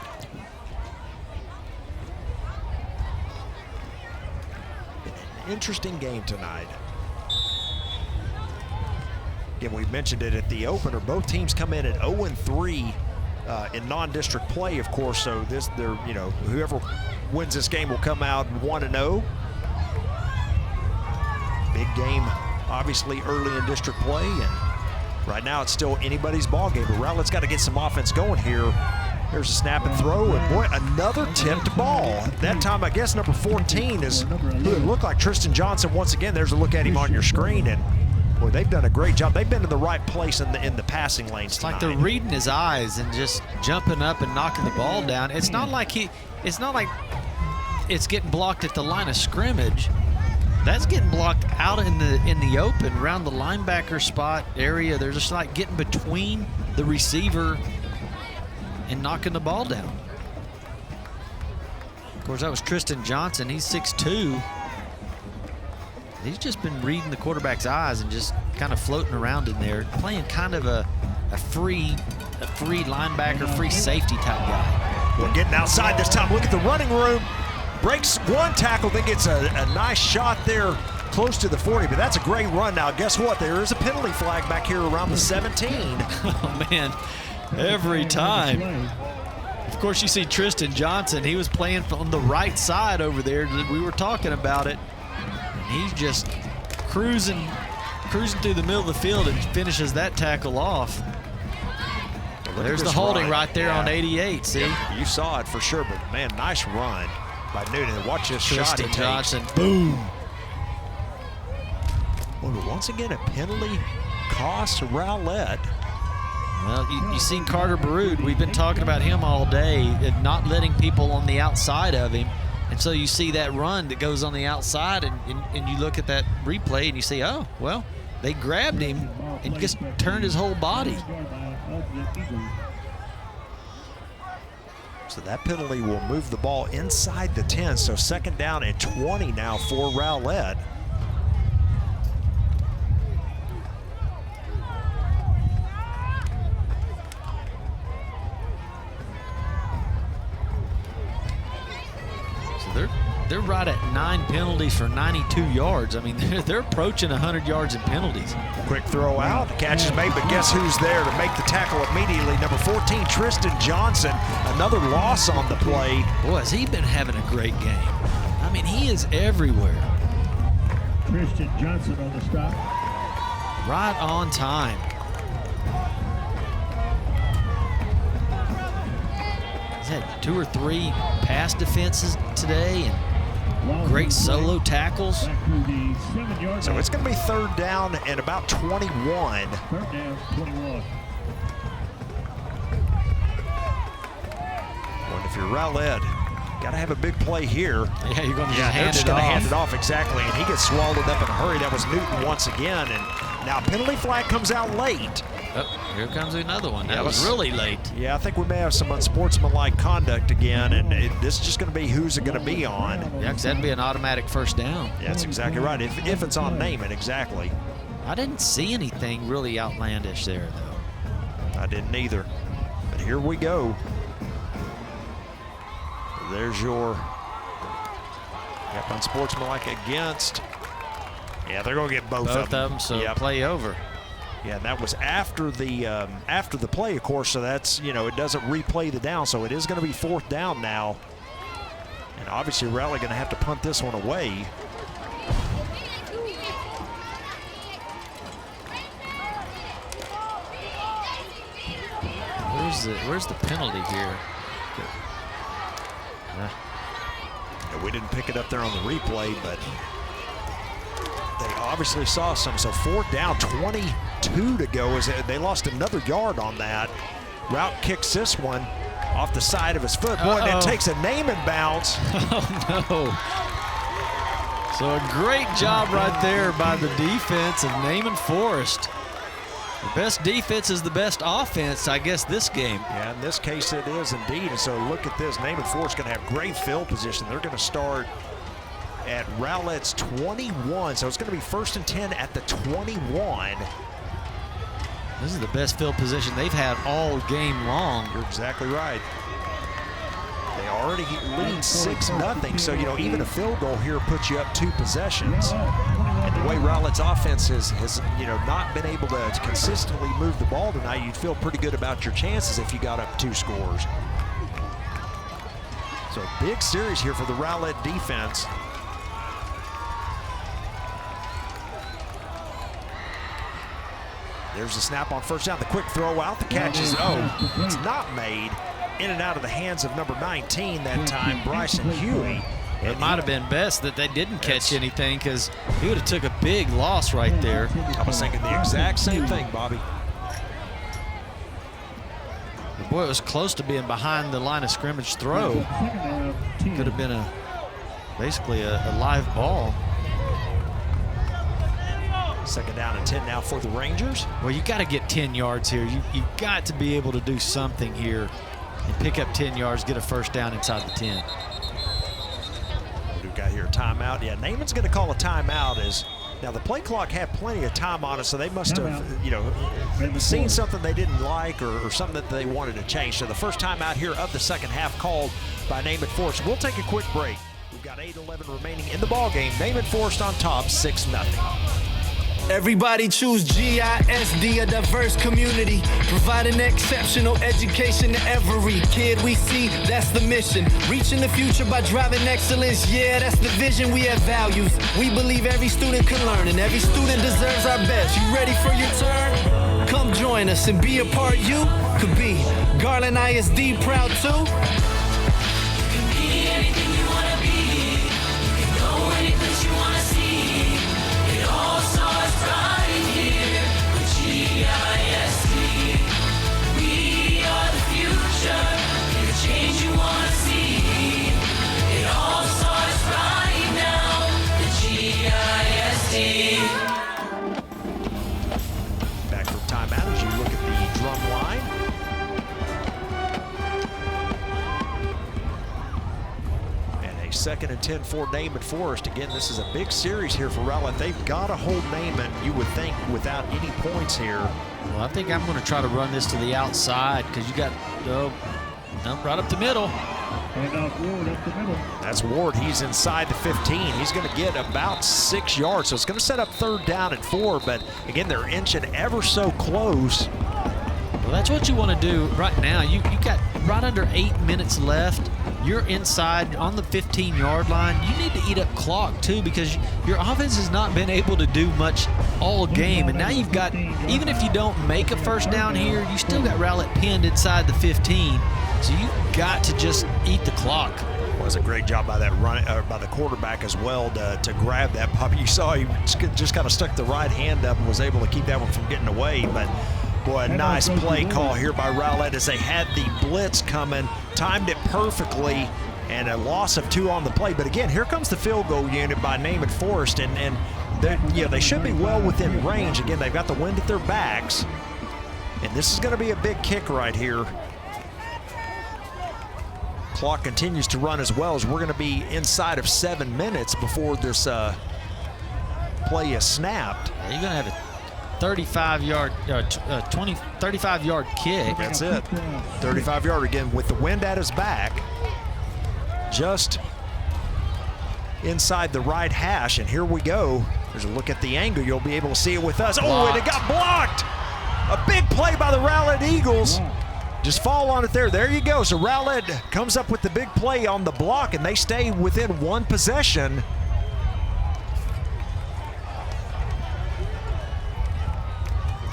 An interesting game tonight. Again, we mentioned it at the opener. Both teams come in at 0-3 in non-district play, of course. So you know, whoever wins this game will come out 1-0. Big game, obviously, early in district play, and right now it's still anybody's ball game. But Rowlett's got to get some offense going here. Here's a snap and throw, and boy, another tipped ball. That time, I guess number 14 is who it looked like Tristan Johnson. Once again, there's a look at him on your screen, and boy, they've done a great job. They've been in the right place in the passing lanes tonight. It's like they're reading his eyes and just jumping up and knocking the ball down. It's not like it's getting blocked at the line of scrimmage. That's getting blocked out in the open around the linebacker spot area. They're just like getting between the receiver and knocking the ball down. Of course, that was Tristan Johnson. He's 6'2". He's just been reading the quarterback's eyes and just kind of floating around in there, playing kind of a free linebacker, free safety type guy. We're getting outside this time. Look at the running room. Breaks one tackle, then gets a nice shot there close to the 40, but that's a great run. Now, guess what? There is a penalty flag back here around the 17. Oh, man, every time. Of course, you see Tristan Johnson. He was playing on the right side over there. We were talking about it. And he's just cruising through the middle of the field and finishes that tackle off. There's the holding right there on 88, see? Yep, you saw it for sure, but, man, nice run by Newton. Watch this shot he takes. Johnson, boom. Well, once again, a penalty cost Rowlett. Well, you see Carter Baroud. We've been talking about him all day, not letting people on the outside of him. And so you see that run that goes on the outside, and you look at that replay, and you see, oh, well, they grabbed him and just turned his whole body. So that penalty will move the ball inside the 10. So 2nd down and 20 now for Rowlett. So they're right at 9 penalties for 92 yards. I mean, they're approaching 100 yards in penalties. Quick throw out, catch is made, but guess who's there to make the tackle immediately? Number 14, Tristan Johnson. Another loss on the play. Boy, has he been having a great game. I mean, he is everywhere. Tristan Johnson on the stop. Right on time. He's had 2 or 3 pass defenses today and great solo tackles. So it's going to be 3rd down and about 21. 3rd down, 21. Well, if you're Rowlett, got to have a big play here. Yeah, you're going to hand it off, exactly. And he gets swallowed up in a hurry. That was Newton once again. And now penalty flag comes out late. Oh, here comes another one. That was really late. Yeah, I think we may have some unsportsmanlike conduct again, and this is just going to be who's it going to be on. Yeah, because that'd be an automatic first down. Yeah, that's exactly right. If it's on Naaman, exactly. I didn't see anything really outlandish there, though. I didn't either. But here we go. There's your unsportsmanlike against. Yeah, they're going to get both of them. So play over. Yeah, and that was after the play, of course, so that's, it doesn't replay the down, so it is going to be 4th down now. And obviously Rowlett going to have to punt this one away. Where's the penalty here? Yeah, we didn't pick it up there on the replay, but they obviously saw some. So 4th down, 22 to go. They lost another yard on that. Route kicks this one off the side of his foot. Boy, and it takes a Naaman bounce. Oh, no. So a great job right there by the defense of Naaman Forest. The best defense is the best offense, I guess, this game. Yeah, in this case it is indeed. And so look at this. Naaman Forest going to have great field position. They're going to start at Rowlett's 21. So it's going to be 1st and 10 at the 21. This is the best field position they've had all game long. You're exactly right. They already lead 6-0, so even a field goal here puts you up 2 possessions. And the way Rowlett's offense has not been able to consistently move the ball tonight, you'd feel pretty good about your chances if you got up 2 scores. So a big series here for the Rowlett defense. There's the snap on 1st down, the quick throw out, the catch is, it's not made. In and out of the hands of number 19 that time, Bryson Huey. It might have been best that they didn't catch anything, because he would have took a big loss right there. I was thinking the exact same thing, Bobby. Boy, it was close to being behind the line of scrimmage throw. Could have been basically a live ball. 2nd down and 10 now for the Rangers. Well, you got to get 10 yards here. You got to be able to do something here and pick up 10 yards, get a 1st down inside the 10. We've got here a timeout. Yeah, Naaman's going to call a timeout. Now the play clock had plenty of time on it, so they must have, seen something they didn't like or something that they wanted to change. So the first timeout here of the 2nd half called by Naaman Forest. We'll take a quick break. We've got 8:11 remaining in the ball game. Naaman Forest on top, 6-0. Everybody choose GISD, a diverse community, providing exceptional education to every kid we see. That's the mission, reaching the future by driving excellence. Yeah, that's the vision. We have values. We believe every student can learn and every student deserves our best. You ready for your turn? Come join us and be a part. You could be Garland ISD proud too. You can be anything you want to be. You can go any place you want to see. It all starts right here with GISD. We are the future, the change you want to see. It all starts right now, the GISD. Back from timeout as you look at the drum line. And a 2nd and 10 for Naaman Forest. Again, this is a big series here for Rowlett. They've got to hold Naaman, you would think, without any points here. Well, I think I'm going to try to run this to the outside, because you got right up the middle. Ward up the middle. That's Ward. He's inside the 15. He's going to get about 6 yards. So it's going to set up 3rd down and 4. But again, they're inching ever so close. Well, that's what you want to do right now. You got right under 8 minutes left. You're inside on the 15-yard line. You need to eat up clock, too, because your offense has not been able to do much all game. And now you've got, even if you don't make a 1st down here, you still got Rowlett pinned inside the 15. So you've got to just eat the clock. Well, it was a great job by that by the quarterback as well to grab that puppy. You saw he just kind of stuck the right hand up and was able to keep that one from getting away. But boy, a nice play call here by Rowlett as they had the blitz coming, timed it perfectly, and a loss of 2 on the play. But again, here comes the field goal unit by Naaman Forest, and they should be well within range. Again, they've got the wind at their backs. And this is going to be a big kick right here. Clock continues to run as well, as we're going to be inside of 7 minutes before this play is snapped. Yeah, you're going to have a 35-yard, 35-yard kick. That's it. 35-yard again with the wind at his back. Just inside the right hash, and here we go. There's a look at the angle. You'll be able to see it with us. Oh, and it got blocked. A big play by the Rowlett Eagles. Just fall on it there. There you go. So Rowlett comes up with the big play on the block, and they stay within one possession.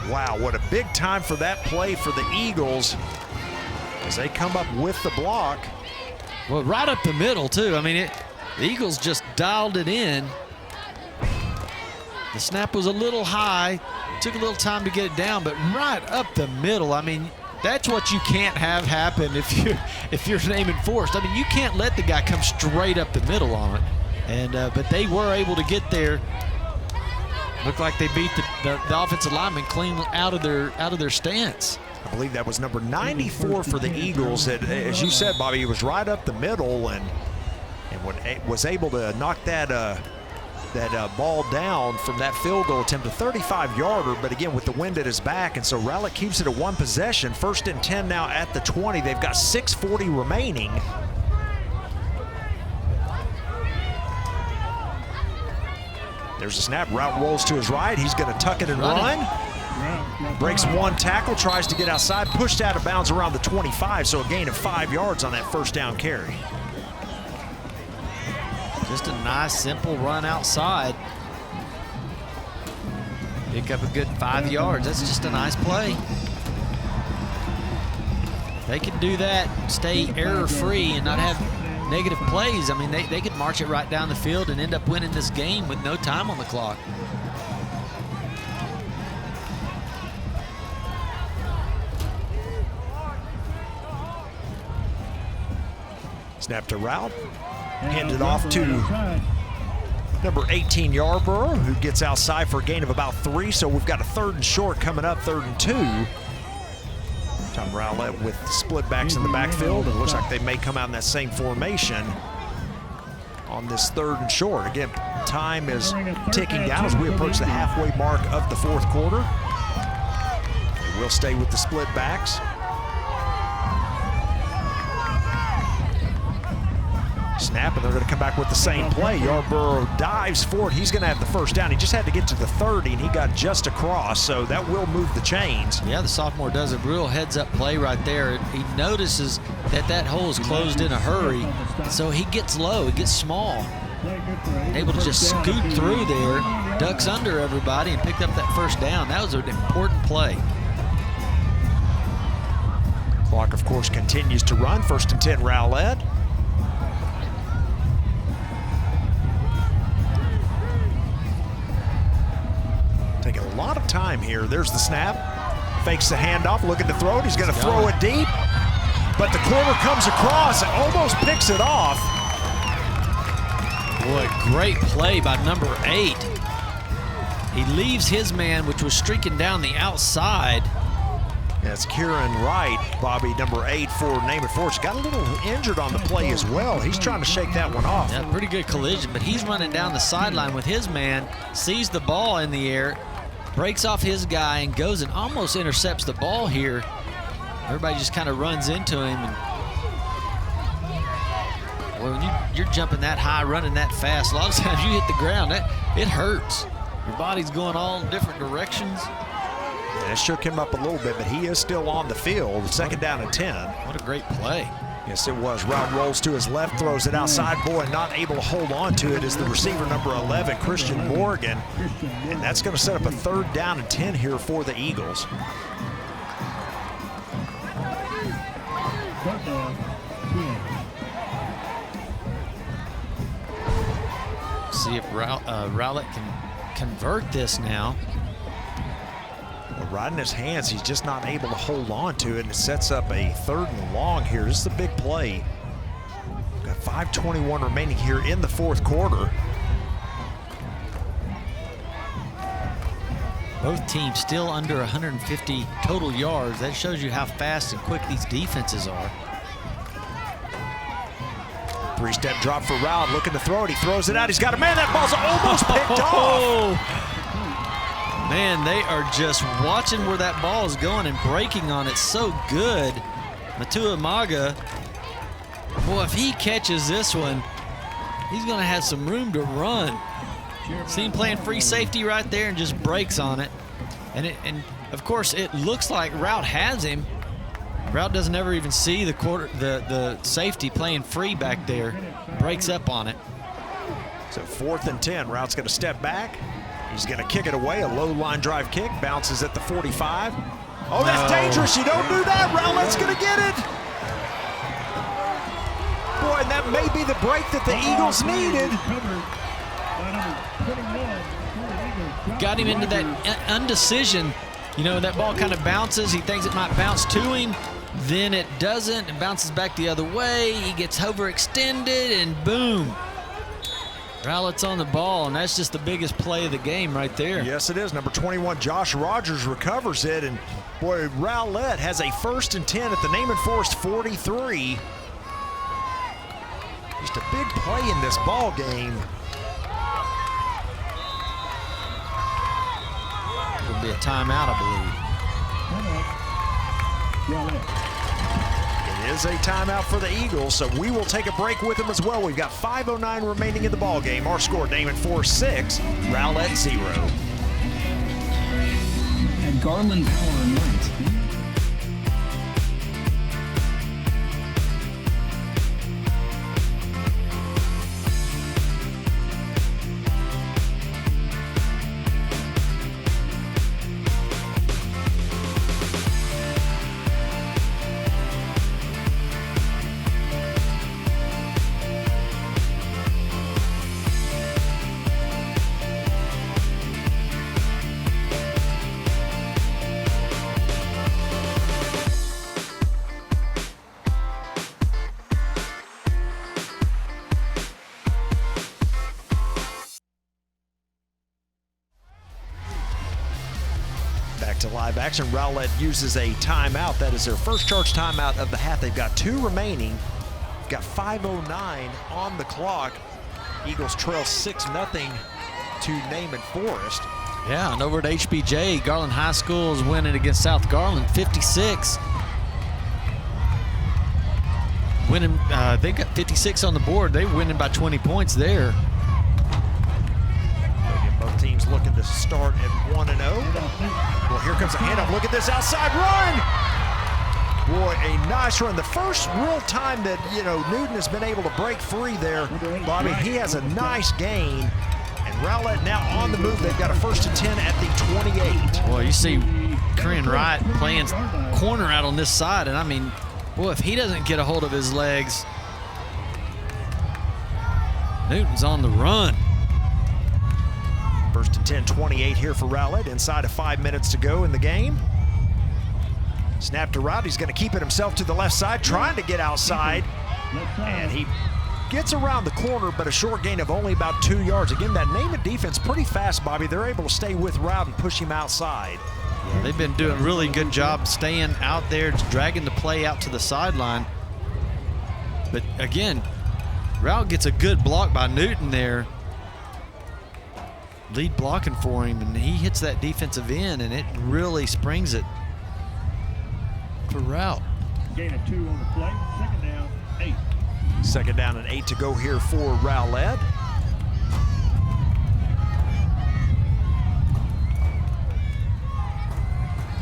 Wow, what a big time for that play for the Eagles as they come up with the block. Well, right up the middle, too. I mean, the Eagles just dialed it in. The snap was a little high. Took a little time to get it down, but right up the middle. I mean, that's what you can't have happen if you're Naaman Forest. I mean, you can't let the guy come straight up the middle on it. And but they were able to get there. Looked like they beat the offensive lineman clean out of their stance. I believe that was number 94 for the Eagles. That, as you said, Bobby, he was right up the middle and was able to knock that ball down from that field goal attempt, a 35-yarder, but again with the wind at his back, and so Rowlett keeps it at one possession. 1st and 10 now at the 20. They've got 6:40 remaining. There's a snap. Route rolls to his right. He's going to tuck it and run. Breaks one tackle, tries to get outside, pushed out of bounds around the 25, so a gain of 5 yards on that 1st down carry. Just a nice, simple run outside. Pick up a good 5 yards. That's just a nice play. They can do that, stay error-free and not have negative plays. I mean, they could march it right down the field and end up winning this game with no time on the clock. Snap to Rowlett. Handed off to number 18, Yarborough, who gets outside for a gain of about 3. So we've got a 3rd and short coming up, 3rd and 2. Tom Rowlett with split backs in the backfield. It looks like they may come out in that same formation on this 3rd and short. Again, time is ticking down as we approach the halfway mark of the 4th quarter. They will stay with the split backs. Snap, and they're going to come back with the same play. Yarborough dives for it. He's going to have the 1st down. He just had to get to the 30, and he got just across, so that will move the chains. Yeah, the sophomore does a real heads-up play right there. He notices that hole is closed in a hurry, so he gets low, he gets small. Able to just scoot through there, ducks under everybody, and picked up that 1st down. That was an important play. Clock, of course, continues to run. 1st and 10, Rowlett. Taking a lot of time here. There's the snap. Fakes the handoff, looking to throw it. He's going to throw it deep. But the corner comes across and almost picks it off. Boy, great play by number 8. He leaves his man, which was streaking down the outside. That's Kieran Wright, Bobby, number 8 for Naaman Forest. Got a little injured on the play as well. He's trying to shake that one off. Yeah, pretty good collision, but he's running down the sideline with his man, sees the ball in the air, breaks off his guy, and goes and almost intercepts the ball here. Everybody just kind of runs into him. And well, when you're jumping that high, running that fast, a lot of times you hit the ground, it hurts. Your body's going all different directions. And it shook him up a little bit, but he is still on the field. 2nd down and 10. What a great play. Yes, it was. Route rolls to his left, throws it outside. Boy, not able to hold on to it is the receiver, number 11, Christian Morgan. And that's going to set up a 3rd down and 10 here for the Eagles. See if Rowlett can convert this now. Well, right in his hands, he's just not able to hold on to it, and it sets up a 3rd and long here. This is a big play. Got 5:21 remaining here in the 4th quarter. Both teams still under 150 total yards. That shows you how fast and quick these defenses are. Three-step drop for Rowlett, looking to throw it. He throws it out. He's got a man. That ball's almost picked off. Man, they are just watching where that ball is going and breaking on it so good. Matua Maga, boy, if he catches this one, he's going to have some room to run. See him playing free safety right there and just breaks on it. And of course, it looks like Rowlett has him. Rowlett doesn't ever even see the safety playing free back there. Breaks up on it. So 4th and 10. Route's going to step back. He's going to kick it away. A low line drive kick. Bounces at the 45. Oh, that's dangerous. You don't do that. Rowlett's going to get it. Boy, and that may be the break that the Eagles needed. Got him into that undecision. You know, that ball kind of bounces. He thinks it might bounce to him. Then it doesn't. It bounces back the other way. He gets overextended, and boom. Rowlett's on the ball, and that's just the biggest play of the game right there. Yes, it is. Number 21, Josh Rogers recovers it, and boy, Rowlett has a 1st and 10 at the Naaman Forest 43. Just a big play in this ball game. It'll be a timeout, I believe. It is a timeout for the Eagles, so we will take a break with them as well. We've got 5:09 remaining in the ball game. Our score, Naaman Forest 6, Rowlett 0. At Garland ISD. Back to live action. Rowlett uses a timeout. That is their first charge timeout of the half. They've got 2 remaining. Got 5:09 on the clock. Eagles trail 6-0 to Naaman Forest. Yeah, and over at HBJ, Garland High School is winning against South Garland 56. Winning, they got 56 on the board. They're winning by 20 points there. Both teams looking to start at 1-0. Well, here comes a handoff. Look at this outside run. Boy, a nice run. The first real time that, Newton has been able to break free there. Bobby, he has a nice gain. And Rowlett now on the move. They've got a 1st and 10 at the 28. Boy, you see Korean Wright playing corner out on this side. And I mean, boy, if he doesn't get a hold of his legs, Newton's on the run. 1st and 10, 28 here for Rowlett. Inside of 5 minutes to go in the game. Snap to Wright. He's going to keep it himself to the left side, trying to get outside. And he gets around the corner, but a short gain of only about 2 yards. Again, that Naaman defense pretty fast, Bobby. They're able to stay with Wright and push him outside. Yeah, they've been doing a really good job staying out there, dragging the play out to the sideline. But again, Rowlett gets a good block by Newton there. Lead blocking for him, and he hits that defensive end, and it really springs it for Rowlett. Gain of 2 on the play. 2nd down, 8. 2nd down and 8 to go here for Rowlett.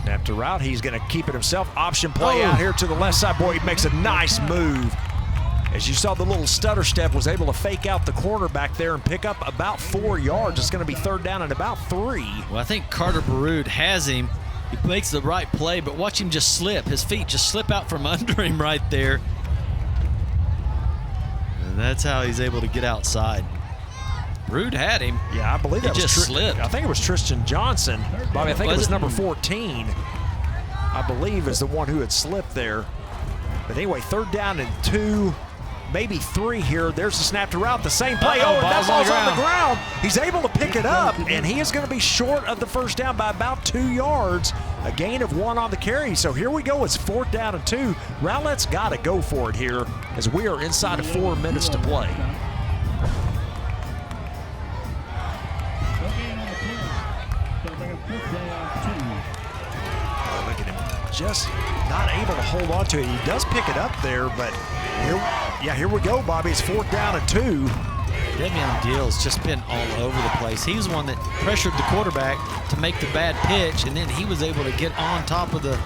Snap to Rowlett. He's going to keep it himself. Option play out here to the left side. Boy, he makes a nice move. As you saw, the little stutter step, was able to fake out the cornerback there and pick up about 4 yards. It's going to be 3rd down and about 3. Well, I think Carter Baroud has him. He makes the right play, but watch him just slip. His feet just slip out from under him right there. And that's how he's able to get outside. Baroud had him. Yeah, I believe that was just slipped. I think it was Tristan Johnson. Bobby, I think it was number 14. I believe is the one who had slipped there. But anyway, 3rd down and 2. maybe 3 here. There's the snap to Rowlett. The same play. Uh-oh, And that ball's ball's on on the the ground. He's able to pick it up, and he is going to be short of the first down by about 2 yards. A gain of 1 on the carry. So here we go. It's 4th down and 2. Rowlett's got to go for it here as we are inside of 4 minutes to play. Look at him, just not able to hold on to it. He does pick it up there, but here we go, Bobby. It's 4th down and 2. Damian Deal's just been all over the place. He was the one that pressured the quarterback to make the bad pitch, and then he was able to get on top of the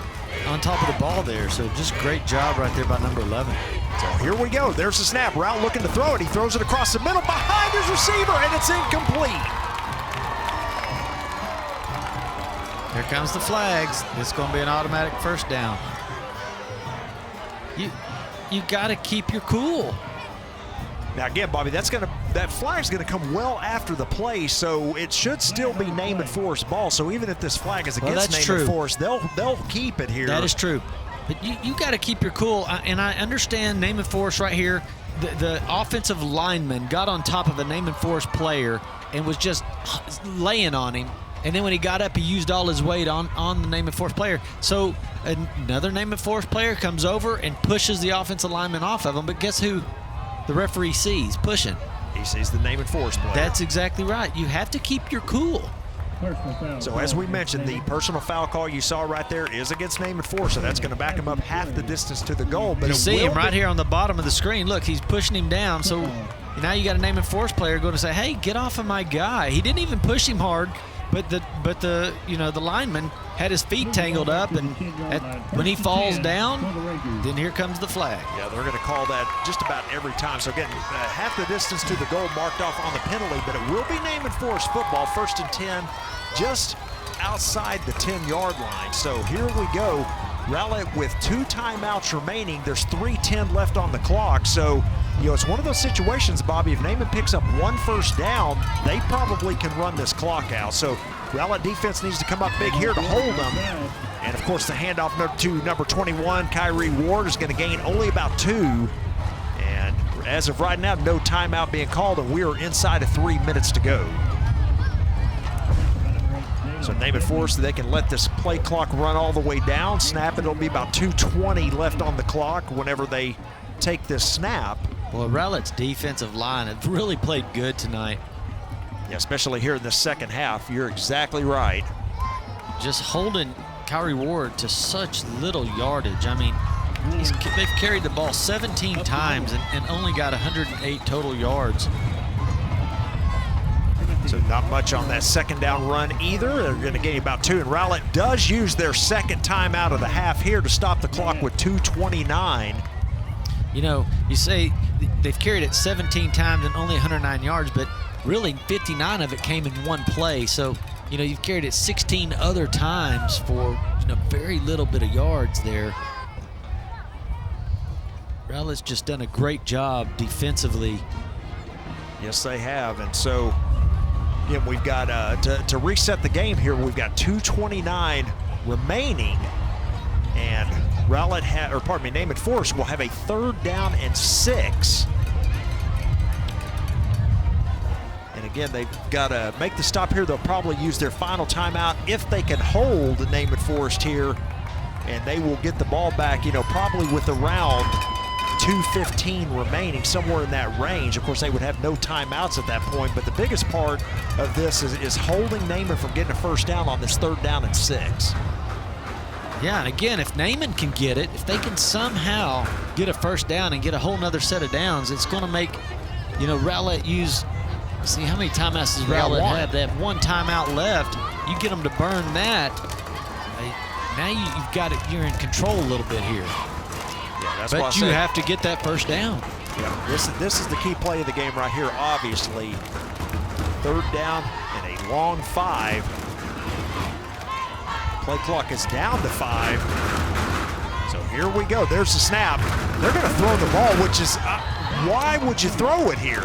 ball there. So just great job right there by number 11. So here we go. There's the snap. Rowlett looking to throw it. He throws it across the middle behind his receiver, and it's incomplete. Here comes the flags. It's going to be an automatic first down. You got to keep your cool. Now again, Bobby, that flag's gonna come well after the play, so it should still be Naaman Forest ball. So even if this flag is against Naaman Forest, they'll keep it here. That is true. But you got to keep your cool. And I understand Naaman Forest right here. The offensive lineman got on top of a Naaman Forest player and was just laying on him. And then when he got up, he used all his weight on the Naaman Forest player. So another Naaman Forest player comes over and pushes the offensive lineman off of him. But guess who the referee sees pushing? He sees the Naaman Forest player. That's exactly right. You have to keep your cool. So as we mentioned, the personal foul call you saw right there is against Naaman Forest, so that's going to back him up half the distance to the goal. But you see him right here on the bottom of the screen. Look, he's pushing him down. So now you got a Naaman Forest player going to say, "Hey, get off of my guy." He didn't even push him hard, but the lineman had his feet tangled up, and when he falls down, then here comes the flag. Yeah, they're going to call that just about every time. So again, half the distance to the goal marked off on the penalty, but it will be Naaman Forest football, 1st and 10, just outside the 10-yard line. So here we go. Rowlett with 2 timeouts remaining. There's 3:10 left on the clock. So, it's one of those situations, Bobby, if Naaman picks up 1 first down, they probably can run this clock out. So Rowlett defense needs to come up big here to hold them. And, of course, the handoff to number 21, Kyrie Ward, is going to gain only about 2. And as of right now, no timeout being called, and we are inside of 3 minutes to go. So Naaman Forest, they can let this play clock run all the way down. Snap it, it'll be about 2:20 left on the clock whenever they take this snap. Well, Rowlett's defensive line have really played good tonight. Yeah, especially here in the second half. You're exactly right. Just holding Kyrie Ward to such little yardage. I mean, they've carried the ball 17 times and only got 108 total yards. So not much on that second down run either. They're going to gain about 2. And Rowlett does use their second timeout of the half here to stop the clock with 2:29. You say they've carried it 17 times and only 109 yards, but really 59 of it came in one play. So, you've carried it 16 other times for, very little bit of yards there. Rowlett's just done a great job defensively. Yes, they have. And so, again, we've got to reset the game here. We've got 2:29 remaining, and Naaman Forest will have a 3rd down and 6. And again, they've got to make the stop here. They'll probably use their final timeout if they can hold Naaman Forest here, and they will get the ball back. Probably with around 2:15 remaining, somewhere in that range. Of course, they would have no timeouts at that point, but the biggest part of this is holding Naaman from getting a first down on this 3rd down and 6. Yeah, and again, if Naaman can get it, if they can somehow get a first down and get a whole nother set of downs, it's going to make, Rowlett use, see how many timeouts does Rowlett have? They have 1 timeout left. You get them to burn that. Now you've got it, you're in control a little bit here. Yeah, but you have to get that first down. Yeah, this is the key play of the game right here, obviously. 3rd down and a long 5. Play clock is down to 5. So here we go. There's the snap. They're going to throw the ball, which is, why would you throw it here?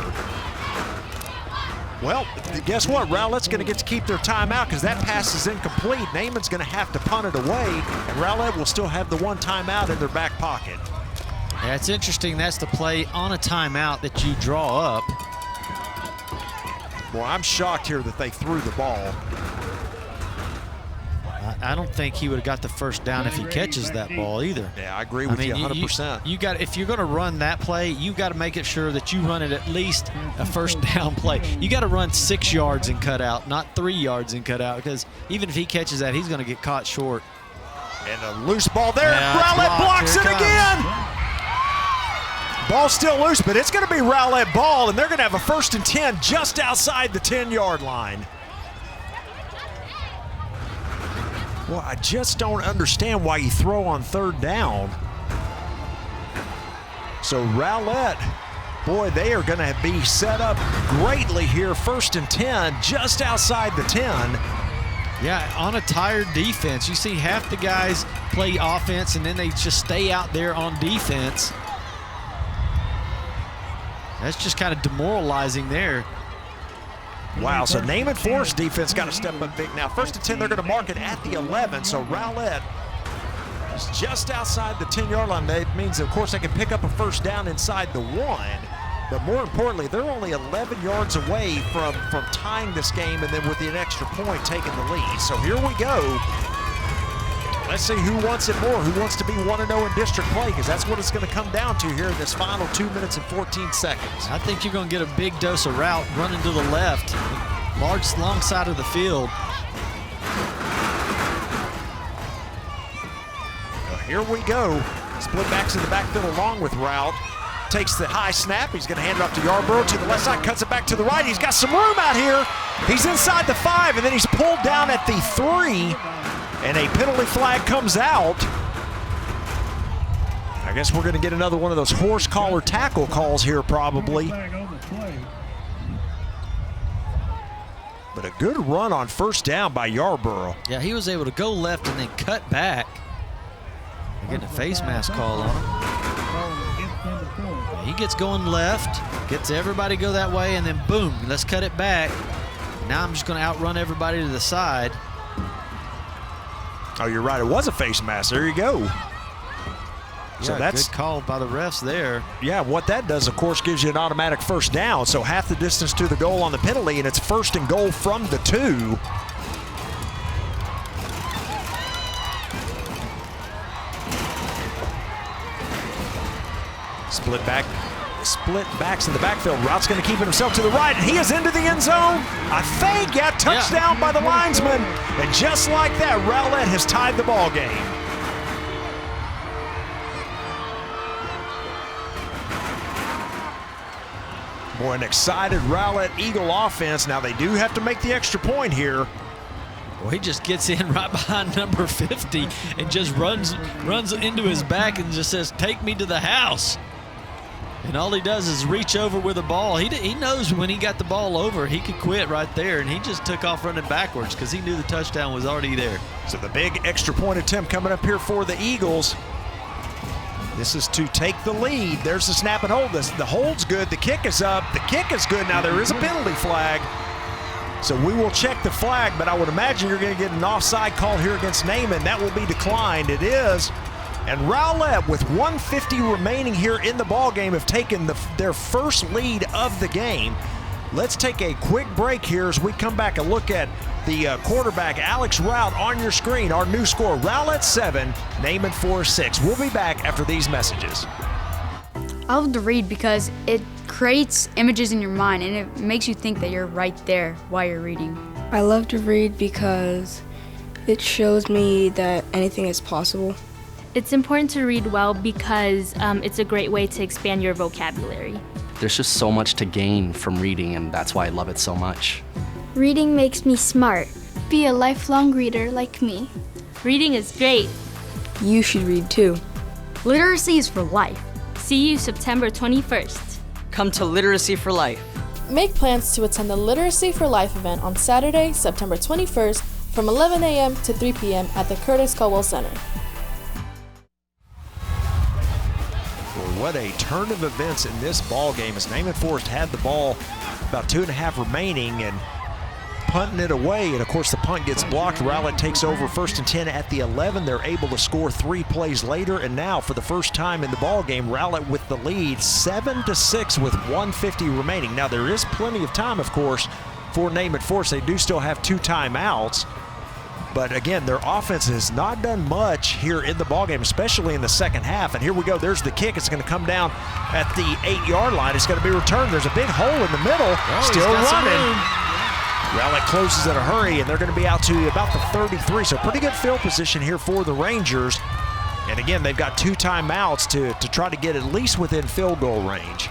Well, guess what? Rowlett's going to get to keep their timeout because that pass is incomplete. Naaman's going to have to punt it away, and Rowlett will still have the 1 timeout in their back pocket. Yeah, it's interesting. That's the play on a timeout that you draw up. Well, I'm shocked here that they threw the ball. I don't think he would have got the first down if he catches that ball either. Yeah, I agree with you 100%. You got, if you're going to run that play, you got to make it sure that you run it at least a first down play. You got to run 6 yards and cut out, not 3 yards and cut out, because even if he catches that, he's going to get caught short. And a loose ball there. Yeah, Rowlett blocks it again. Ball's still loose, but it's going to be Rowlett ball, and they're going to have a 1st and 10 just outside the 10-yard line. Well, I just don't understand why you throw on 3rd down. So Rowlett, boy, they are going to be set up greatly here. 1st and 10, just outside the 10. Yeah, on a tired defense. You see half the guys play offense, and then they just stay out there on defense. That's just kind of demoralizing there. Wow, so Naaman Forest defense got to step up big now. 1st and 10, they're going to mark it at the 11. So Rowlett is just outside the 10-yard line. That means, of course, they can pick up a 1st down inside the 1. But more importantly, they're only 11 yards away from tying this game, and then with an extra point taking the lead. So here we go. Let's see who wants it more, who wants to be 1-0 in district play, because that's what it's going to come down to here in this final 2 minutes and 14 seconds. I think you're going to get a big dose of route running to the left, long side of the field. Well, here we go. Split backs in the backfield along with Route. Takes the high snap. He's going to hand it off to Yarborough to the left side, cuts it back to the right. He's got some room out here. He's inside the 5, and then he's pulled down at the 3. And a penalty flag comes out. I guess we're going to get another one of those horse collar tackle calls here probably. But a good run on 1st down by Yarborough. Yeah, he was able to go left and then cut back. We're getting a face mask call on him. Yeah, he gets going left, gets everybody go that way, and then boom, let's cut it back. Now I'm just going to outrun everybody to the side. Oh, you're right. It was a face mask. There you go. So that's good call by the refs there. Yeah, what that does, of course, gives you an automatic 1st down. So half the distance to the goal on the penalty, and it's 1st and goal from the 2. Split backs in the backfield. Route's going to keep it himself to the right, and he is into the end zone. I think, touchdown by the linesman. And just like that, Rowlett has tied the ball game. Boy, an excited Rowlett Eagle offense. Now they do have to make the extra point here. Well, he just gets in right behind number 50 and just runs into his back and just says, "Take me to the house." And all he does is reach over with the ball. He knows when he got the ball over, he could quit right there, and he just took off running backwards because he knew the touchdown was already there. So the big extra point attempt coming up here for the Eagles. This is to take the lead. There's the snap and hold. The hold's good. The kick is up. The kick is good. Now there is a penalty flag. So we will check the flag, but I would imagine you're going to get an offside call here against Naaman. That will be declined. It is. And Rowlett, with 1:50 remaining here in the ball game, have taken their first lead of the game. Let's take a quick break here as we come back and look at the quarterback, Alex Rout, on your screen. Our new score, Rowlett 7, Naaman Forest 6. We'll be back after these messages. I love to read because it creates images in your mind, and it makes you think that you're right there while you're reading. I love to read because it shows me that anything is possible. It's important to read well because it's a great way to expand your vocabulary. There's just so much to gain from reading, and that's why I love it so much. Reading makes me smart. Be a lifelong reader like me. Reading is great. You should read too. Literacy is for life. See you September 21st. Come to Literacy for Life. Make plans to attend the Literacy for Life event on Saturday, September 21st from 11 a.m. to 3 p.m. at the Curtis Caldwell Center. What a turn of events in this ball game as Naaman Forest had the ball about 2.5 remaining and punting it away, and of course the punt gets blocked. Rowlett takes over 1st and 10 at the 11. They're able to score 3 plays later, and now for the first time in the ball game, Rowlett with the lead, 7-6 with 1:50 remaining. Now there is plenty of time, of course, for Naaman Forest. They do still have 2 timeouts. But again, their offense has not done much here in the ballgame, especially in the second half. And here we go. There's the kick. It's going to come down at the 8-yard line. It's going to be returned. There's a big hole in the middle. Still running. Rowlett closes in a hurry, and they're going to be out to about the 33. So pretty good field position here for the Rangers. And again, they've got 2 timeouts to try to get at least within field goal range.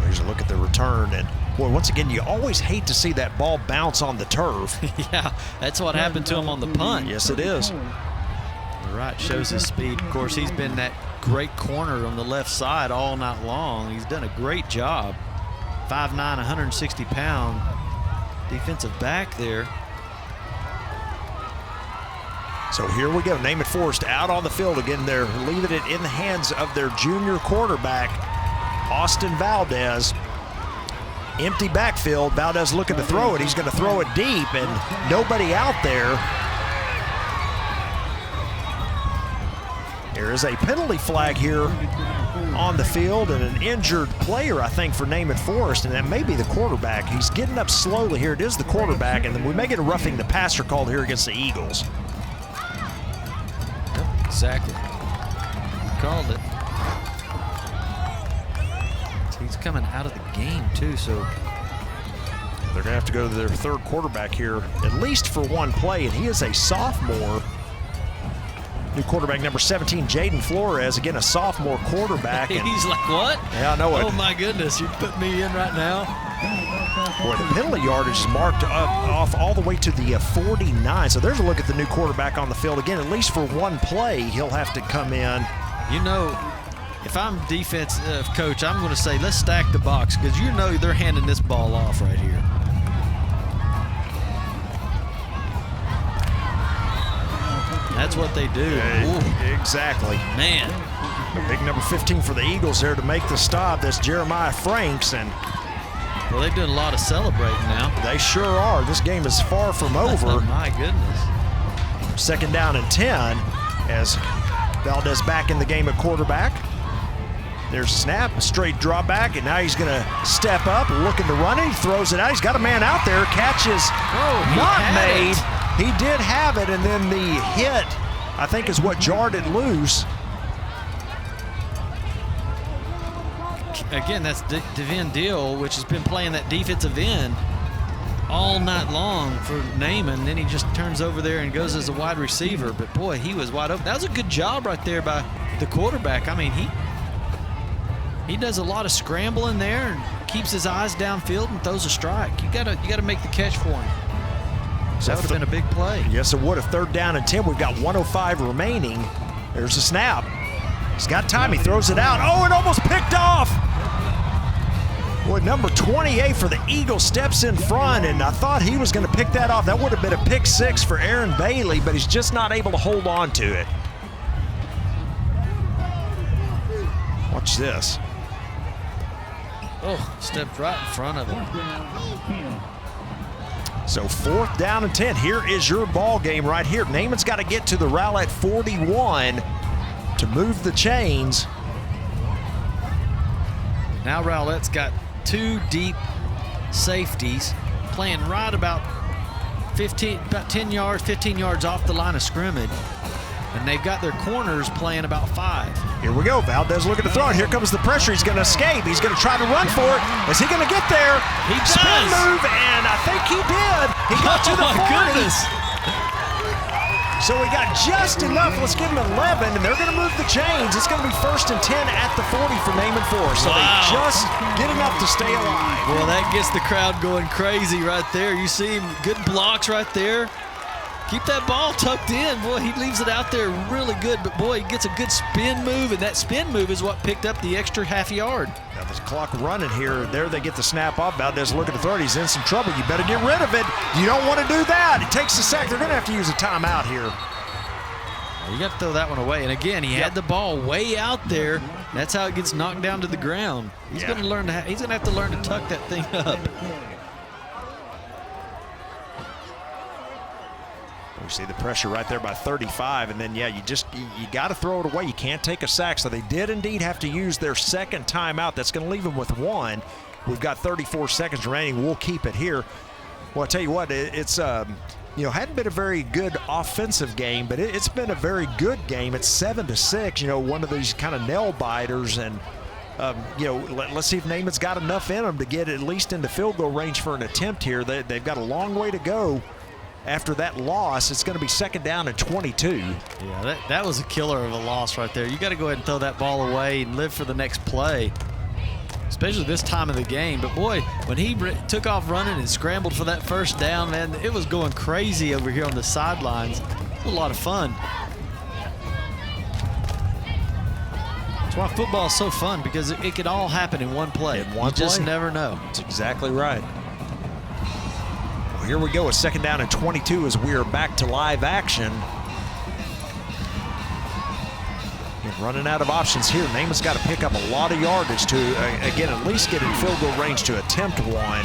Here's a look at the return. And boy, once again, you always hate to see that ball bounce on the turf. Yeah, that's what happened to him on the punt. Yes, it is. Right, shows his speed. Of course, he's been that great corner on the left side all night long. He's done a great job. 5'9", 160-pound defensive back there. So here we go. Naaman Forest out on the field again. They're leaving it in the hands of their junior quarterback, Austin Valdez. Empty backfield. Valdez looking to throw it. He's going to throw it deep, and nobody out there. There is a penalty flag here on the field, and an injured player, I think, for Naaman Forest, and that may be the quarterback. He's getting up slowly here. It is the quarterback, and then we may get a roughing the passer called here against the Eagles. Yep, exactly. Called it. He's coming out of the game, too, so they're going to have to go to their 3rd quarterback here, at least for 1 play, and he is a sophomore. New quarterback number 17, Jaden Flores, again, a sophomore quarterback. He's like, what? Yeah, I know it. Oh, my goodness, you put me in right now. Boy, the penalty yardage is marked off all the way to the 49. So there's a look at the new quarterback on the field. Again, at least for 1 play, he'll have to come in. You know, if I'm defensive coach, I'm going to say, let's stack the box, because you know they're handing this ball off right here. That's what they do. Exactly. Man. A big number 15 for the Eagles there to make the stop. That's Jeremiah Franks. And well, they're doing a lot of celebrating now. They sure are. This game is far from over. My goodness. 2nd down and 10 as Valdez back in the game at quarterback. There's a snap, a straight drop back, and now he's going to step up, looking to run it. He throws it out. He's got a man out there. Catch is not made. He did have it, and then the hit, I think, is what jarred it loose. Again, that's Devin Deal, which has been playing that defensive end all night long for Naaman. Then he just turns over there and goes as a wide receiver. But, boy, he was wide open. That was a good job right there by the quarterback. I mean, he does a lot of scrambling there and keeps his eyes downfield and throws a strike. You gotta make the catch for him. So that would have been a big play. Yes, it would have. 3rd down and 10. We've got 1:05 remaining. There's a snap. He's got time. He throws it out. Oh, it almost picked off. Boy, number 28 for the Eagles steps in front, and I thought he was going to pick that off. That would have been a pick 6 for Aaron Bailey, but he's just not able to hold on to it. Watch this. Oh, stepped right in front of him. So 4th down and 10. Here is your ball game right here. Naaman's got to get to the Rowlett 41 to move the chains. Now Rowlett's got 2 deep safeties playing right about 10 yards, 15 yards off the line of scrimmage. And they've got their corners playing about 5. Here we go. Valdez looking to throw it. Here comes the pressure. He's going to escape. He's going to try to run for it. Is he going to get there? He does. Spin move, and I think he did. He got to the 40. Goodness. So we got just enough. Let's give him 11, and they're going to move the chains. It's going to be 1st and 10 at the 40 for Naaman Forest. So they just get enough to stay alive. Well, that gets the crowd going crazy right there. You see him, good blocks right there. Keep that ball tucked in. Boy, he leaves it out there really good, but boy, he gets a good spin move, and that spin move is what picked up the extra half yard. Now the clock running here. There they get the snap off. Valdez looking to throw it. He's in some trouble. You better get rid of it. You don't want to do that. It takes a sack. They're going to have to use a timeout here. You got to throw that one away. And again, he had the ball way out there. That's how it gets knocked down to the ground. He's going to learn to. He's going to have to learn to tuck that thing up. We see the pressure right there by 35, and then you got to throw it away. You can't take a sack. So they did indeed have to use their second timeout. That's going to leave them with one. We've got 34 seconds remaining. We'll keep it here. Well, I'll tell you what, it's hadn't been a very good offensive game, but it's been a very good game. It's 7-6. One of these kind of nail biters, and let's see if Naaman's got enough in them to get at least into field goal range for an attempt here. They've got a long way to go. After that loss, it's going to be 2nd down and 22. Yeah, that was a killer of a loss right there. You got to go ahead and throw that ball away and live for the next play, especially this time of the game. But boy, when he took off running and scrambled for that first down, man, it was going crazy over here on the sidelines. It was a lot of fun. That's why football is so fun, because it could all happen in one play. You just never know. That's exactly right. Here we go, a 2nd down and 22 as we are back to live action. And running out of options here. Naaman's got to pick up a lot of yardage to, again, at least get in field goal range to attempt one.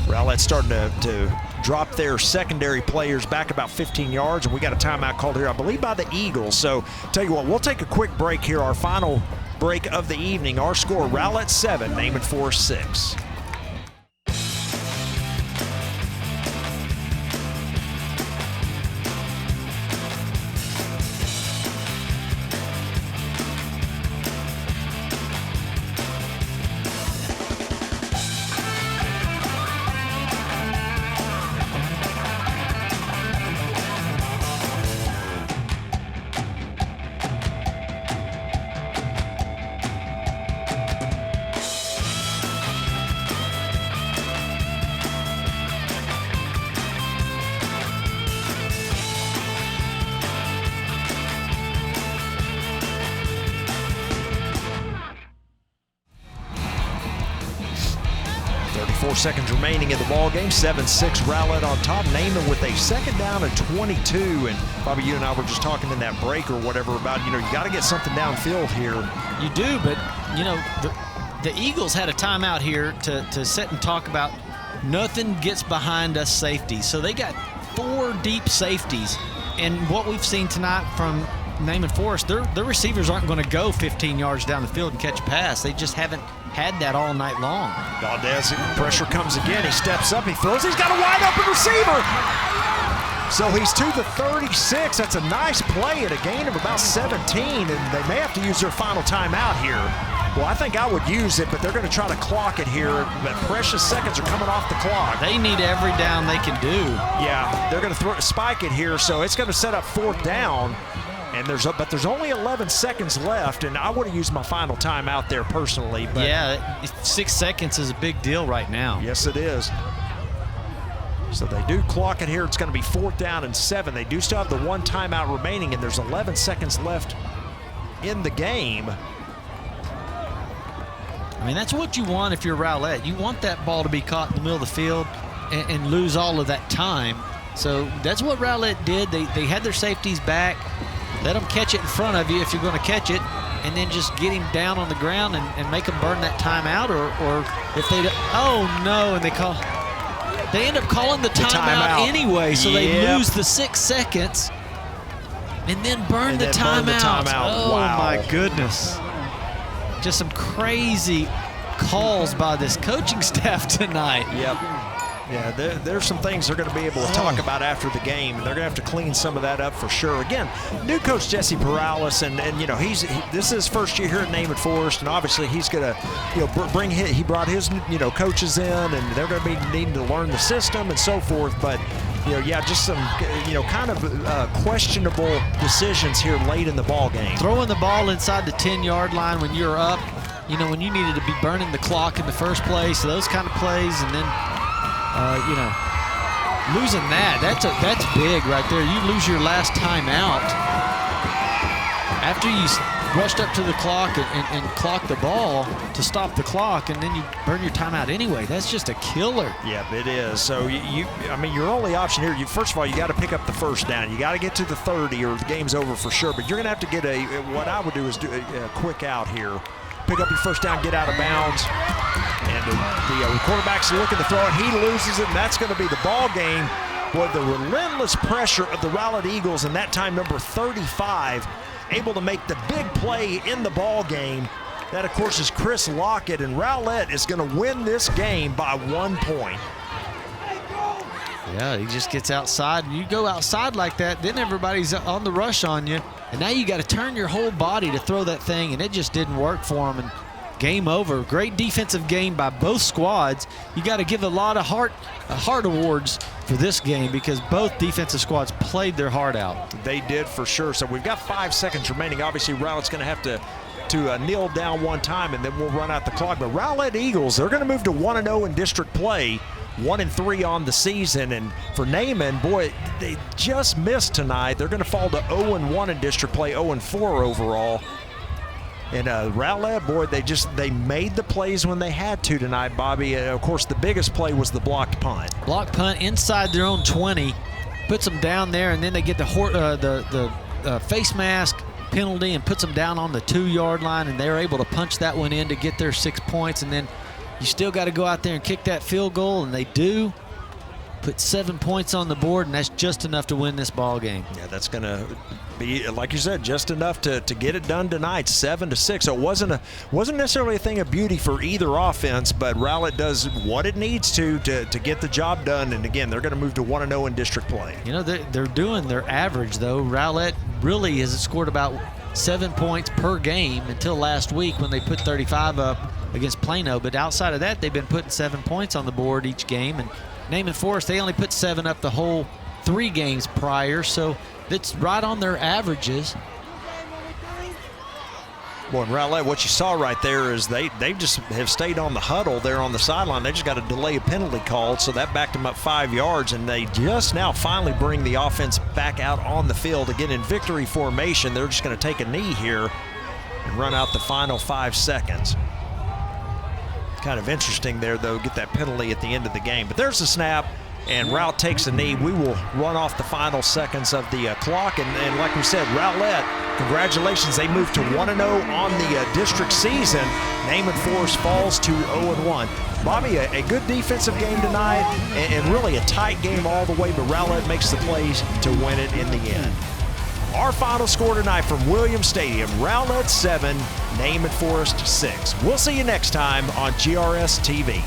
Rowlett's starting to drop their secondary players back about 15 yards, and we got a timeout called here, I believe, by the Eagles. So, tell you what, we'll take a quick break here, our final break of the evening. Our score, Rowlett 7, Naaman Forest 6. Seconds remaining in the ball game. 7-6 Rowlett on top. Naaman with a 2nd down and 22. And Bobby, you and I were just talking in that break or whatever about, you got to get something downfield here. You do, but the Eagles had a timeout here to sit and talk about nothing gets behind us safeties. So they got 4 deep safeties. And what we've seen tonight from Naaman Forest, their receivers aren't going to go 15 yards down the field and catch a pass. They just haven't had that all night long. Valdez, pressure comes again. He steps up, he throws. He's got a wide open receiver. So he's to the 36. That's a nice play at a gain of about 17, and they may have to use their final timeout here. Well, I think I would use it, but they're going to try to clock it here. But precious seconds are coming off the clock. They need every down they can do. Yeah, they're going to spike it here, so it's going to set up 4th down. And there's only 11 seconds left, and I would have used my final time out there personally. But yeah, 6 seconds is a big deal right now. Yes, it is. So they do clock it here. It's going to be 4th down and 7. They do still have the 1 timeout remaining, and there's 11 seconds left in the game. I mean, that's what you want if you're Rowlett. You want that ball to be caught in the middle of the field and lose all of that time. So that's what Rowlett did. They had their safeties back. Let them catch it in front of you if you're going to catch it, and then just get him down on the ground and make him burn that timeout. Or if they, oh no, and they end up calling the timeout anyway, so they lose the 6 seconds and then burn the timeout. Oh wow. My goodness. Just some crazy calls by this coaching staff tonight. Yep. Yeah, there's some things they're going to be able to talk about after the game. They're going to have to clean some of that up for sure. Again, new coach Jesse Perales, and this is his first year here at Naaman Forest, and obviously he's going to he brought his coaches in, and they're going to be needing to learn the system and so forth. But just some kind of questionable decisions here late in the ball game. Throwing the ball inside the 10-yard line when you're up, when you needed to be burning the clock in the first place, those kind of plays, and then. Losing that's big right there. You lose your last time out after rushed up to the clock and clocked the ball to stop the clock, and then you burn your timeout anyway. That's just a killer. Yeah, it is. So, I mean, your only option here, first of all, you got to pick up the first down. You got to get to the 30 or the game's over for sure. But you're going to have to get what I would do is do a quick out here. Pick up your first down, get out of bounds. And the quarterback's looking to throw it. He loses it, and that's going to be the ball game. Boy, the relentless pressure of the Rowlett Eagles, and that time number 35, able to make the big play in the ball game. That, of course, is Chris Lockett, and Rowlett is going to win this game by 1 point. Yeah, he just gets outside. You go outside like that, then everybody's on the rush on you, and now you got to turn your whole body to throw that thing, and it just didn't work for him. And game over. Great defensive game by both squads. You got to give a lot of heart awards for this game because both defensive squads played their heart out. They did for sure. So we've got 5 seconds remaining. Obviously, Rowlett's going to have to kneel down one time, and then we'll run out the clock. But Rowlett Eagles, they're going to move to 1-0 in district play, 1-3 on the season. And for Naaman, boy, they just missed tonight. They're going to fall to 0-1 in district play, 0-4 overall. And Rowlett, boy, they made the plays when they had to tonight, Bobby. Of course, the biggest play was the blocked punt. Blocked punt inside their own 20, puts them down there, and then they get the face mask penalty and puts them down on the 2-yard line, and they're able to punch that one in to get their 6 points. And then you still got to go out there and kick that field goal, and they do. Put 7 points on the board, and that's just enough to win this ball game. Yeah, that's going to be, like you said, just enough to get it done tonight, 7-6. So it wasn't necessarily a thing of beauty for either offense, but Rowlett does what it needs to get the job done. And again, they're going to move to 1-0 in district play. You know, they're doing their average though. Rowlett really has scored about 7 points per game until last week when they put 35 up against Plano. But outside of that, they've been putting 7 points on the board each game. And Naaman Forest, they only put 7 up the whole 3 games prior, so it's right on their averages. Boy, Rowlett, what you saw right there is they just have stayed on the huddle there on the sideline. They just got a delay penalty called, so that backed them up 5 yards, and they just now finally bring the offense back out on the field. Again, in victory formation, they're just going to take a knee here and run out the final 5 seconds. Kind of interesting there, though, get that penalty at the end of the game. But there's the snap, and Rowlett takes a knee. We will run off the final seconds of the clock. And like we said, Rowlett, congratulations. They moved to 1-0 on the district season. Naaman Forest falls to 0-1. Bobby, a good defensive game tonight, and really a tight game all the way, but Rowlett makes the plays to win it in the end. Our final score tonight from Williams Stadium, Rowlett 7, Naaman Forest 6. We'll see you next time on GRS TV.